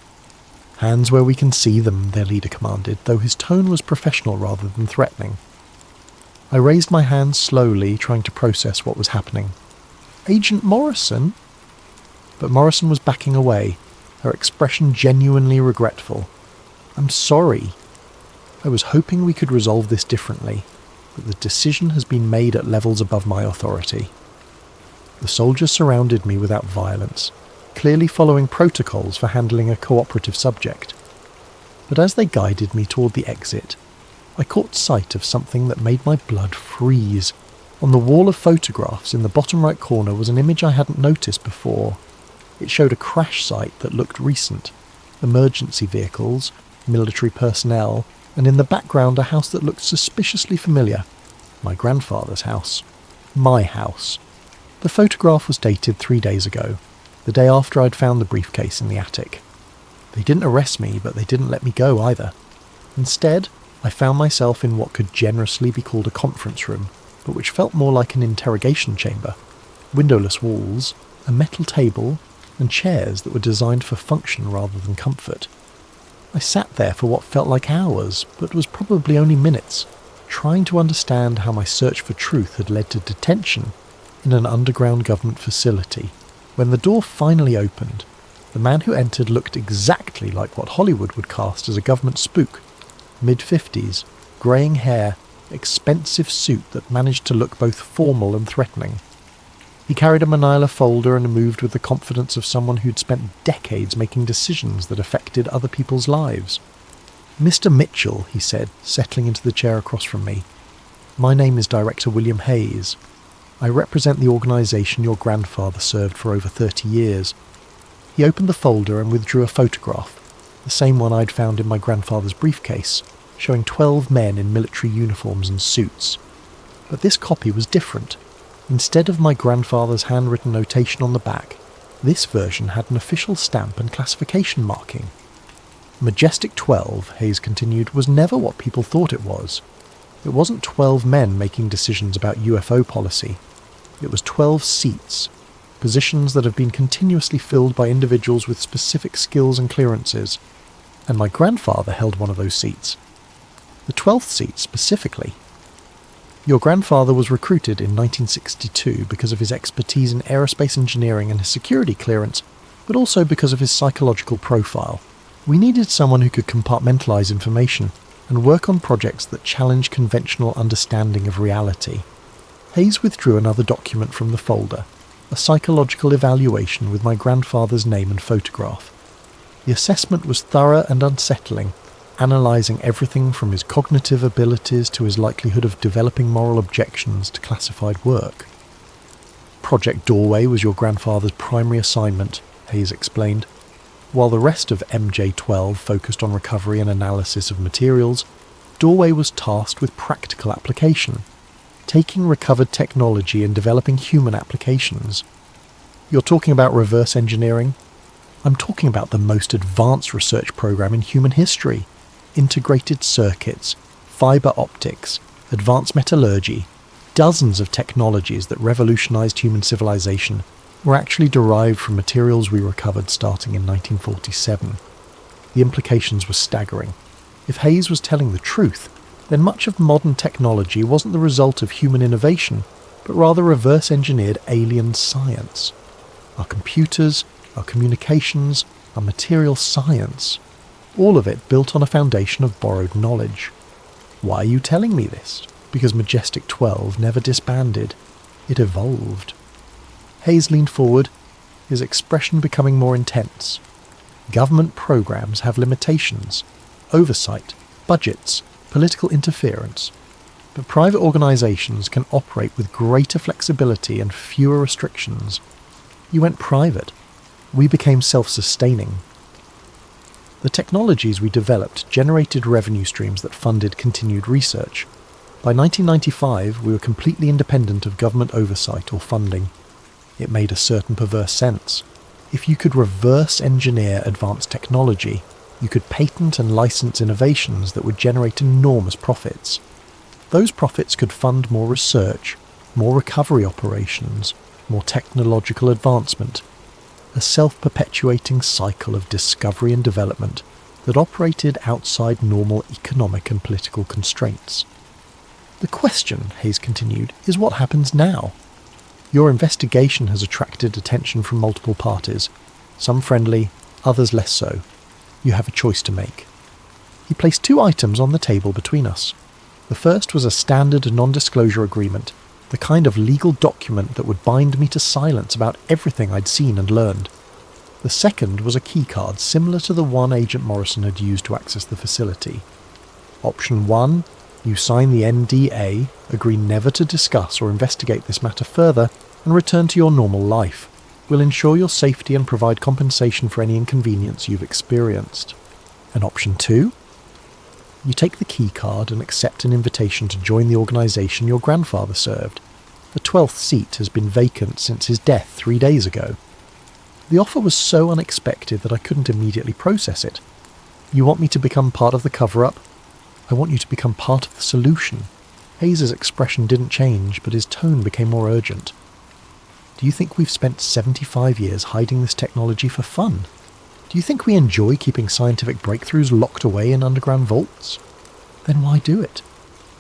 "Hands where we can see them," their leader commanded, though his tone was professional rather than threatening. I raised my hands slowly, trying to process what was happening. "Agent Morrison?" But Morrison was backing away, her expression genuinely regretful. "I'm sorry. I was hoping we could resolve this differently, but the decision has been made at levels above my authority." The soldiers surrounded me without violence. clearly following protocols for handling a cooperative subject. But as they guided me toward the exit, I caught sight of something that made my blood freeze. On the wall of photographs in the bottom right corner was an image I hadn't noticed before. It showed a crash site that looked recent, emergency vehicles, military personnel, and in the background a house that looked suspiciously familiar. My grandfather's house. My house. The photograph was dated 3 days ago, the day after I'd found the briefcase in the attic. They didn't arrest me, but they didn't let me go either. Instead, I found myself in what could generously be called a conference room, but which felt more like an interrogation chamber. Windowless walls, a metal table, and chairs that were designed for function rather than comfort. I sat there for what felt like hours, but was probably only minutes, trying to understand how my search for truth had led to detention in an underground government facility. When the door finally opened, the man who entered looked exactly like what Hollywood would cast as a government spook. Mid-50s, greying hair, expensive suit that managed to look both formal and threatening. He carried a manila folder and moved with the confidence of someone who'd spent decades making decisions that affected other people's lives. "Mr. Mitchell," he said, settling into the chair across from me. "My name is Director William Hayes. I represent the organisation your grandfather served for over 30 years. He opened the folder and withdrew a photograph, the same one I'd found in my grandfather's briefcase, showing 12 men in military uniforms and suits. But this copy was different. Instead of my grandfather's handwritten notation on the back, this version had an official stamp and classification marking. Majestic 12, Hayes continued, was never what people thought it was. It wasn't 12 men making decisions about UFO policy. It was 12 seats, positions that have been continuously filled by individuals with specific skills and clearances, and my grandfather held one of those seats. The 12th seat specifically. Your grandfather was recruited in 1962 because of his expertise in aerospace engineering and his security clearance, but also because of his psychological profile. We needed someone who could compartmentalize information and work on projects that challenge conventional understanding of reality. Hayes withdrew another document from the folder, a psychological evaluation with my grandfather's name and photograph. The assessment was thorough and unsettling, analysing everything from his cognitive abilities to his likelihood of developing moral objections to classified work. Project Doorway was your grandfather's primary assignment, Hayes explained. While the rest of MJ-12 focused on recovery and analysis of materials, Doorway was tasked with practical application, taking recovered technology and developing human applications. You're talking about reverse engineering? I'm talking about the most advanced research program in human history. Integrated circuits, fibre optics, advanced metallurgy, dozens of technologies that revolutionized human civilization were actually derived from materials we recovered starting in 1947. The implications were staggering. If Hayes was telling the truth, then much of modern technology wasn't the result of human innovation, but rather reverse-engineered alien science. Our computers, our communications, our material science, all of it built on a foundation of borrowed knowledge. Why are you telling me this? Because Majestic 12 never disbanded. It evolved. Hayes leaned forward, his expression becoming more intense. Government programs have limitations, oversight, budgets, political interference. But private organisations can operate with greater flexibility and fewer restrictions. You went private. We became self-sustaining. The technologies we developed generated revenue streams that funded continued research. By 1995, we were completely independent of government oversight or funding. It made a certain perverse sense. If you could reverse engineer advanced technology, you could patent and license innovations that would generate enormous profits. Those profits could fund more research, more recovery operations, more technological advancement, a self-perpetuating cycle of discovery and development that operated outside normal economic and political constraints. The question, Hayes continued, is what happens now? Your investigation has attracted attention from multiple parties, some friendly, others less so. You have a choice to make. He placed 2 items on the table between us. The first was a standard non-disclosure agreement, the kind of legal document that would bind me to silence about everything I'd seen and learned. The second was a keycard similar to the one Agent Morrison had used to access the facility. Option 1, you sign the NDA, agree never to discuss or investigate this matter further, and return to your normal life. We'll ensure your safety and provide compensation for any inconvenience you've experienced. And option 2, you take the keycard and accept an invitation to join the organisation your grandfather served. The 12th seat has been vacant since his death 3 days ago. The offer was so unexpected that I couldn't immediately process it. You want me to become part of the cover-up? I want you to become part of the solution. Hayes' expression didn't change, but his tone became more urgent. Do you think we've spent 75 years hiding this technology for fun? Do you think we enjoy keeping scientific breakthroughs locked away in underground vaults? Then why do it?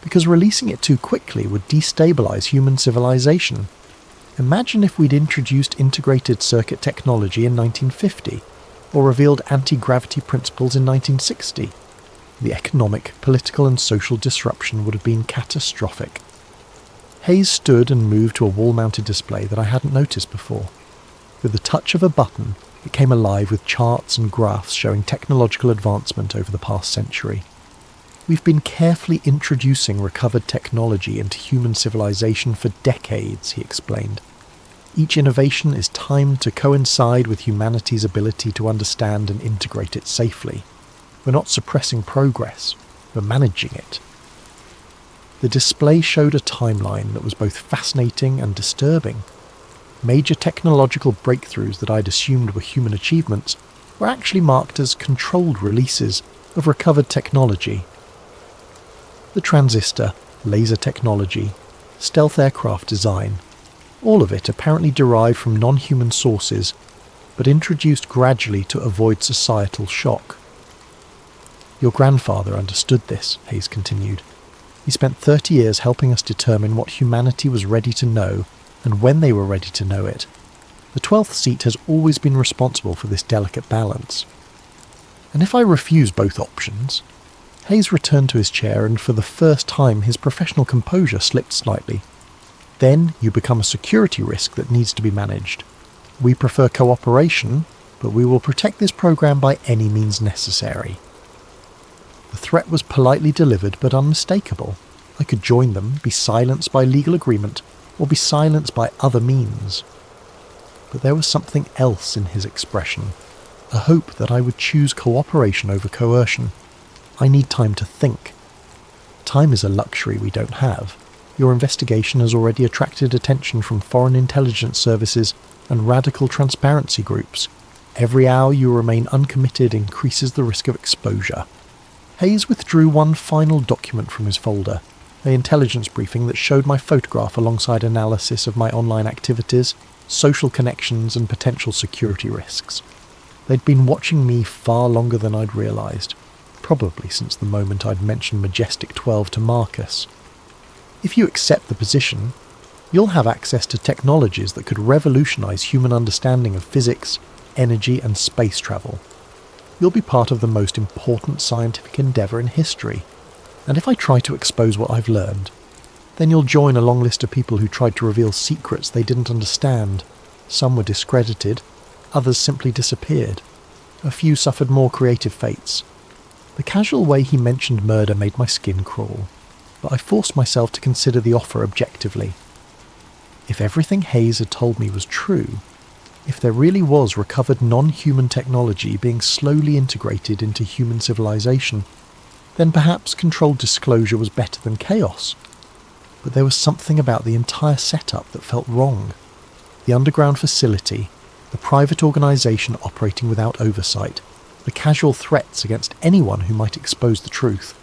Because releasing it too quickly would destabilize human civilization. Imagine if we'd introduced integrated circuit technology in 1950, or revealed anti-gravity principles in 1960. The economic, political and social disruption would have been catastrophic. Hayes stood and moved to a wall-mounted display that I hadn't noticed before. With the touch of a button, it came alive with charts and graphs showing technological advancement over the past century. We've been carefully introducing recovered technology into human civilization for decades, he explained. Each innovation is timed to coincide with humanity's ability to understand and integrate it safely. We're not suppressing progress, we're managing it. The display showed a timeline that was both fascinating and disturbing. Major technological breakthroughs that I'd assumed were human achievements were actually marked as controlled releases of recovered technology. The transistor, laser technology, stealth aircraft design, all of it apparently derived from non-human sources, but introduced gradually to avoid societal shock. Your grandfather understood this, Hayes continued. He spent 30 years helping us determine what humanity was ready to know and when they were ready to know it. The 12th seat has always been responsible for this delicate balance. And if I refuse both options? Hayes returned to his chair and for the first time his professional composure slipped slightly. Then you become a security risk that needs to be managed. We prefer cooperation, but we will protect this program by any means necessary. The threat was politely delivered but unmistakable. I could join them, be silenced by legal agreement, or be silenced by other means. But there was something else in his expression, a hope that I would choose cooperation over coercion. I need time to think. Time is a luxury we don't have. Your investigation has already attracted attention from foreign intelligence services and radical transparency groups. Every hour you remain uncommitted increases the risk of exposure. Hayes withdrew one final document from his folder, an intelligence briefing that showed my photograph alongside analysis of my online activities, social connections and potential security risks. They'd been watching me far longer than I'd realised, probably since the moment I'd mentioned Majestic 12 to Marcus. If you accept the position, you'll have access to technologies that could revolutionise human understanding of physics, energy and space travel. You'll be part of the most important scientific endeavour in history, and if I try to expose what I've learned, then you'll join a long list of people who tried to reveal secrets they didn't understand. Some were discredited, others simply disappeared. A few suffered more creative fates. The casual way he mentioned murder made my skin crawl, but I forced myself to consider the offer objectively. If everything Hayes had told me was true, if there really was recovered non-human technology being slowly integrated into human civilization, then perhaps controlled disclosure was better than chaos. But there was something about the entire setup that felt wrong. The underground facility, the private organisation operating without oversight, the casual threats against anyone who might expose the truth.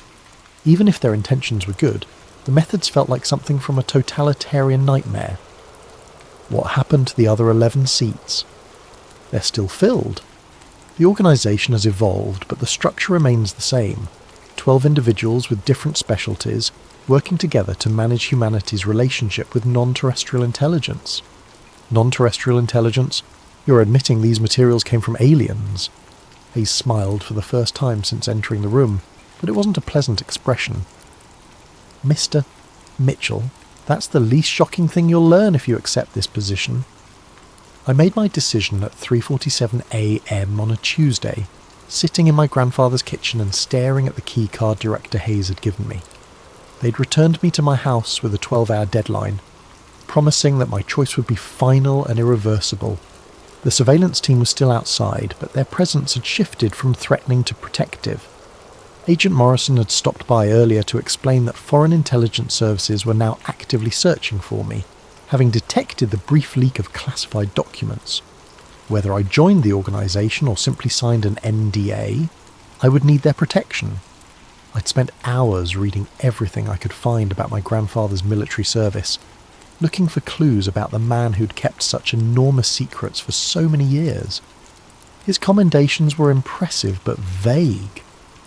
Even if their intentions were good, the methods felt like something from a totalitarian nightmare. What happened to the other 11 seats? They're still filled. The organisation has evolved, but the structure remains the same. 12 individuals with different specialties, working together to manage humanity's relationship with non-terrestrial intelligence. Non-terrestrial intelligence? You're admitting these materials came from aliens. Hayes smiled for the first time since entering the room, but it wasn't a pleasant expression. Mr. Mitchell, that's the least shocking thing you'll learn if you accept this position. I made my decision at 3:47 a.m. on a Tuesday, sitting in my grandfather's kitchen and staring at the keycard Director Hayes had given me. They'd returned me to my house with a 12-hour deadline, promising that my choice would be final and irreversible. The surveillance team was still outside, but their presence had shifted from threatening to protective. Agent Morrison had stopped by earlier to explain that foreign intelligence services were now actively searching for me, having detected the brief leak of classified documents. Whether I joined the organisation or simply signed an NDA, I would need their protection. I'd spent hours reading everything I could find about my grandfather's military service, looking for clues about the man who'd kept such enormous secrets for so many years. His commendations were impressive but vague,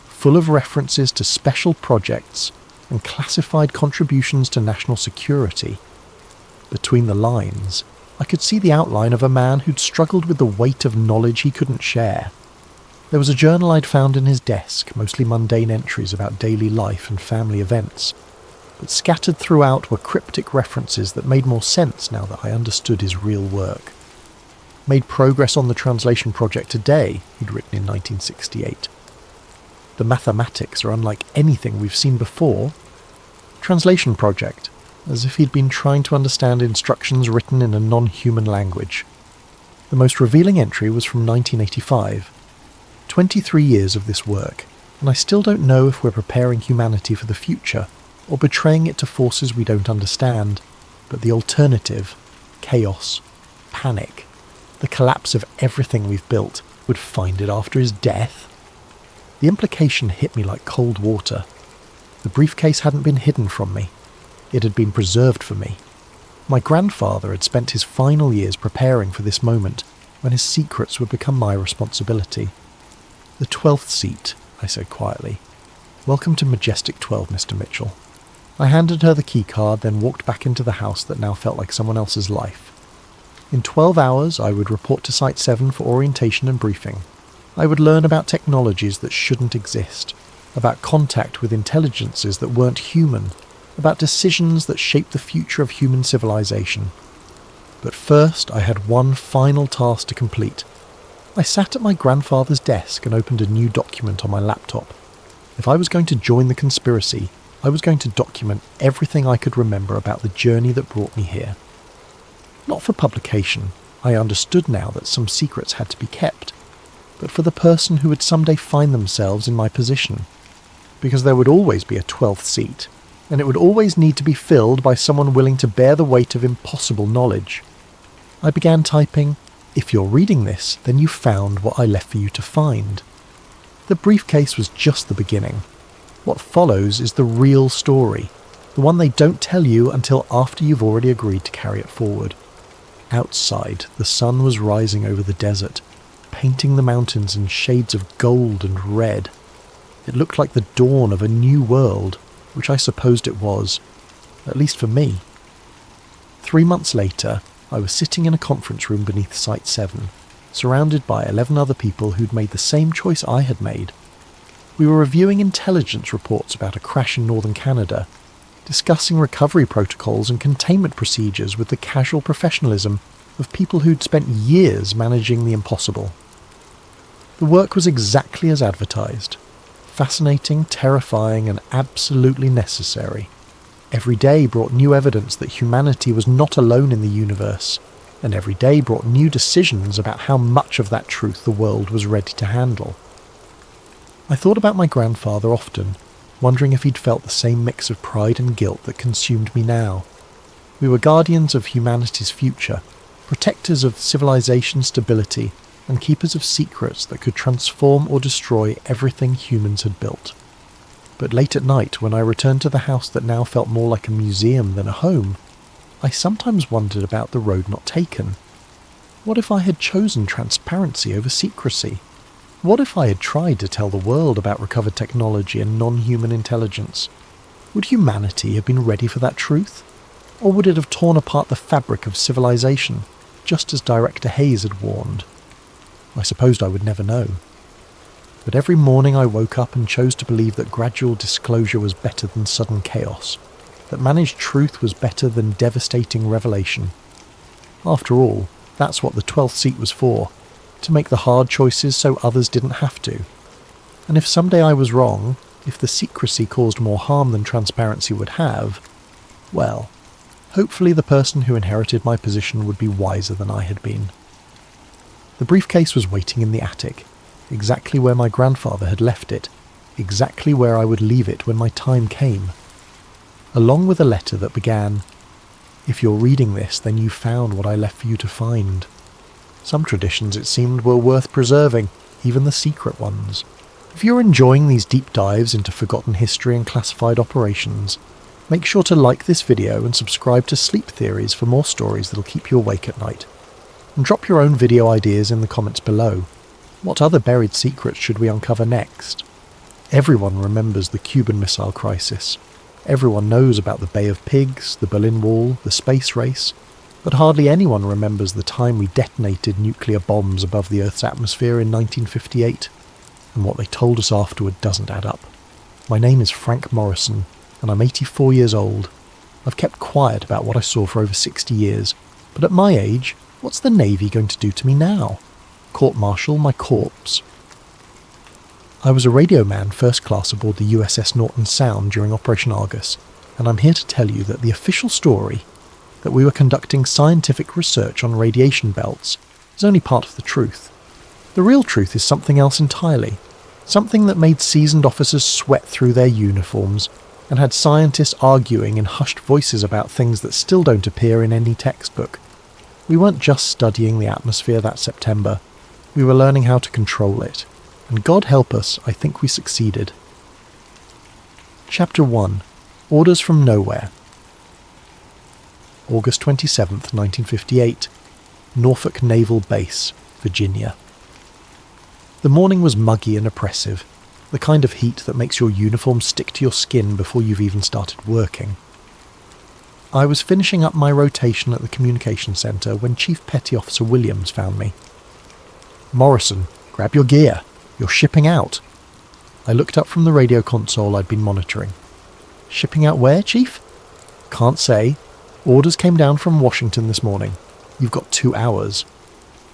full of references to special projects and classified contributions to national security. Between the lines, I could see the outline of a man who'd struggled with the weight of knowledge he couldn't share. There was a journal I'd found in his desk, mostly mundane entries about daily life and family events, but scattered throughout were cryptic references that made more sense now that I understood his real work. Made progress on the translation project today, he'd written in 1968. The mathematics are unlike anything we've seen before. Translation project, as if he'd been trying to understand instructions written in a non-human language. The most revealing entry was from 1985. 23 years of this work, and I still don't know if we're preparing humanity for the future, or betraying it to forces we don't understand, but the alternative, chaos, panic, the collapse of everything we've built, would find it after his death. The implication hit me like cold water. The briefcase hadn't been hidden from me. It had been preserved for me. My grandfather had spent his final years preparing for this moment when his secrets would become my responsibility. "The 12th seat," I said quietly. "Welcome to Majestic 12, Mr. Mitchell." I handed her the keycard, then walked back into the house that now felt like someone else's life. In 12 hours, I would report to Site 7 for orientation and briefing. I would learn about technologies that shouldn't exist, about contact with intelligences that weren't human, about decisions that shape the future of human civilization. But first, I had one final task to complete. I sat at my grandfather's desk and opened a new document on my laptop. If I was going to join the conspiracy, I was going to document everything I could remember about the journey that brought me here. Not for publication, I understood now that some secrets had to be kept, but for the person who would someday find themselves in my position. Because there would always be a 12th seat, and it would always need to be filled by someone willing to bear the weight of impossible knowledge. I began typing, "If you're reading this, then you found what I left for you to find." The briefcase was just the beginning. What follows is the real story, the one they don't tell you until after you've already agreed to carry it forward. Outside, the sun was rising over the desert, painting the mountains in shades of gold and red. It looked like the dawn of a new world, which I supposed it was, at least for me. 3 months later, I was sitting in a conference room beneath Site 7, surrounded by 11 other people who'd made the same choice I had made. We were reviewing intelligence reports about a crash in northern Canada, discussing recovery protocols and containment procedures with the casual professionalism of people who'd spent years managing the impossible. The work was exactly as advertised. Fascinating, terrifying, and absolutely necessary. Every day brought new evidence that humanity was not alone in the universe, and every day brought new decisions about how much of that truth the world was ready to handle. I thought about my grandfather often, wondering if he'd felt the same mix of pride and guilt that consumed me now. We were guardians of humanity's future, protectors of civilization stability, and keepers of secrets that could transform or destroy everything humans had built. But late at night, when I returned to the house that now felt more like a museum than a home, I sometimes wondered about the road not taken. What if I had chosen transparency over secrecy? What if I had tried to tell the world about recovered technology and non-human intelligence? Would humanity have been ready for that truth? Or would it have torn apart the fabric of civilization, just as Director Hayes had warned? I supposed I would never know. But every morning I woke up and chose to believe that gradual disclosure was better than sudden chaos, that managed truth was better than devastating revelation. After all, That's what the 12th seat was for, to make the hard choices so others didn't have to. And if someday I was wrong, if the secrecy caused more harm than transparency would have, well, hopefully the person who inherited my position would be wiser than I had been. The briefcase was waiting in the attic, exactly where my grandfather had left it, exactly where I would leave it when my time came, along with a letter that began, "If you're reading this, then you found what I left for you to find." Some traditions, it seemed, were worth preserving, even the secret ones. If you're enjoying these deep dives into forgotten history and classified operations, make sure to like this video and subscribe to Sleep Theories for more stories that'll keep you awake at night. And drop your own video ideas in the comments below. What other buried secrets should we uncover next? Everyone remembers the Cuban Missile Crisis. Everyone knows about the Bay of Pigs, the Berlin Wall, the space race, but hardly anyone remembers the time we detonated nuclear bombs above the Earth's atmosphere in 1958. And what they told us afterward doesn't add up. My name is Frank Morrison, and I'm 84 years old. I've kept quiet about what I saw for over 60 years, but at my age, what's the Navy going to do to me now? Court-martial my corpse. I was a radio man first class aboard the USS Norton Sound during Operation Argus, and I'm here to tell you that the official story, that we were conducting scientific research on radiation belts, is only part of the truth. The real truth is something else entirely, something that made seasoned officers sweat through their uniforms and had scientists arguing in hushed voices about things that still don't appear in any textbook. We weren't just studying the atmosphere that September, we were learning how to control it, and God help us, I think we succeeded. Chapter 1. Orders from Nowhere. August 27th, 1958. Norfolk Naval Base, Virginia. The morning was muggy and oppressive, the kind of heat that makes your uniform stick to your skin before you've even started working. I was finishing up my rotation at the communication centre when Chief Petty Officer Williams found me. "Morrison, grab your gear. You're shipping out." I looked up from the radio console I'd been monitoring. "Shipping out where, Chief?" "Can't say. Orders came down from Washington this morning. You've got 2 hours.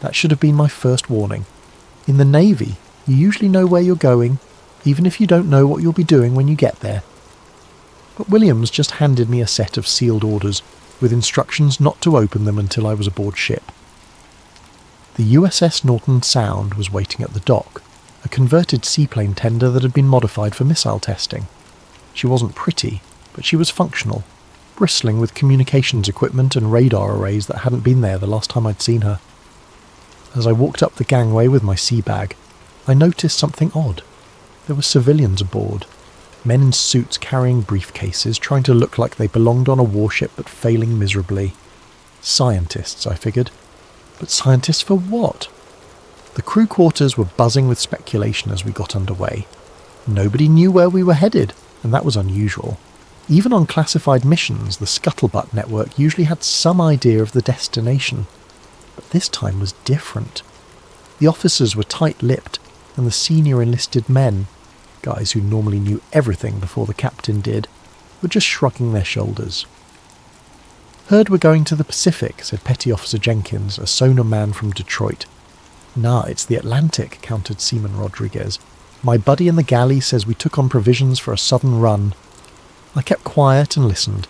That should have been my first warning. In the Navy, you usually know where you're going, even if you don't know what you'll be doing when you get there." But Williams just handed me a set of sealed orders, with instructions not to open them until I was aboard ship. The USS Norton Sound was waiting at the dock, a converted seaplane tender that had been modified for missile testing. She wasn't pretty, but she was functional, bristling with communications equipment and radar arrays that hadn't been there the last time I'd seen her. As I walked up the gangway with my sea bag, I noticed something odd. There were civilians aboard, men in suits carrying briefcases, trying to look like they belonged on a warship but failing miserably. Scientists, I figured. But scientists for what? The crew quarters were buzzing with speculation as we got underway. Nobody knew where we were headed, and that was unusual. Even on classified missions, the Scuttlebutt network usually had some idea of the destination. But this time was different. The officers were tight-lipped, and the senior enlisted men, guys who normally knew everything before the captain did, were just shrugging their shoulders. "Heard we're going to the Pacific," said Petty Officer Jenkins, a sonar man from Detroit. "Nah, it's the Atlantic," countered Seaman Rodriguez. "My buddy in the galley says we took on provisions for a southern run." I kept quiet and listened.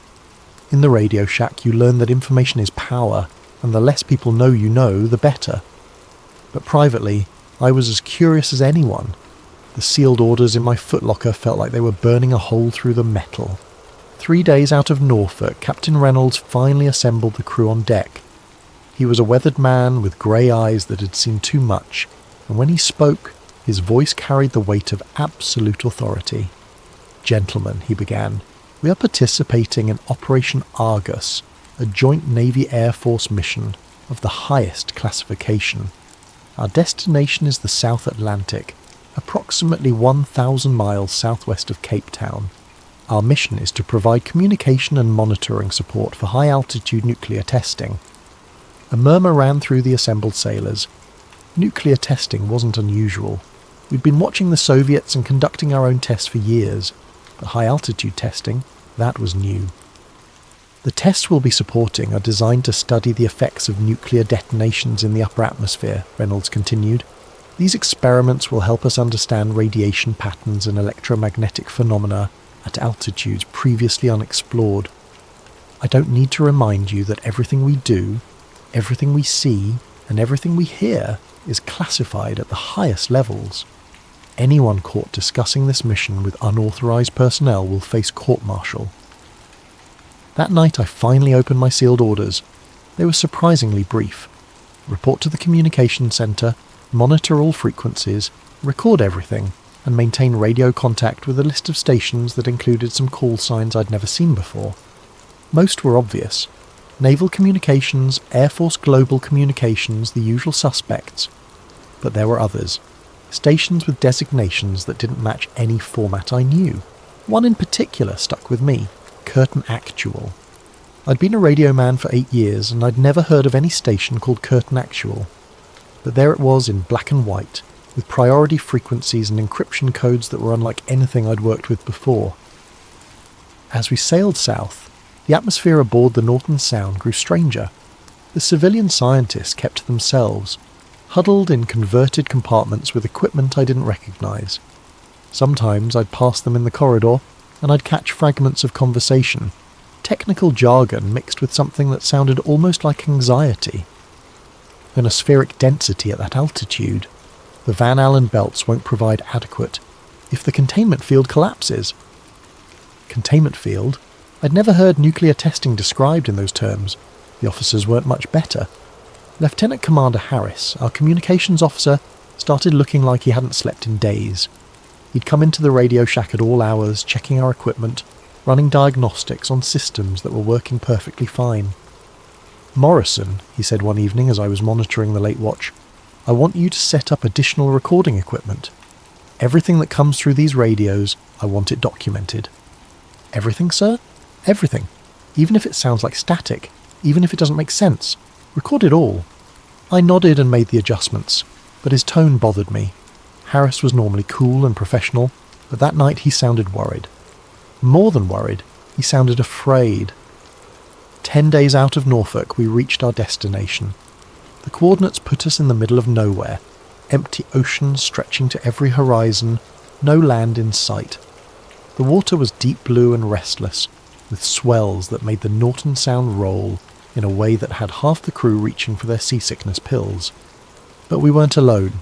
In the Radio Shack you learn that information is power, and the less people know you know, the better. But privately, I was as curious as anyone. The sealed orders in my footlocker felt like they were burning a hole through the metal. 3 days out of Norfolk, Captain Reynolds finally assembled the crew on deck. He was a weathered man with grey eyes that had seen too much, and when he spoke, his voice carried the weight of absolute authority. "Gentlemen," he began, "we are participating in Operation Argus, a joint Navy-Air Force mission of the highest classification. Our destination is the South Atlantic, approximately 1,000 miles southwest of Cape Town. Our mission is to provide communication and monitoring support for high-altitude nuclear testing." A murmur ran through the assembled sailors. Nuclear testing wasn't unusual. We'd been watching the Soviets and conducting our own tests for years, but high-altitude testing, that was new. The tests we'll be supporting are designed to study the effects of nuclear detonations in the upper atmosphere, Reynolds continued. These experiments will help us understand radiation patterns and electromagnetic phenomena at altitudes previously unexplored. I don't need to remind you that everything we do, everything we see, and everything we hear is classified at the highest levels. Anyone caught discussing this mission with unauthorized personnel will face court-martial. That night I finally opened my sealed orders. They were surprisingly brief. Report to the communication centre, monitor all frequencies, record everything, and maintain radio contact with a list of stations that included some call signs I'd never seen before. Most were obvious. Naval Communications, Air Force Global Communications, the usual suspects. But there were others. Stations with designations that didn't match any format I knew. One in particular stuck with me, Curtain Actual. I'd been a radio man for 8 years and I'd never heard of any station called Curtain Actual. But there it was in black and white, with priority frequencies and encryption codes that were unlike anything I'd worked with before. As we sailed south, the atmosphere aboard the Northern Sound grew stranger. The civilian scientists kept to themselves, huddled in converted compartments with equipment I didn't recognise. Sometimes I'd pass them in the corridor, and I'd catch fragments of conversation, technical jargon mixed with something that sounded almost like anxiety. In a spheric density at that altitude, the Van Allen belts won't provide adequate if the containment field collapses. Containment field? I'd never heard nuclear testing described in those terms. The officers weren't much better. Lieutenant Commander Harris, our communications officer, started looking like he hadn't slept in days. He'd come into the radio shack at all hours, checking our equipment, running diagnostics on systems that were working perfectly fine. "Morrison," he said one evening as I was monitoring the late watch, "I want you to set up additional recording equipment. Everything that comes through these radios, I want it documented." "Everything, sir?" "Everything. Even if it sounds like static, even if it doesn't make sense. Record it all." I nodded and made the adjustments, but his tone bothered me. Harris was normally cool and professional, but that night he sounded worried. More than worried, he sounded afraid. 10 days out of Norfolk, we reached our destination. The coordinates put us in the middle of nowhere, empty ocean stretching to every horizon, no land in sight. The water was deep blue and restless, with swells that made the Norton Sound roll in a way that had half the crew reaching for their seasickness pills. But we weren't alone.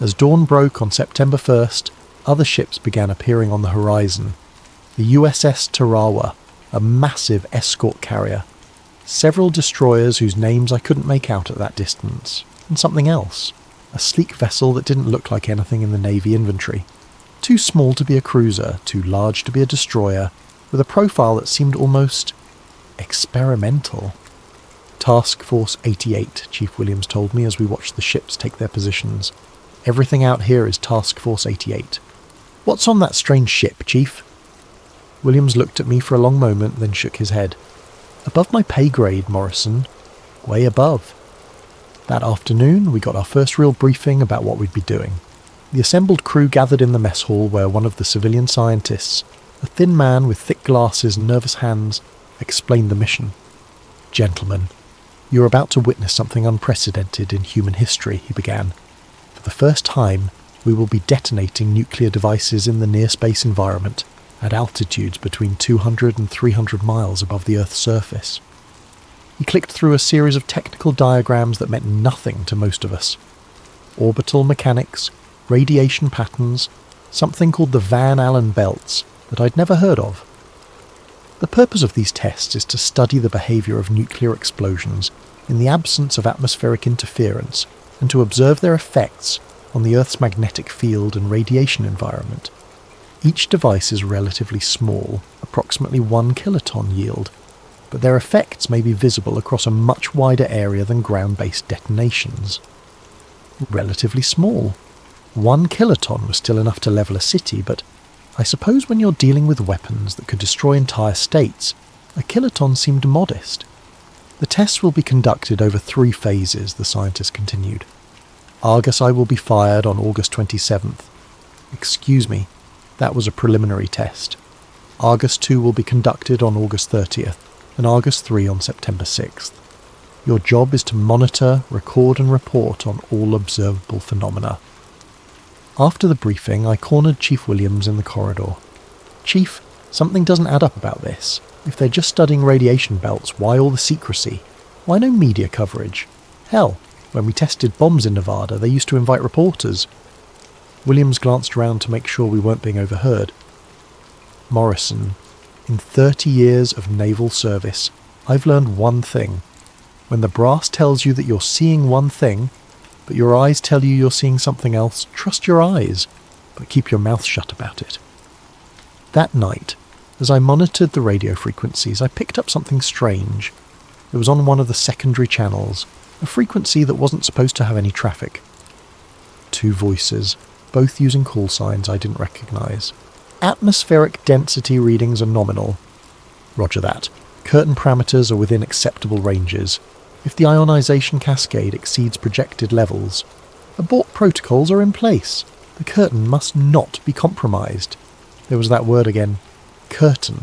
As dawn broke on September 1st, other ships began appearing on the horizon. The USS Tarawa, a massive escort carrier, several destroyers whose names I couldn't make out at that distance, and something else, a sleek vessel that didn't look like anything in the Navy inventory. Too small to be a cruiser, too large to be a destroyer, with a profile that seemed almost experimental. "Task Force 88, Chief Williams told me as we watched the ships take their positions. "Everything out here is Task Force 88. "What's on that strange ship, Chief?" Williams looked at me for a long moment, then shook his head. "Above my pay grade, Morrison. Way above." That afternoon, we got our first real briefing about what we'd be doing. The assembled crew gathered in the mess hall where one of the civilian scientists, a thin man with thick glasses and nervous hands, explained the mission. "Gentlemen, you're about to witness something unprecedented in human history," he began. "For the first time, we will be detonating nuclear devices in the near-space environment at altitudes between 200 and 300 miles above the Earth's surface." He clicked through a series of technical diagrams that meant nothing to most of us. Orbital mechanics, radiation patterns, something called the Van Allen belts that I'd never heard of. The purpose of these tests is to study the behaviour of nuclear explosions in the absence of atmospheric interference and to observe their effects on the Earth's magnetic field and radiation environment. Each device is relatively small, approximately 1 kiloton yield, but their effects may be visible across a much wider area than ground-based detonations. Relatively small. 1 kiloton was still enough to level a city, but I suppose when you're dealing with weapons that could destroy entire states, a kiloton seemed modest. The tests will be conducted over 3 phases, the scientist continued. Argus I will be fired on August 27th. Excuse me, that was a preliminary test. Argus 2 will be conducted on August 30th. and Argus 3 on September 6th. Your job is to monitor, record and report on all observable phenomena. After the briefing, I cornered Chief Williams in the corridor. Chief, something doesn't add up about this. If they're just studying radiation belts, why all the secrecy? Why no media coverage? Hell, when we tested bombs in Nevada, they used to invite reporters. Williams glanced around to make sure we weren't being overheard. Morrison, in 30 years of naval service, I've learned one thing. When the brass tells you that you're seeing one thing, but your eyes tell you you're seeing something else, trust your eyes, but keep your mouth shut about it. That night, as I monitored the radio frequencies, I picked up something strange. It was on one of the secondary channels, a frequency that wasn't supposed to have any traffic. Two voices, both using call signs I didn't recognise. Atmospheric density readings are nominal. Roger that. Curtain parameters are within acceptable ranges. If the ionisation cascade exceeds projected levels, abort protocols are in place. The curtain must not be compromised. There was that word again. Curtain.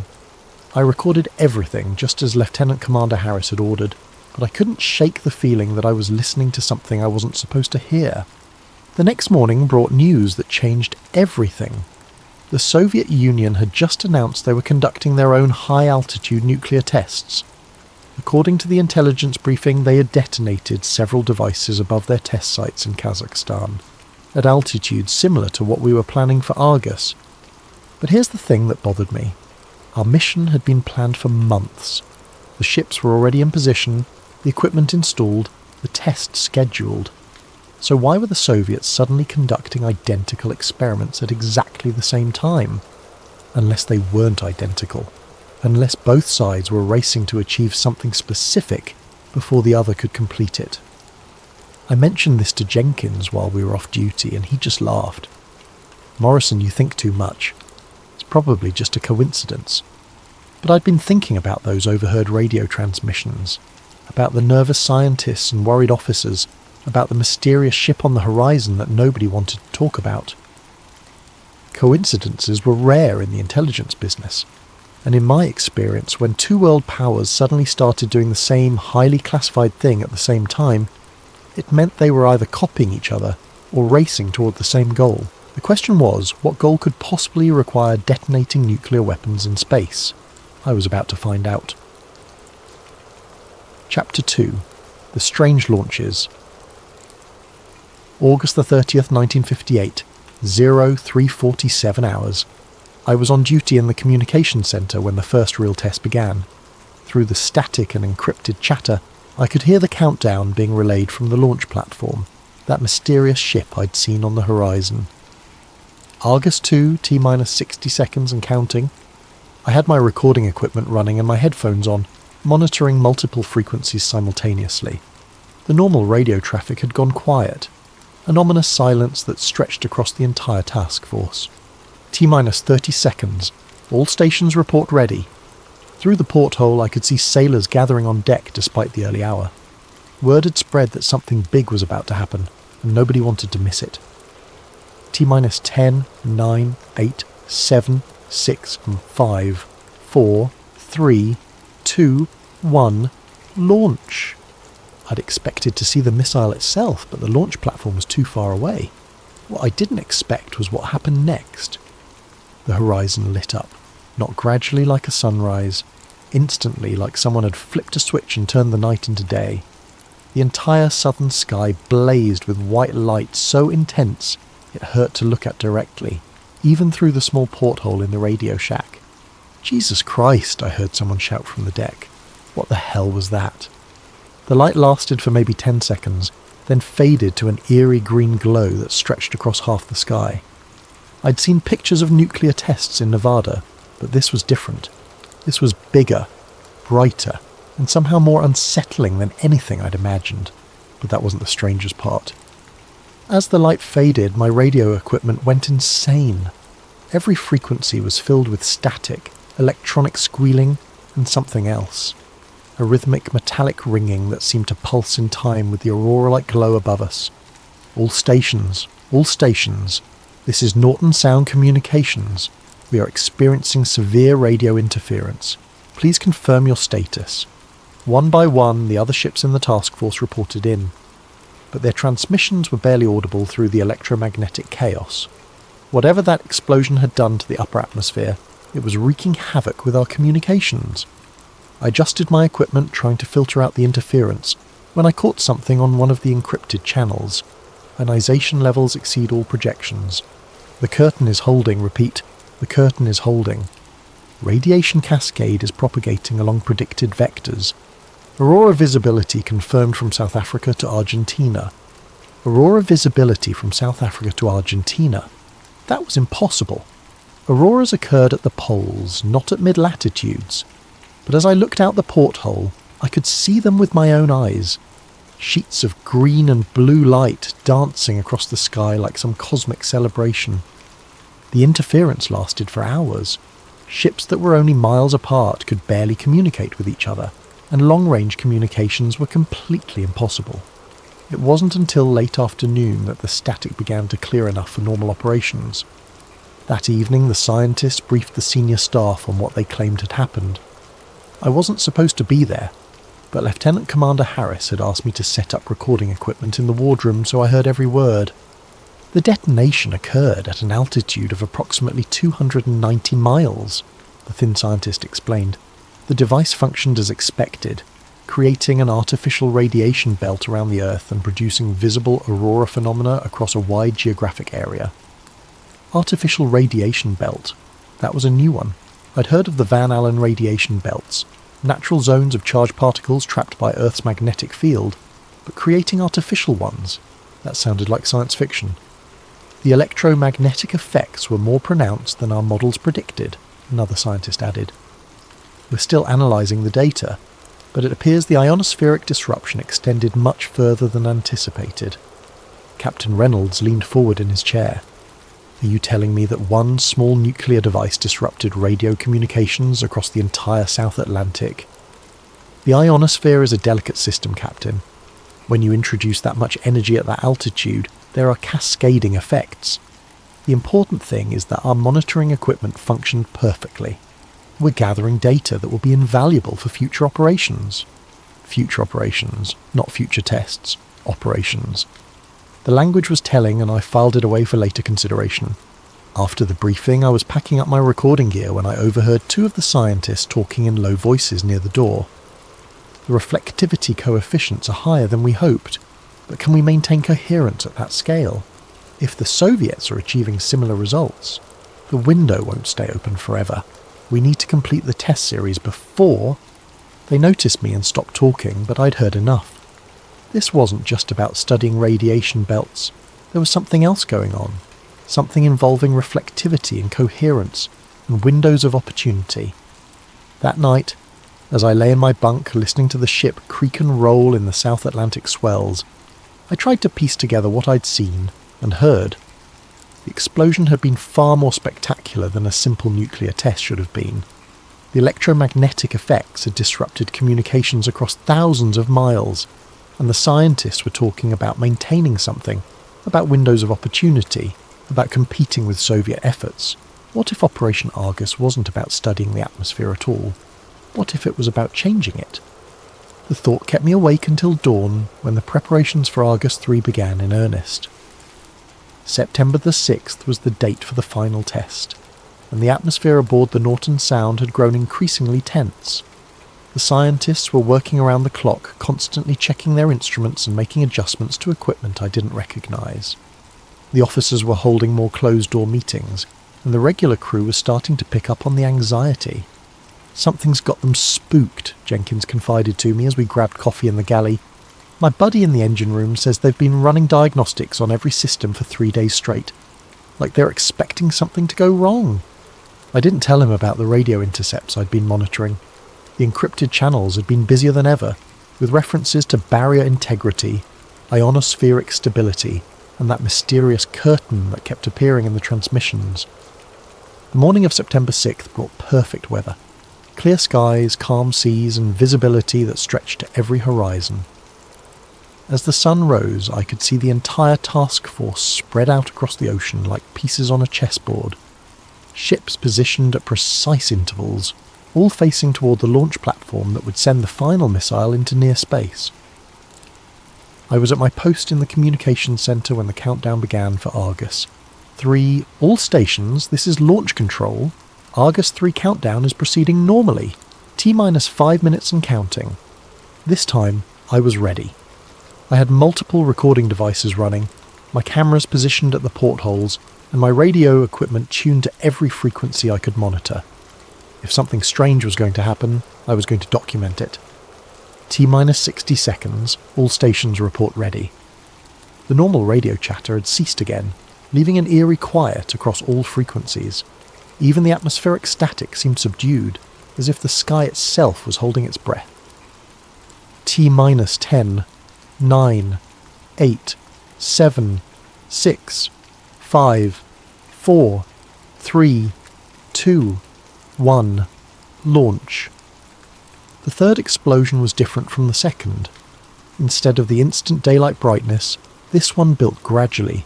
I recorded everything just as Lieutenant Commander Harris had ordered, but I couldn't shake the feeling that I was listening to something I wasn't supposed to hear. The next morning brought news that changed everything. The Soviet Union had just announced they were conducting their own high-altitude nuclear tests. According to the intelligence briefing, they had detonated several devices above their test sites in Kazakhstan, at altitudes similar to what we were planning for Argus. But here's the thing that bothered me. Our mission had been planned for months. The ships were already in position, the equipment installed, the test scheduled. So why were the Soviets suddenly conducting identical experiments at exactly the same time? Unless they weren't identical. Unless both sides were racing to achieve something specific before the other could complete it. I mentioned this to Jenkins while we were off duty, and he just laughed. Morrison, you think too much. It's probably just a coincidence. But I'd been thinking about those overheard radio transmissions, about the nervous scientists and worried officers, about the mysterious ship on the horizon that nobody wanted to talk about. Coincidences were rare in the intelligence business, and in my experience, when two world powers suddenly started doing the same highly classified thing at the same time, it meant they were either copying each other or racing toward the same goal. The question was, what goal could possibly require detonating nuclear weapons in space? I was about to find out. Chapter 2. The Strange Launches. August the 30th, 1958, 03:47 hours. I was on duty in the communication centre when the first real test began. Through the static and encrypted chatter, I could hear the countdown being relayed from the launch platform, that mysterious ship I'd seen on the horizon. Argus 2, T-minus 60 seconds and counting. I had my recording equipment running and my headphones on, monitoring multiple frequencies simultaneously. The normal radio traffic had gone quiet, an ominous silence that stretched across the entire task force. T-minus 30 seconds. All stations report ready. Through the porthole I could see sailors gathering on deck despite the early hour. Word had spread that something big was about to happen, and nobody wanted to miss it. T-minus 10, 9, 8, 7, 6, 5, 4, 3, 2, 1, launch. I'd expected to see the missile itself, but the launch platform was too far away. What I didn't expect was what happened next. The horizon lit up, not gradually like a sunrise, instantly like someone had flipped a switch and turned the night into day. The entire southern sky blazed with white light so intense it hurt to look at directly, even through the small porthole in the radio shack. Jesus Christ, I heard someone shout from the deck. What the hell was that? The light lasted for maybe 10 seconds, then faded to an eerie green glow that stretched across half the sky. I'd seen pictures of nuclear tests in Nevada, but this was different. This was bigger, brighter, and somehow more unsettling than anything I'd imagined. But that wasn't the strangest part. As the light faded, my radio equipment went insane. Every frequency was filled with static, electronic squealing, and something else. A rhythmic metallic ringing that seemed to pulse in time with the aurora-like glow above us. All stations. This is Norton Sound Communications. We are experiencing severe radio interference. Please confirm your status. One by one, the other ships in the task force reported in, but their transmissions were barely audible through the electromagnetic chaos. Whatever that explosion had done to the upper atmosphere, it was wreaking havoc with our communications. I adjusted my equipment, trying to filter out the interference, when I caught something on one of the encrypted channels. Ionization levels exceed all projections. The curtain is holding, repeat, the curtain is holding. Radiation cascade is propagating along predicted vectors. Aurora visibility confirmed from South Africa to Argentina. Aurora visibility from South Africa to Argentina. That was impossible. Auroras occurred at the poles, not at mid-latitudes. But as I looked out the porthole, I could see them with my own eyes. Sheets of green and blue light dancing across the sky like some cosmic celebration. The interference lasted for hours. Ships that were only miles apart could barely communicate with each other, and long-range communications were completely impossible. It wasn't until late afternoon that the static began to clear enough for normal operations. That evening, the scientists briefed the senior staff on what they claimed had happened. I wasn't supposed to be there, but Lieutenant Commander Harris had asked me to set up recording equipment in the wardroom, so I heard every word. The detonation occurred at an altitude of approximately 290 miles, the thin scientist explained. The device functioned as expected, creating an artificial radiation belt around the Earth and producing visible aurora phenomena across a wide geographic area. Artificial radiation belt. That was a new one. I'd heard of the Van Allen radiation belts, natural zones of charged particles trapped by Earth's magnetic field, but creating artificial ones, that sounded like science fiction. The electromagnetic effects were more pronounced than our models predicted, another scientist added. We're still analysing the data, but it appears the ionospheric disruption extended much further than anticipated. Captain Reynolds leaned forward in his chair. Are you telling me that one small nuclear device disrupted radio communications across the entire South Atlantic? The ionosphere is a delicate system, Captain. When you introduce that much energy at that altitude, there are cascading effects. The important thing is that our monitoring equipment functioned perfectly. We're gathering data that will be invaluable for future operations. Future operations, not future tests. Operations. The language was telling, and I filed it away for later consideration. After the briefing, I was packing up my recording gear when I overheard two of the scientists talking in low voices near the door. The reflectivity coefficients are higher than we hoped, but can we maintain coherence at that scale? If the Soviets are achieving similar results, the window won't stay open forever. We need to complete the test series before... They noticed me and stopped talking, but I'd heard enough. This wasn't just about studying radiation belts. There was something else going on. Something involving reflectivity and coherence, and windows of opportunity. That night, as I lay in my bunk listening to the ship creak and roll in the South Atlantic swells, I tried to piece together what I'd seen and heard. The explosion had been far more spectacular than a simple nuclear test should have been. The electromagnetic effects had disrupted communications across thousands of miles, and the scientists were talking about maintaining something, about windows of opportunity, about competing with Soviet efforts. What if Operation Argus wasn't about studying the atmosphere at all? What if it was about changing it? The thought kept me awake until dawn, when the preparations for Argus 3 began in earnest. September the 6th was the date for the final test, and the atmosphere aboard the Norton Sound had grown increasingly tense. The scientists were working around the clock, constantly checking their instruments and making adjustments to equipment I didn't recognise. The officers were holding more closed-door meetings, and the regular crew was starting to pick up on the anxiety. Something's got them spooked, Jenkins confided to me as we grabbed coffee in the galley. My buddy in the engine room says they've been running diagnostics on every system for 3 days straight, like they're expecting something to go wrong. I didn't tell him about the radio intercepts I'd been monitoring. The encrypted channels had been busier than ever, with references to barrier integrity, ionospheric stability, and that mysterious curtain that kept appearing in the transmissions. The morning of September 6th brought perfect weather. Clear skies, calm seas, and visibility that stretched to every horizon. As the sun rose, I could see the entire task force spread out across the ocean like pieces on a chessboard. Ships positioned at precise intervals, all facing toward the launch platform that would send the final missile into near space. I was at my post in the communications centre when the countdown began for Argus. 3, all stations, this is launch control. Argus 3 countdown is proceeding normally. T-minus 5 minutes and counting. This time, I was ready. I had multiple recording devices running, my cameras positioned at the portholes, and my radio equipment tuned to every frequency I could monitor. If something strange was going to happen, I was going to document it. T-minus 60 seconds, all stations report ready. The normal radio chatter had ceased again, leaving an eerie quiet across all frequencies. Even the atmospheric static seemed subdued, as if the sky itself was holding its breath. T-minus 10, 9, 8, 7, 6, 5, 4, 3, 2, 1, launch. The third explosion was different from the second. Instead of the instant daylight brightness, this one built gradually,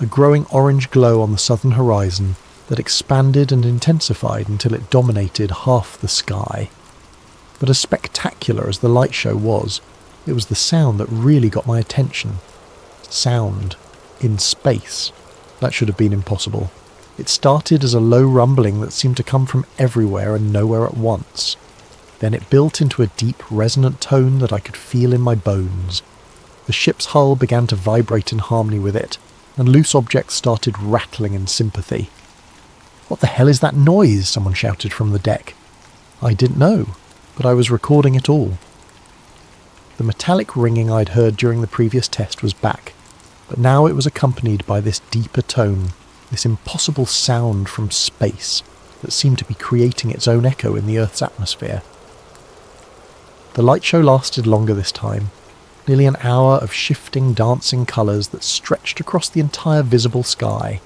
a growing orange glow on the southern horizon that expanded and intensified until it dominated half the sky. But as spectacular as the light show was, it was the sound that really got my attention. Sound. In space. That should have been impossible. It started as a low rumbling that seemed to come from everywhere and nowhere at once. Then it built into a deep, resonant tone that I could feel in my bones. The ship's hull began to vibrate in harmony with it, and loose objects started rattling in sympathy. "What the hell is that noise?" someone shouted from the deck. I didn't know, but I was recording it all. The metallic ringing I'd heard during the previous test was back, but now it was accompanied by this deeper tone, this impossible sound from space that seemed to be creating its own echo in the Earth's atmosphere. The light show lasted longer this time, nearly an hour of shifting, dancing colours that stretched across the entire visible sky.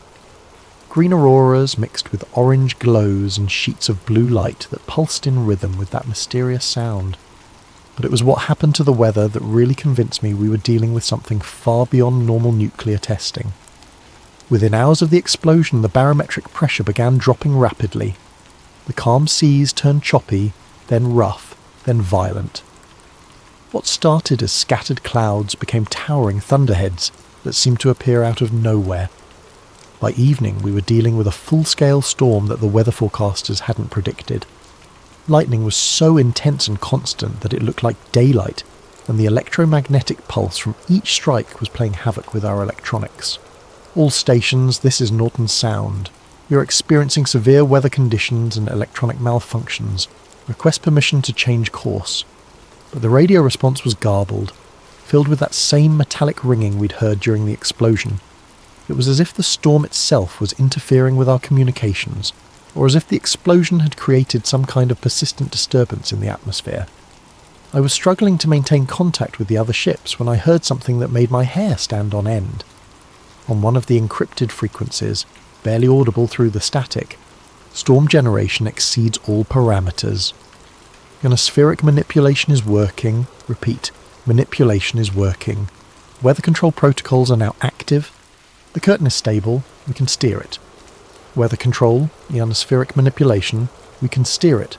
Green auroras mixed with orange glows and sheets of blue light that pulsed in rhythm with that mysterious sound. But it was what happened to the weather that really convinced me we were dealing with something far beyond normal nuclear testing. Within hours of the explosion, the barometric pressure began dropping rapidly. The calm seas turned choppy, then rough, then violent. What started as scattered clouds became towering thunderheads that seemed to appear out of nowhere. By evening, we were dealing with a full-scale storm that the weather forecasters hadn't predicted. Lightning was so intense and constant that it looked like daylight, and the electromagnetic pulse from each strike was playing havoc with our electronics. All stations, this is Norton Sound. You're experiencing severe weather conditions and electronic malfunctions. Request permission to change course. But the radio response was garbled, filled with that same metallic ringing we'd heard during the explosion. It was as if the storm itself was interfering with our communications, or as if the explosion had created some kind of persistent disturbance in the atmosphere. I was struggling to maintain contact with the other ships when I heard something that made my hair stand on end. On one of the encrypted frequencies, barely audible through the static, storm generation exceeds all parameters. Ionospheric manipulation is working. Repeat, manipulation is working. Weather control protocols are now active. The curtain is stable. We can steer it. Weather control, ionospheric manipulation, we can steer it.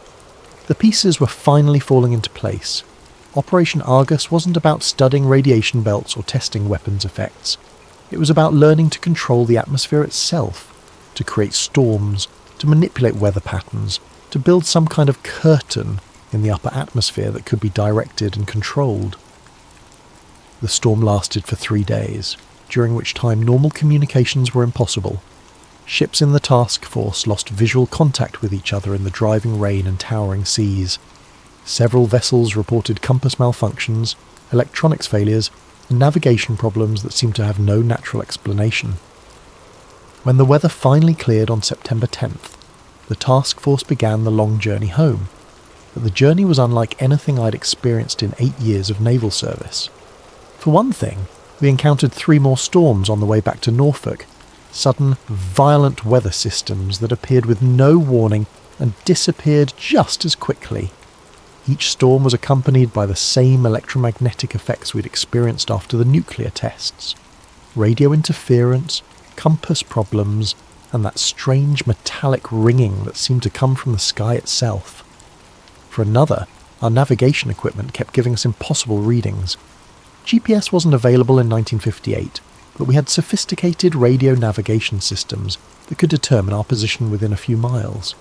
The pieces were finally falling into place. Operation Argus wasn't about studying radiation belts or testing weapons effects. It was about learning to control the atmosphere itself, to create storms, to manipulate weather patterns, to build some kind of curtain in the upper atmosphere that could be directed and controlled. The storm lasted for 3 days, during which time normal communications were impossible. Ships in the task force lost visual contact with each other in the driving rain and towering seas. Several vessels reported compass malfunctions, electronics failures, and navigation problems that seemed to have no natural explanation. When the weather finally cleared on September 10th, the task force began the long journey home. But the journey was unlike anything I'd experienced in 8 years of naval service. For one thing, we encountered 3 more storms on the way back to Norfolk, sudden, violent weather systems that appeared with no warning and disappeared just as quickly. Each storm was accompanied by the same electromagnetic effects we'd experienced after the nuclear tests. Radio interference, compass problems, and that strange metallic ringing that seemed to come from the sky itself. For another, our navigation equipment kept giving us impossible readings. GPS wasn't available in 1958, but we had sophisticated radio navigation systems that could determine our position within a few miles.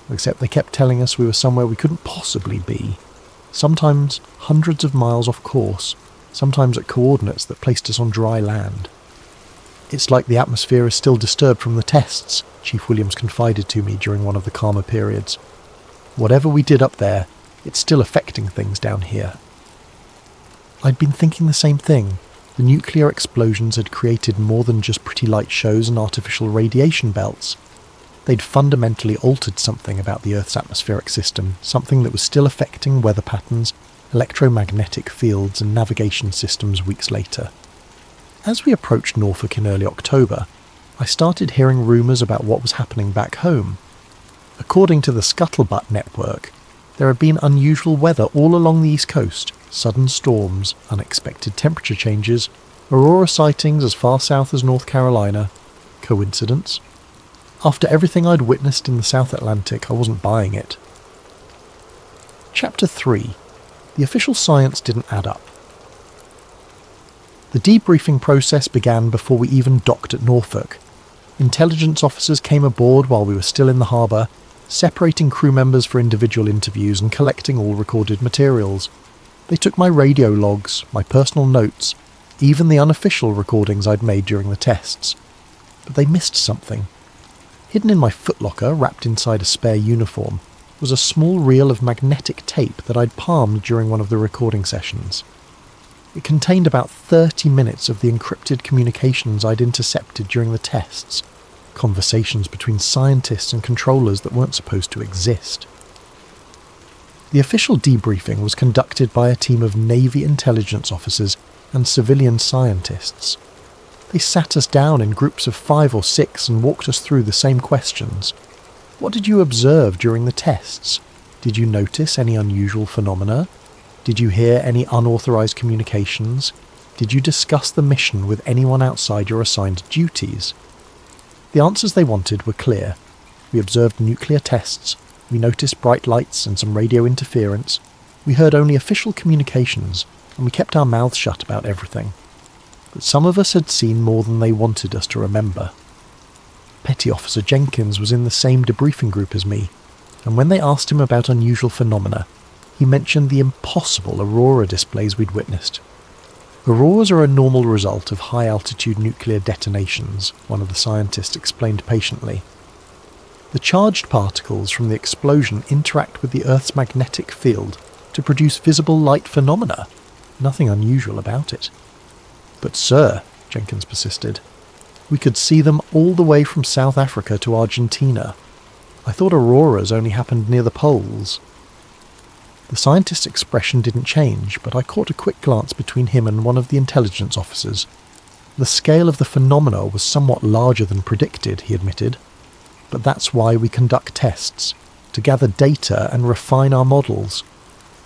Except they kept telling us we were somewhere we couldn't possibly be. Sometimes hundreds of miles off course, sometimes at coordinates that placed us on dry land. "It's like the atmosphere is still disturbed from the tests," Chief Williams confided to me during one of the calmer periods. "Whatever we did up there, it's still affecting things down here." I'd been thinking the same thing. The nuclear explosions had created more than just pretty light shows and artificial radiation belts. They'd fundamentally altered something about the Earth's atmospheric system, something that was still affecting weather patterns, electromagnetic fields and navigation systems weeks later. As we approached Norfolk in early October, I started hearing rumours about what was happening back home. According to the Scuttlebutt network, there had been unusual weather all along the East Coast, sudden storms, unexpected temperature changes, aurora sightings as far south as North Carolina. Coincidence? After everything I'd witnessed in the South Atlantic, I wasn't buying it. Chapter 3. The official science didn't add up. The debriefing process began before we even docked at Norfolk. Intelligence officers came aboard while we were still in the harbour, separating crew members for individual interviews and collecting all recorded materials. They took my radio logs, my personal notes, even the unofficial recordings I'd made during the tests. But they missed something. Hidden in my footlocker, wrapped inside a spare uniform, was a small reel of magnetic tape that I'd palmed during one of the recording sessions. It contained about 30 minutes of the encrypted communications I'd intercepted during the tests, conversations between scientists and controllers that weren't supposed to exist. The official debriefing was conducted by a team of Navy intelligence officers and civilian scientists. They sat us down in groups of 5 or 6 and walked us through the same questions. What did you observe during the tests? Did you notice any unusual phenomena? Did you hear any unauthorized communications? Did you discuss the mission with anyone outside your assigned duties? The answers they wanted were clear. We observed nuclear tests. We noticed bright lights and some radio interference. We heard only official communications, and we kept our mouths shut about everything. But some of us had seen more than they wanted us to remember. Petty Officer Jenkins was in the same debriefing group as me, and when they asked him about unusual phenomena, he mentioned the impossible aurora displays we'd witnessed. Auroras are a normal result of high-altitude nuclear detonations, one of the scientists explained patiently. The charged particles from the explosion interact with the Earth's magnetic field to produce visible light phenomena. Nothing unusual about it. "But sir," Jenkins persisted, "we could see them all the way from South Africa to Argentina. I thought auroras only happened near the poles." The scientist's expression didn't change, but I caught a quick glance between him and one of the intelligence officers. The scale of the phenomena was somewhat larger than predicted, he admitted. But that's why we conduct tests, to gather data and refine our models.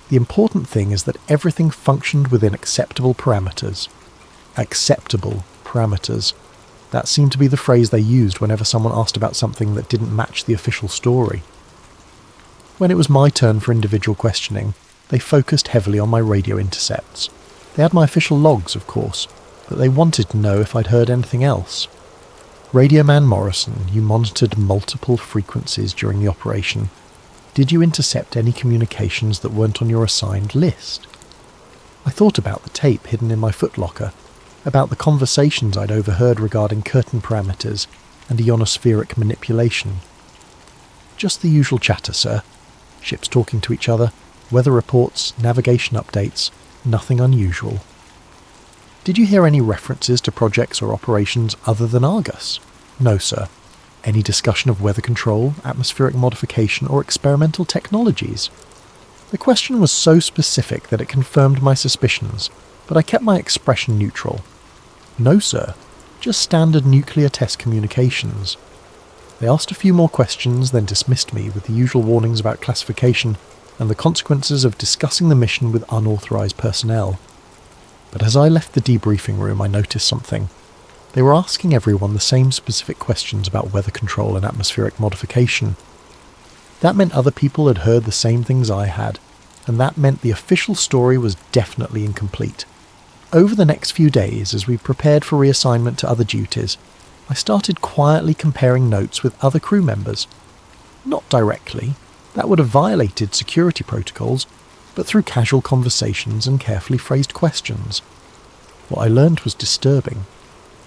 The important thing is that everything functioned within acceptable parameters. Acceptable parameters. That seemed to be the phrase they used whenever someone asked about something that didn't match the official story. When it was my turn for individual questioning, they focused heavily on my radio intercepts. They had my official logs, of course, but they wanted to know if I'd heard anything else. "Radioman Morrison, you monitored multiple frequencies during the operation. Did you intercept any communications that weren't on your assigned list?" I thought about the tape hidden in my footlocker, about the conversations I'd overheard regarding curtain parameters and ionospheric manipulation. "Just the usual chatter, sir. Ships talking to each other, weather reports, navigation updates, nothing unusual." "Did you hear any references to projects or operations other than Argus?" "No, sir." "Any discussion of weather control, atmospheric modification, or experimental technologies?" The question was so specific that it confirmed my suspicions, but I kept my expression neutral. "No, sir. Just standard nuclear test communications." They asked a few more questions, then dismissed me with the usual warnings about classification and the consequences of discussing the mission with unauthorized personnel. But as I left the debriefing room, I noticed something. They were asking everyone the same specific questions about weather control and atmospheric modification. That meant other people had heard the same things I had, and that meant the official story was definitely incomplete. Over the next few days, as we prepared for reassignment to other duties, I started quietly comparing notes with other crew members. Not directly, that would have violated security protocols, but through casual conversations and carefully phrased questions. What I learned was disturbing.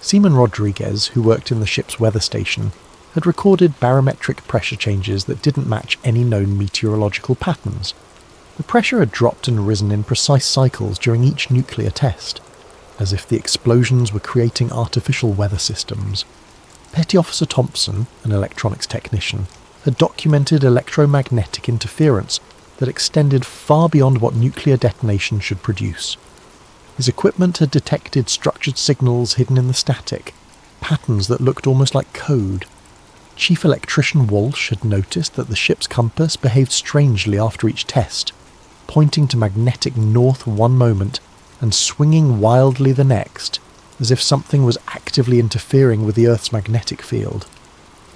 Seaman Rodriguez, who worked in the ship's weather station, had recorded barometric pressure changes that didn't match any known meteorological patterns. The pressure had dropped and risen in precise cycles during each nuclear test, as if the explosions were creating artificial weather systems. Petty Officer Thompson, an electronics technician, had documented electromagnetic interference that extended far beyond what nuclear detonation should produce. His equipment had detected structured signals hidden in the static, patterns that looked almost like code. Chief Electrician Walsh had noticed that the ship's compass behaved strangely after each test, pointing to magnetic north one moment and swinging wildly the next, as if something was actively interfering with the Earth's magnetic field.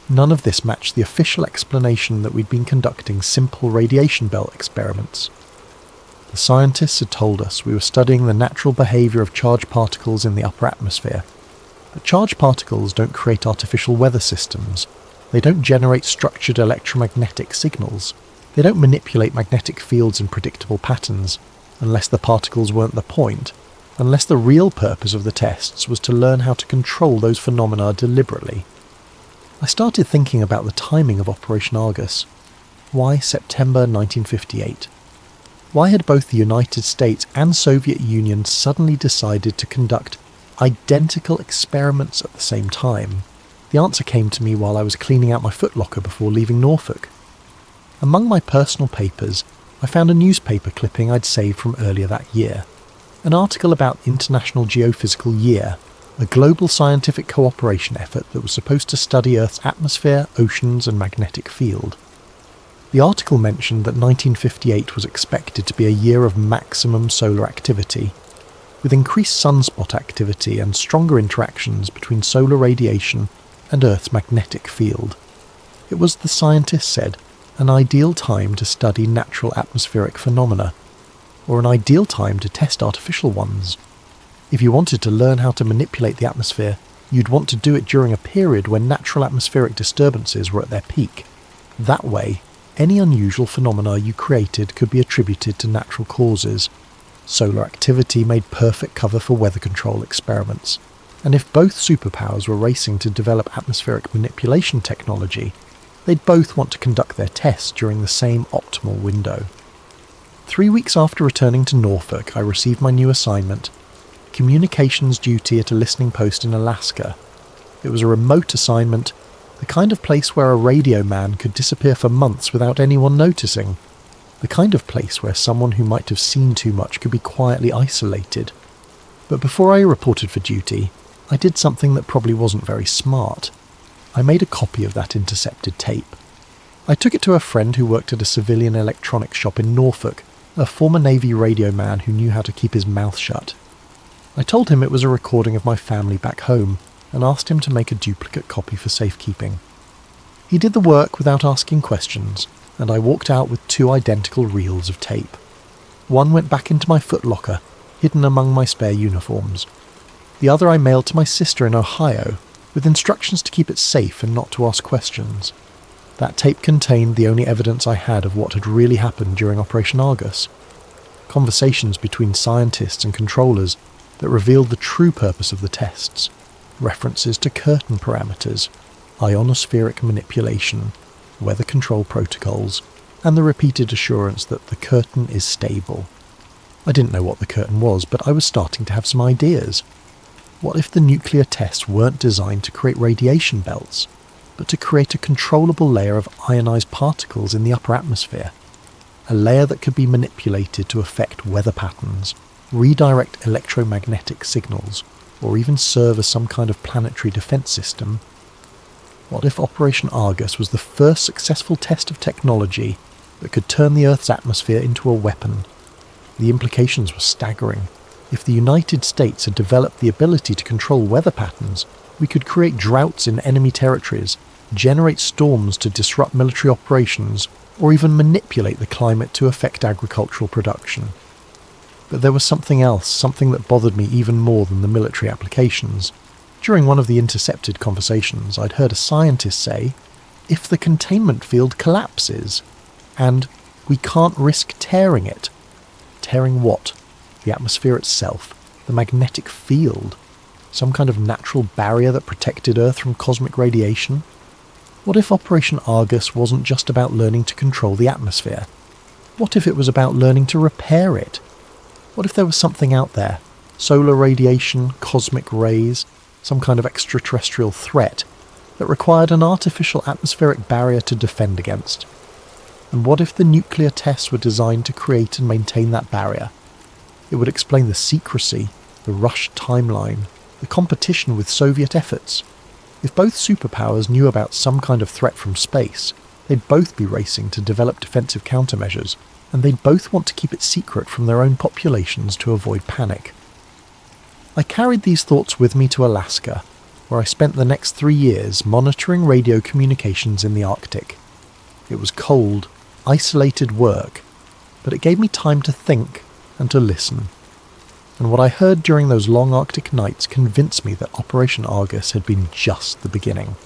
None of this matched the official explanation that we'd been conducting simple radiation belt experiments. The scientists had told us we were studying the natural behaviour of charged particles in the upper atmosphere. But charged particles don't create artificial weather systems. They don't generate structured electromagnetic signals. They don't manipulate magnetic fields in predictable patterns, unless the particles weren't the point, unless the real purpose of the tests was to learn how to control those phenomena deliberately. I started thinking about the timing of Operation Argus. Why September 1958? Why had both the United States and Soviet Union suddenly decided to conduct identical experiments at the same time? The answer came to me while I was cleaning out my footlocker before leaving Norfolk. Among my personal papers, I found a newspaper clipping I'd saved from earlier that year. An article about International Geophysical Year, a global scientific cooperation effort that was supposed to study Earth's atmosphere, oceans and magnetic field. The article mentioned that 1958 was expected to be a year of maximum solar activity, with increased sunspot activity and stronger interactions between solar radiation and Earth's magnetic field. It was, the scientists said, an ideal time to study natural atmospheric phenomena, or an ideal time to test artificial ones. If you wanted to learn how to manipulate the atmosphere, you'd want to do it during a period when natural atmospheric disturbances were at their peak. That way, any unusual phenomena you created could be attributed to natural causes. Solar activity made perfect cover for weather control experiments, and if both superpowers were racing to develop atmospheric manipulation technology, they'd both want to conduct their tests during the same optimal window. 3 weeks after returning to Norfolk, I received my new assignment, communications duty at a listening post in Alaska. It was a remote assignment, the kind of place where a radio man could disappear for months without anyone noticing. The kind of place where someone who might have seen too much could be quietly isolated. But before I reported for duty, I did something that probably wasn't very smart. I made a copy of that intercepted tape. I took it to a friend who worked at a civilian electronics shop in Norfolk, a former Navy radio man who knew how to keep his mouth shut. I told him it was a recording of my family back home, and asked him to make a duplicate copy for safekeeping. He did the work without asking questions, and I walked out with 2 identical reels of tape. One went back into my footlocker, hidden among my spare uniforms. The other I mailed to my sister in Ohio, with instructions to keep it safe and not to ask questions. That tape contained the only evidence I had of what had really happened during Operation Argus. Conversations between scientists and controllers that revealed the true purpose of the tests. References to curtain parameters, ionospheric manipulation, weather control protocols, and the repeated assurance that the curtain is stable. I didn't know what the curtain was, but I was starting to have some ideas. What if the nuclear tests weren't designed to create radiation belts, but to create a controllable layer of ionized particles in the upper atmosphere? A layer that could be manipulated to affect weather patterns, redirect electromagnetic signals, or even serve as some kind of planetary defense system. What if Operation Argus was the first successful test of technology that could turn the Earth's atmosphere into a weapon? The implications were staggering. If the United States had developed the ability to control weather patterns, we could create droughts in enemy territories, generate storms to disrupt military operations, or even manipulate the climate to affect agricultural production. But there was something else, something that bothered me even more than the military applications. During one of the intercepted conversations, I'd heard a scientist say, "If the containment field collapses," and "we can't risk tearing it." Tearing what? The atmosphere itself? The magnetic field? Some kind of natural barrier that protected Earth from cosmic radiation? What if Operation Argus wasn't just about learning to control the atmosphere? What if it was about learning to repair it? What if there was something out there? Solar radiation, cosmic rays, some kind of extraterrestrial threat that required an artificial atmospheric barrier to defend against? And what if the nuclear tests were designed to create and maintain that barrier? It would explain the secrecy, the rushed timeline, the competition with Soviet efforts. If both superpowers knew about some kind of threat from space, they'd both be racing to develop defensive countermeasures, and they'd both want to keep it secret from their own populations to avoid panic. I carried these thoughts with me to Alaska, where I spent the next 3 years monitoring radio communications in the Arctic. It was cold, isolated work, but it gave me time to think and to listen. And what I heard during those long Arctic nights convinced me that Operation Argus had been just the beginning.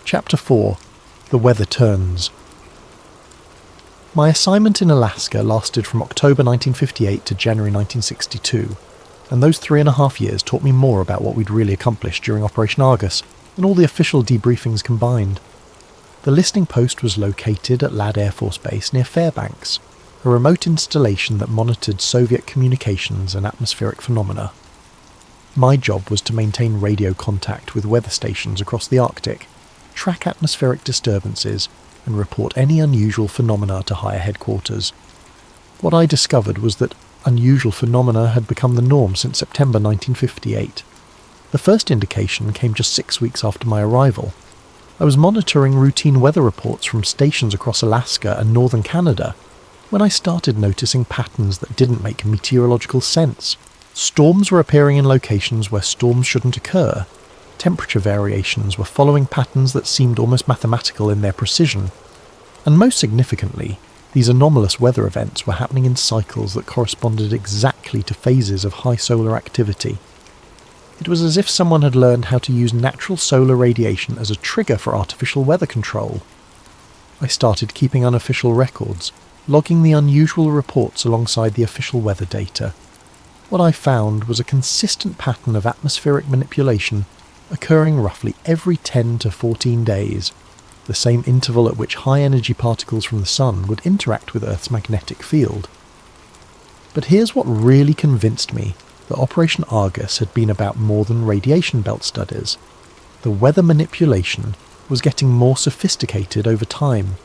Chapter 4. The Weather Turns. My assignment in Alaska lasted from October 1958 to January 1962, and those 3.5 years taught me more about what we'd really accomplished during Operation Argus than all the official debriefings combined. The listening post was located at Ladd Air Force Base near Fairbanks, a remote installation that monitored Soviet communications and atmospheric phenomena. My job was to maintain radio contact with weather stations across the Arctic, track atmospheric disturbances, and report any unusual phenomena to higher headquarters. What I discovered was that unusual phenomena had become the norm since September 1958. The first indication came just 6 weeks after my arrival. I was monitoring routine weather reports from stations across Alaska and northern Canada when I started noticing patterns that didn't make meteorological sense. Storms were appearing in locations where storms shouldn't occur. Temperature variations were following patterns that seemed almost mathematical in their precision. And most significantly, these anomalous weather events were happening in cycles that corresponded exactly to phases of high solar activity. It was as if someone had learned how to use natural solar radiation as a trigger for artificial weather control. I started keeping unofficial records, logging the unusual reports alongside the official weather data. What I found was a consistent pattern of atmospheric manipulation occurring roughly every 10 to 14 days, the same interval at which high-energy particles from the sun would interact with Earth's magnetic field. But here's what really convinced me that Operation Argus had been about more than radiation belt studies. The weather manipulation was getting more sophisticated over time.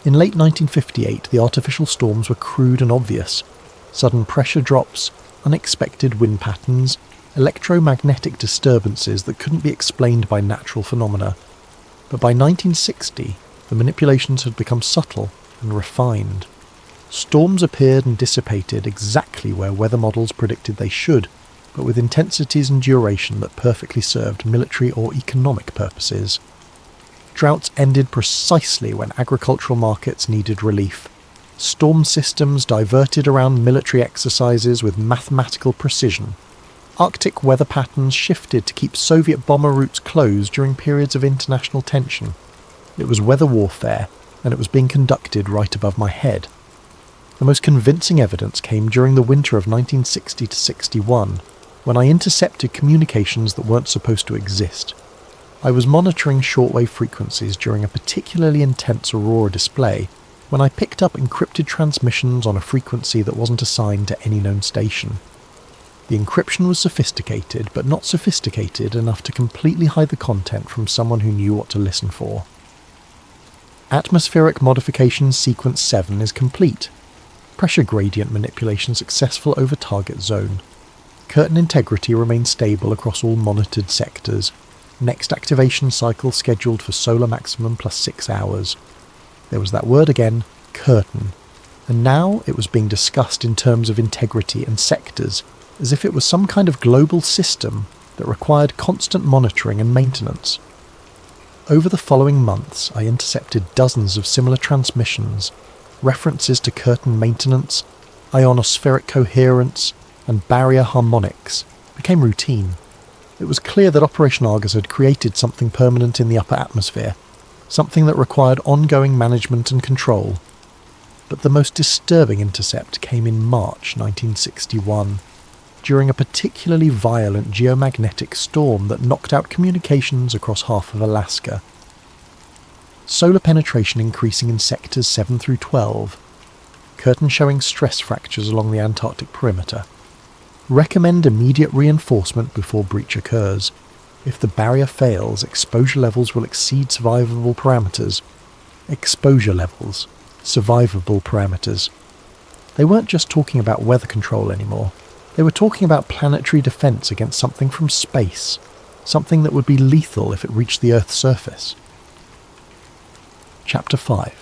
In late 1958, the artificial storms were crude and obvious. Sudden pressure drops, unexpected wind patterns, electromagnetic disturbances that couldn't be explained by natural phenomena. But by 1960, the manipulations had become subtle and refined. Storms appeared and dissipated exactly where weather models predicted they should, but with intensities and duration that perfectly served military or economic purposes. Droughts ended precisely when agricultural markets needed relief. Storm systems diverted around military exercises with mathematical precision. Arctic weather patterns shifted to keep Soviet bomber routes closed during periods of international tension. It was weather warfare, and it was being conducted right above my head. The most convincing evidence came during the winter of 1960 to 61, when I intercepted communications that weren't supposed to exist. I was monitoring shortwave frequencies during a particularly intense aurora display when I picked up encrypted transmissions on a frequency that wasn't assigned to any known station. The encryption was sophisticated, but not sophisticated enough to completely hide the content from someone who knew what to listen for. Atmospheric modification sequence 7 is complete. Pressure gradient manipulation successful over target zone. Curtain integrity remains stable across all monitored sectors. Next activation cycle scheduled for solar maximum plus 6 hours. There was that word again, curtain. And now it was being discussed in terms of integrity and sectors, as if it was some kind of global system that required constant monitoring and maintenance. Over the following months, I intercepted dozens of similar transmissions. References to curtain maintenance, ionospheric coherence, and barrier harmonics became routine. It was clear that Operation Argus had created something permanent in the upper atmosphere, something that required ongoing management and control. But the most disturbing intercept came in March 1961, during a particularly violent geomagnetic storm that knocked out communications across half of Alaska. Solar penetration increasing in sectors 7 through 12. Curtain showing stress fractures along the Antarctic perimeter. Recommend immediate reinforcement before breach occurs. If the barrier fails, exposure levels will exceed survivable parameters. Exposure levels. Survivable parameters. They weren't just talking about weather control anymore. They were talking about planetary defense against something from space. Something that would be lethal if it reached the Earth's surface. Chapter 5.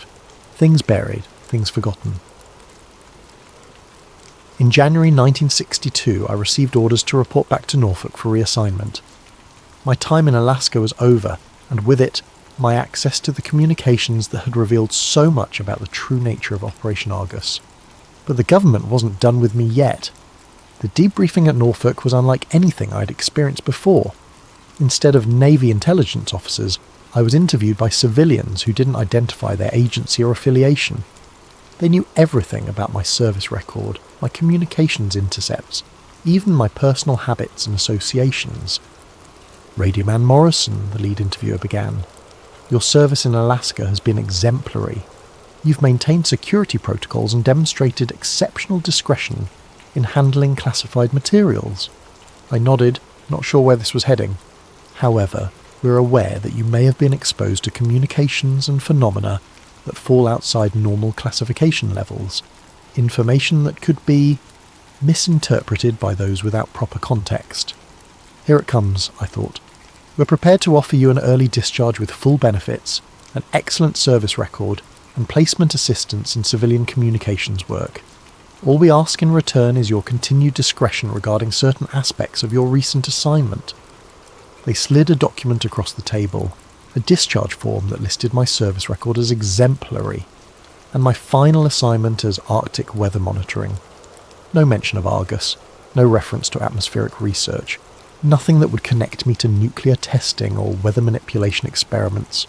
Things buried, things forgotten. In January 1962, I received orders to report back to Norfolk for reassignment. My time in Alaska was over, and with it, my access to the communications that had revealed so much about the true nature of Operation Argus. But the government wasn't done with me yet. The debriefing at Norfolk was unlike anything I'd experienced before. Instead of Navy intelligence officers, I was interviewed by civilians who didn't identify their agency or affiliation. They knew everything about my service record, my communications intercepts, even my personal habits and associations. Radioman Morrison, the lead interviewer began. Your service in Alaska has been exemplary. You've maintained security protocols and demonstrated exceptional discretion in handling classified materials. I nodded, not sure where this was heading. However, we're aware that you may have been exposed to communications and phenomena that fall outside normal classification levels, information that could be misinterpreted by those without proper context. Here it comes, I thought. We're prepared to offer you an early discharge with full benefits, an excellent service record, and placement assistance in civilian communications work. All we ask in return is your continued discretion regarding certain aspects of your recent assignment. They slid a document across the table, a discharge form that listed my service record as exemplary, and my final assignment as Arctic weather monitoring. No mention of Argus, no reference to atmospheric research, nothing that would connect me to nuclear testing or weather manipulation experiments.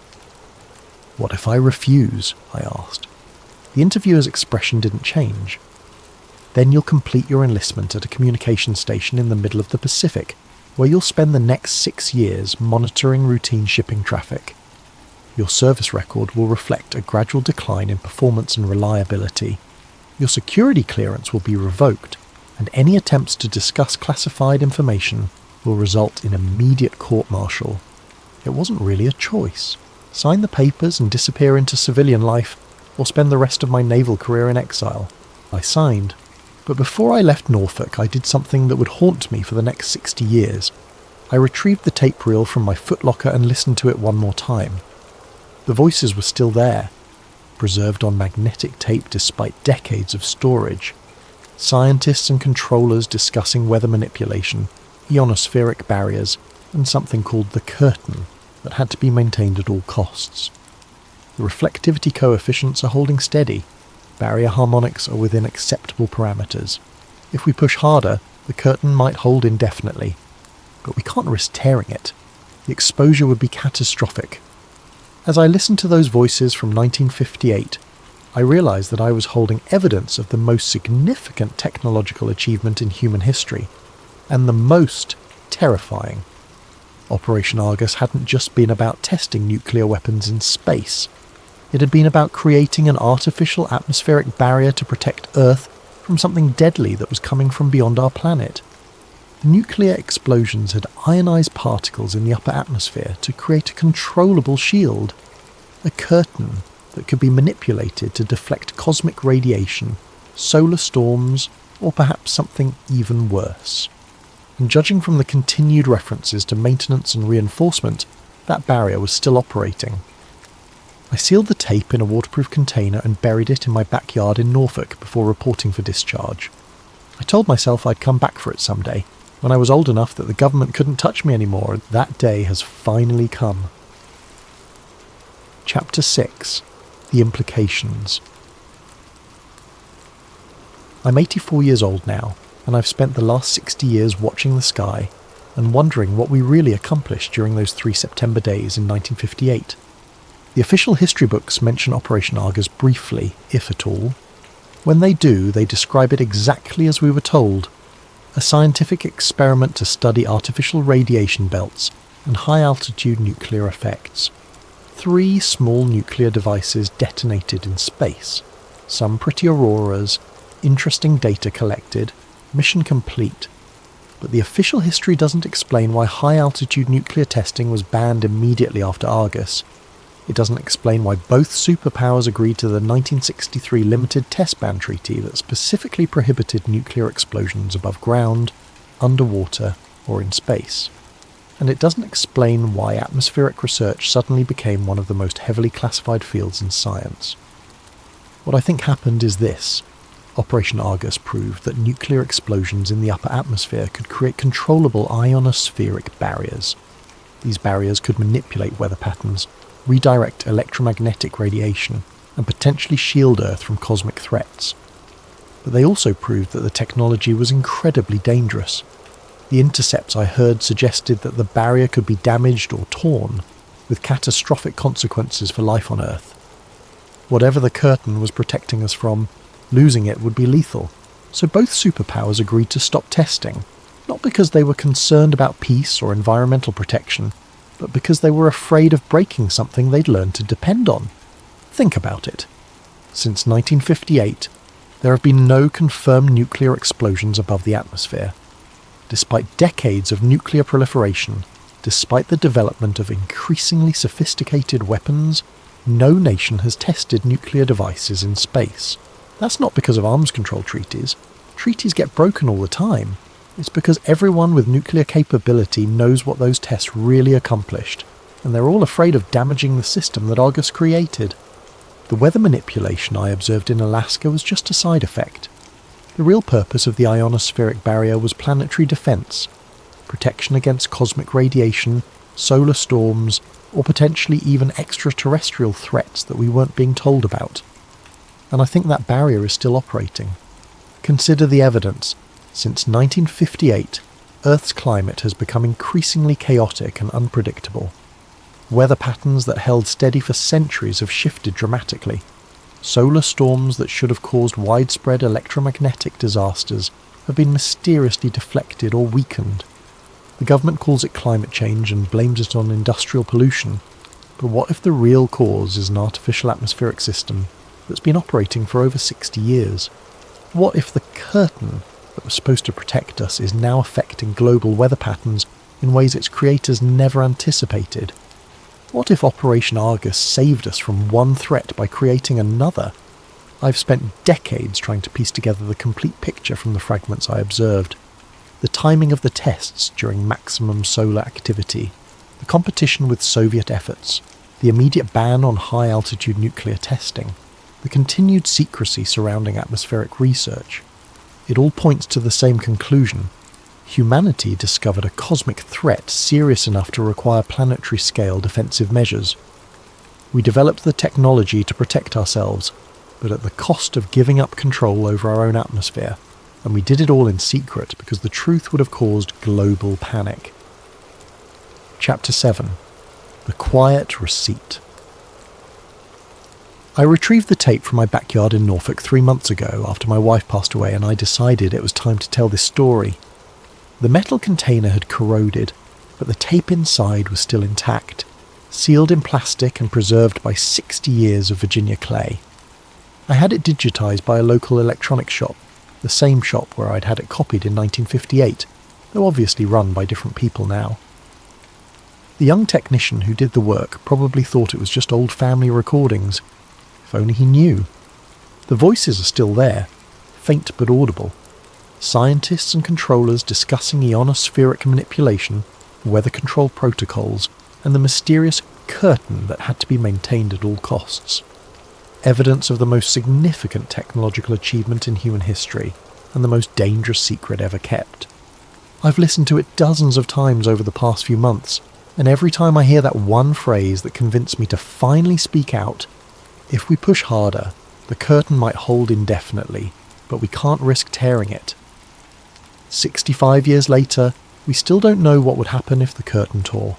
What if I refuse? I asked. The interviewer's expression didn't change. Then you'll complete your enlistment at a communication station in the middle of the Pacific, where you'll spend the next 6 years monitoring routine shipping traffic. Your service record will reflect a gradual decline in performance and reliability. Your security clearance will be revoked, and any attempts to discuss classified information will result in immediate court-martial. It wasn't really a choice. Sign the papers and disappear into civilian life, or spend the rest of my naval career in exile. I signed. But before I left Norfolk, I did something that would haunt me for the next 60 years. I retrieved the tape reel from my footlocker and listened to it one more time. The voices were still there, preserved on magnetic tape despite decades of storage. Scientists and controllers discussing weather manipulation, ionospheric barriers, and something called the curtain that had to be maintained at all costs. The reflectivity coefficients are holding steady. Barrier harmonics are within acceptable parameters. If we push harder, the curtain might hold indefinitely. But we can't risk tearing it. The exposure would be catastrophic. As I listened to those voices from 1958, I realized that I was holding evidence of the most significant technological achievement in human history, and the most terrifying. Operation Argus hadn't just been about testing nuclear weapons in space. It had been about creating an artificial atmospheric barrier to protect Earth from something deadly that was coming from beyond our planet. The nuclear explosions had ionized particles in the upper atmosphere to create a controllable shield, a curtain that could be manipulated to deflect cosmic radiation, solar storms, or perhaps something even worse. And judging from the continued references to maintenance and reinforcement, that barrier was still operating. I sealed the tape in a waterproof container and buried it in my backyard in Norfolk before reporting for discharge. I told myself I'd come back for it someday, when I was old enough that the government couldn't touch me anymore, and that day has finally come. Chapter 6. The Implications. I'm 84 years old now, and I've spent the last 60 years watching the sky and wondering what we really accomplished during those 3 September days in 1958. The official history books mention Operation Argus briefly, if at all. When they do, they describe it exactly as we were told: a scientific experiment to study artificial radiation belts and high-altitude nuclear effects. 3 small nuclear devices detonated in space, some pretty auroras, interesting data collected, mission complete. But the official history doesn't explain why high-altitude nuclear testing was banned immediately after Argus. It doesn't explain why both superpowers agreed to the 1963 Limited Test Ban Treaty that specifically prohibited nuclear explosions above ground, underwater, or in space. And it doesn't explain why atmospheric research suddenly became one of the most heavily classified fields in science. What I think happened is this. Operation Argus proved that nuclear explosions in the upper atmosphere could create controllable ionospheric barriers. These barriers could manipulate weather patterns, redirect electromagnetic radiation, and potentially shield Earth from cosmic threats. But they also proved that the technology was incredibly dangerous. The intercepts I heard suggested that the barrier could be damaged or torn, with catastrophic consequences for life on Earth. Whatever the curtain was protecting us from, losing it would be lethal. So both superpowers agreed to stop testing, not because they were concerned about peace or environmental protection, but because they were afraid of breaking something they'd learned to depend on. Think about it. Since 1958, there have been no confirmed nuclear explosions above the atmosphere. Despite decades of nuclear proliferation, despite the development of increasingly sophisticated weapons, no nation has tested nuclear devices in space. That's not because of arms control treaties. Treaties get broken all the time. It's because everyone with nuclear capability knows what those tests really accomplished, and they're all afraid of damaging the system that Argus created. The weather manipulation I observed in Alaska was just a side effect. The real purpose of the ionospheric barrier was planetary defense, protection against cosmic radiation, solar storms, or potentially even extraterrestrial threats that we weren't being told about. And I think that barrier is still operating. Consider the evidence. Since 1958, Earth's climate has become increasingly chaotic and unpredictable. Weather patterns that held steady for centuries have shifted dramatically. Solar storms that should have caused widespread electromagnetic disasters have been mysteriously deflected or weakened. The government calls it climate change and blames it on industrial pollution. But what if the real cause is an artificial atmospheric system that's been operating for over 60 years? What if the curtain that was supposed to protect us is now affecting global weather patterns in ways its creators never anticipated? What if Operation Argus saved us from one threat by creating another? I've spent decades trying to piece together the complete picture from the fragments I observed. The timing of the tests during maximum solar activity, the competition with Soviet efforts, the immediate ban on high-altitude nuclear testing, the continued secrecy surrounding atmospheric research. It all points to the same conclusion. Humanity discovered a cosmic threat serious enough to require planetary-scale defensive measures. We developed the technology to protect ourselves, but at the cost of giving up control over our own atmosphere, and we did it all in secret because the truth would have caused global panic. Chapter 7. The Quiet Receipt. I retrieved the tape from my backyard in Norfolk 3 months ago after my wife passed away, and I decided it was time to tell this story. The metal container had corroded, but the tape inside was still intact, sealed in plastic and preserved by 60 years of Virginia clay. I had it digitised by a local electronics shop, the same shop where I'd had it copied in 1958, though obviously run by different people now. The young technician who did the work probably thought it was just old family recordings. If only he knew. The voices are still there, faint but audible. Scientists and controllers discussing ionospheric manipulation, weather control protocols, and the mysterious curtain that had to be maintained at all costs. Evidence of the most significant technological achievement in human history, and the most dangerous secret ever kept. I've listened to it dozens of times over the past few months, And every time I hear that one phrase that convinced me to finally speak out, if we push harder, the curtain might hold indefinitely, but we can't risk tearing it. 65 years later, we still don't know what would happen if the curtain tore.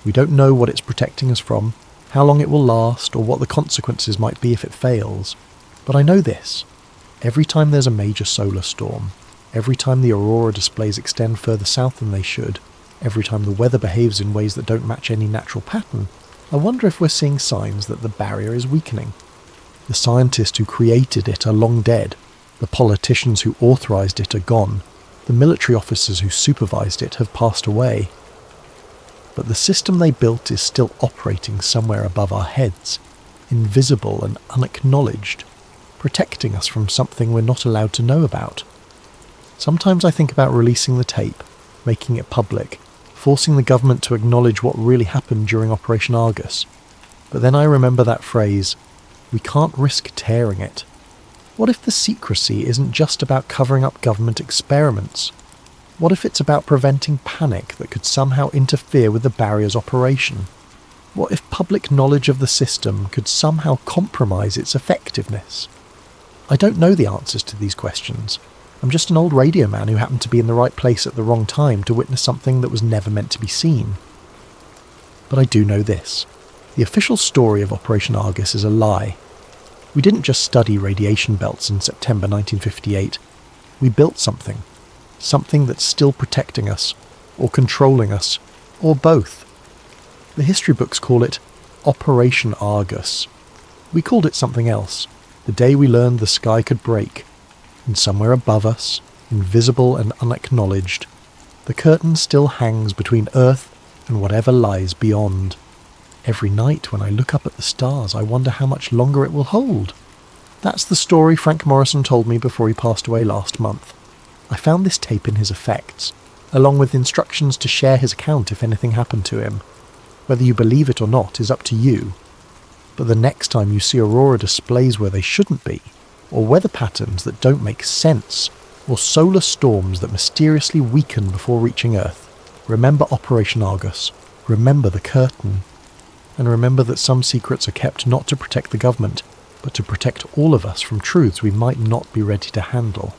We don't know what it's protecting us from, how long it will last, or what the consequences might be if it fails. But I know this. Every time there's a major solar storm, every time the aurora displays extend further south than they should, every time the weather behaves in ways that don't match any natural pattern, I wonder if we're seeing signs that the barrier is weakening. The scientists who created it are long dead. The politicians who authorized it are gone. The military officers who supervised it have passed away. But the system they built is still operating somewhere above our heads, invisible and unacknowledged, protecting us from something we're not allowed to know about. Sometimes I think about releasing the tape, making it public, forcing the government to acknowledge what really happened during Operation Argus. But then I remember that phrase, we can't risk tearing it. What if the secrecy isn't just about covering up government experiments? What if it's about preventing panic that could somehow interfere with the barrier's operation? What if public knowledge of the system could somehow compromise its effectiveness? I don't know the answers to these questions. I'm just an old radio man who happened to be in the right place at the wrong time to witness something that was never meant to be seen. But I do know this. The official story of Operation Argus is a lie. We didn't just study radiation belts in September 1958. We built something. Something that's still protecting us, or controlling us, or both. The history books call it Operation Argus. We called it something else, the day we learned the sky could break. And somewhere above us, invisible and unacknowledged, the curtain still hangs between Earth and whatever lies beyond. Every night when I look up at the stars, I wonder how much longer it will hold. That's the story Frank Morrison told me before he passed away last month. I found this tape in his effects, along with instructions to share his account if anything happened to him. Whether you believe it or not is up to you. But the next time you see aurora displays where they shouldn't be, or weather patterns that don't make sense, or solar storms that mysteriously weaken before reaching Earth, remember Operation Argus, remember the curtain, and remember that some secrets are kept not to protect the government, but to protect all of us from truths we might not be ready to handle.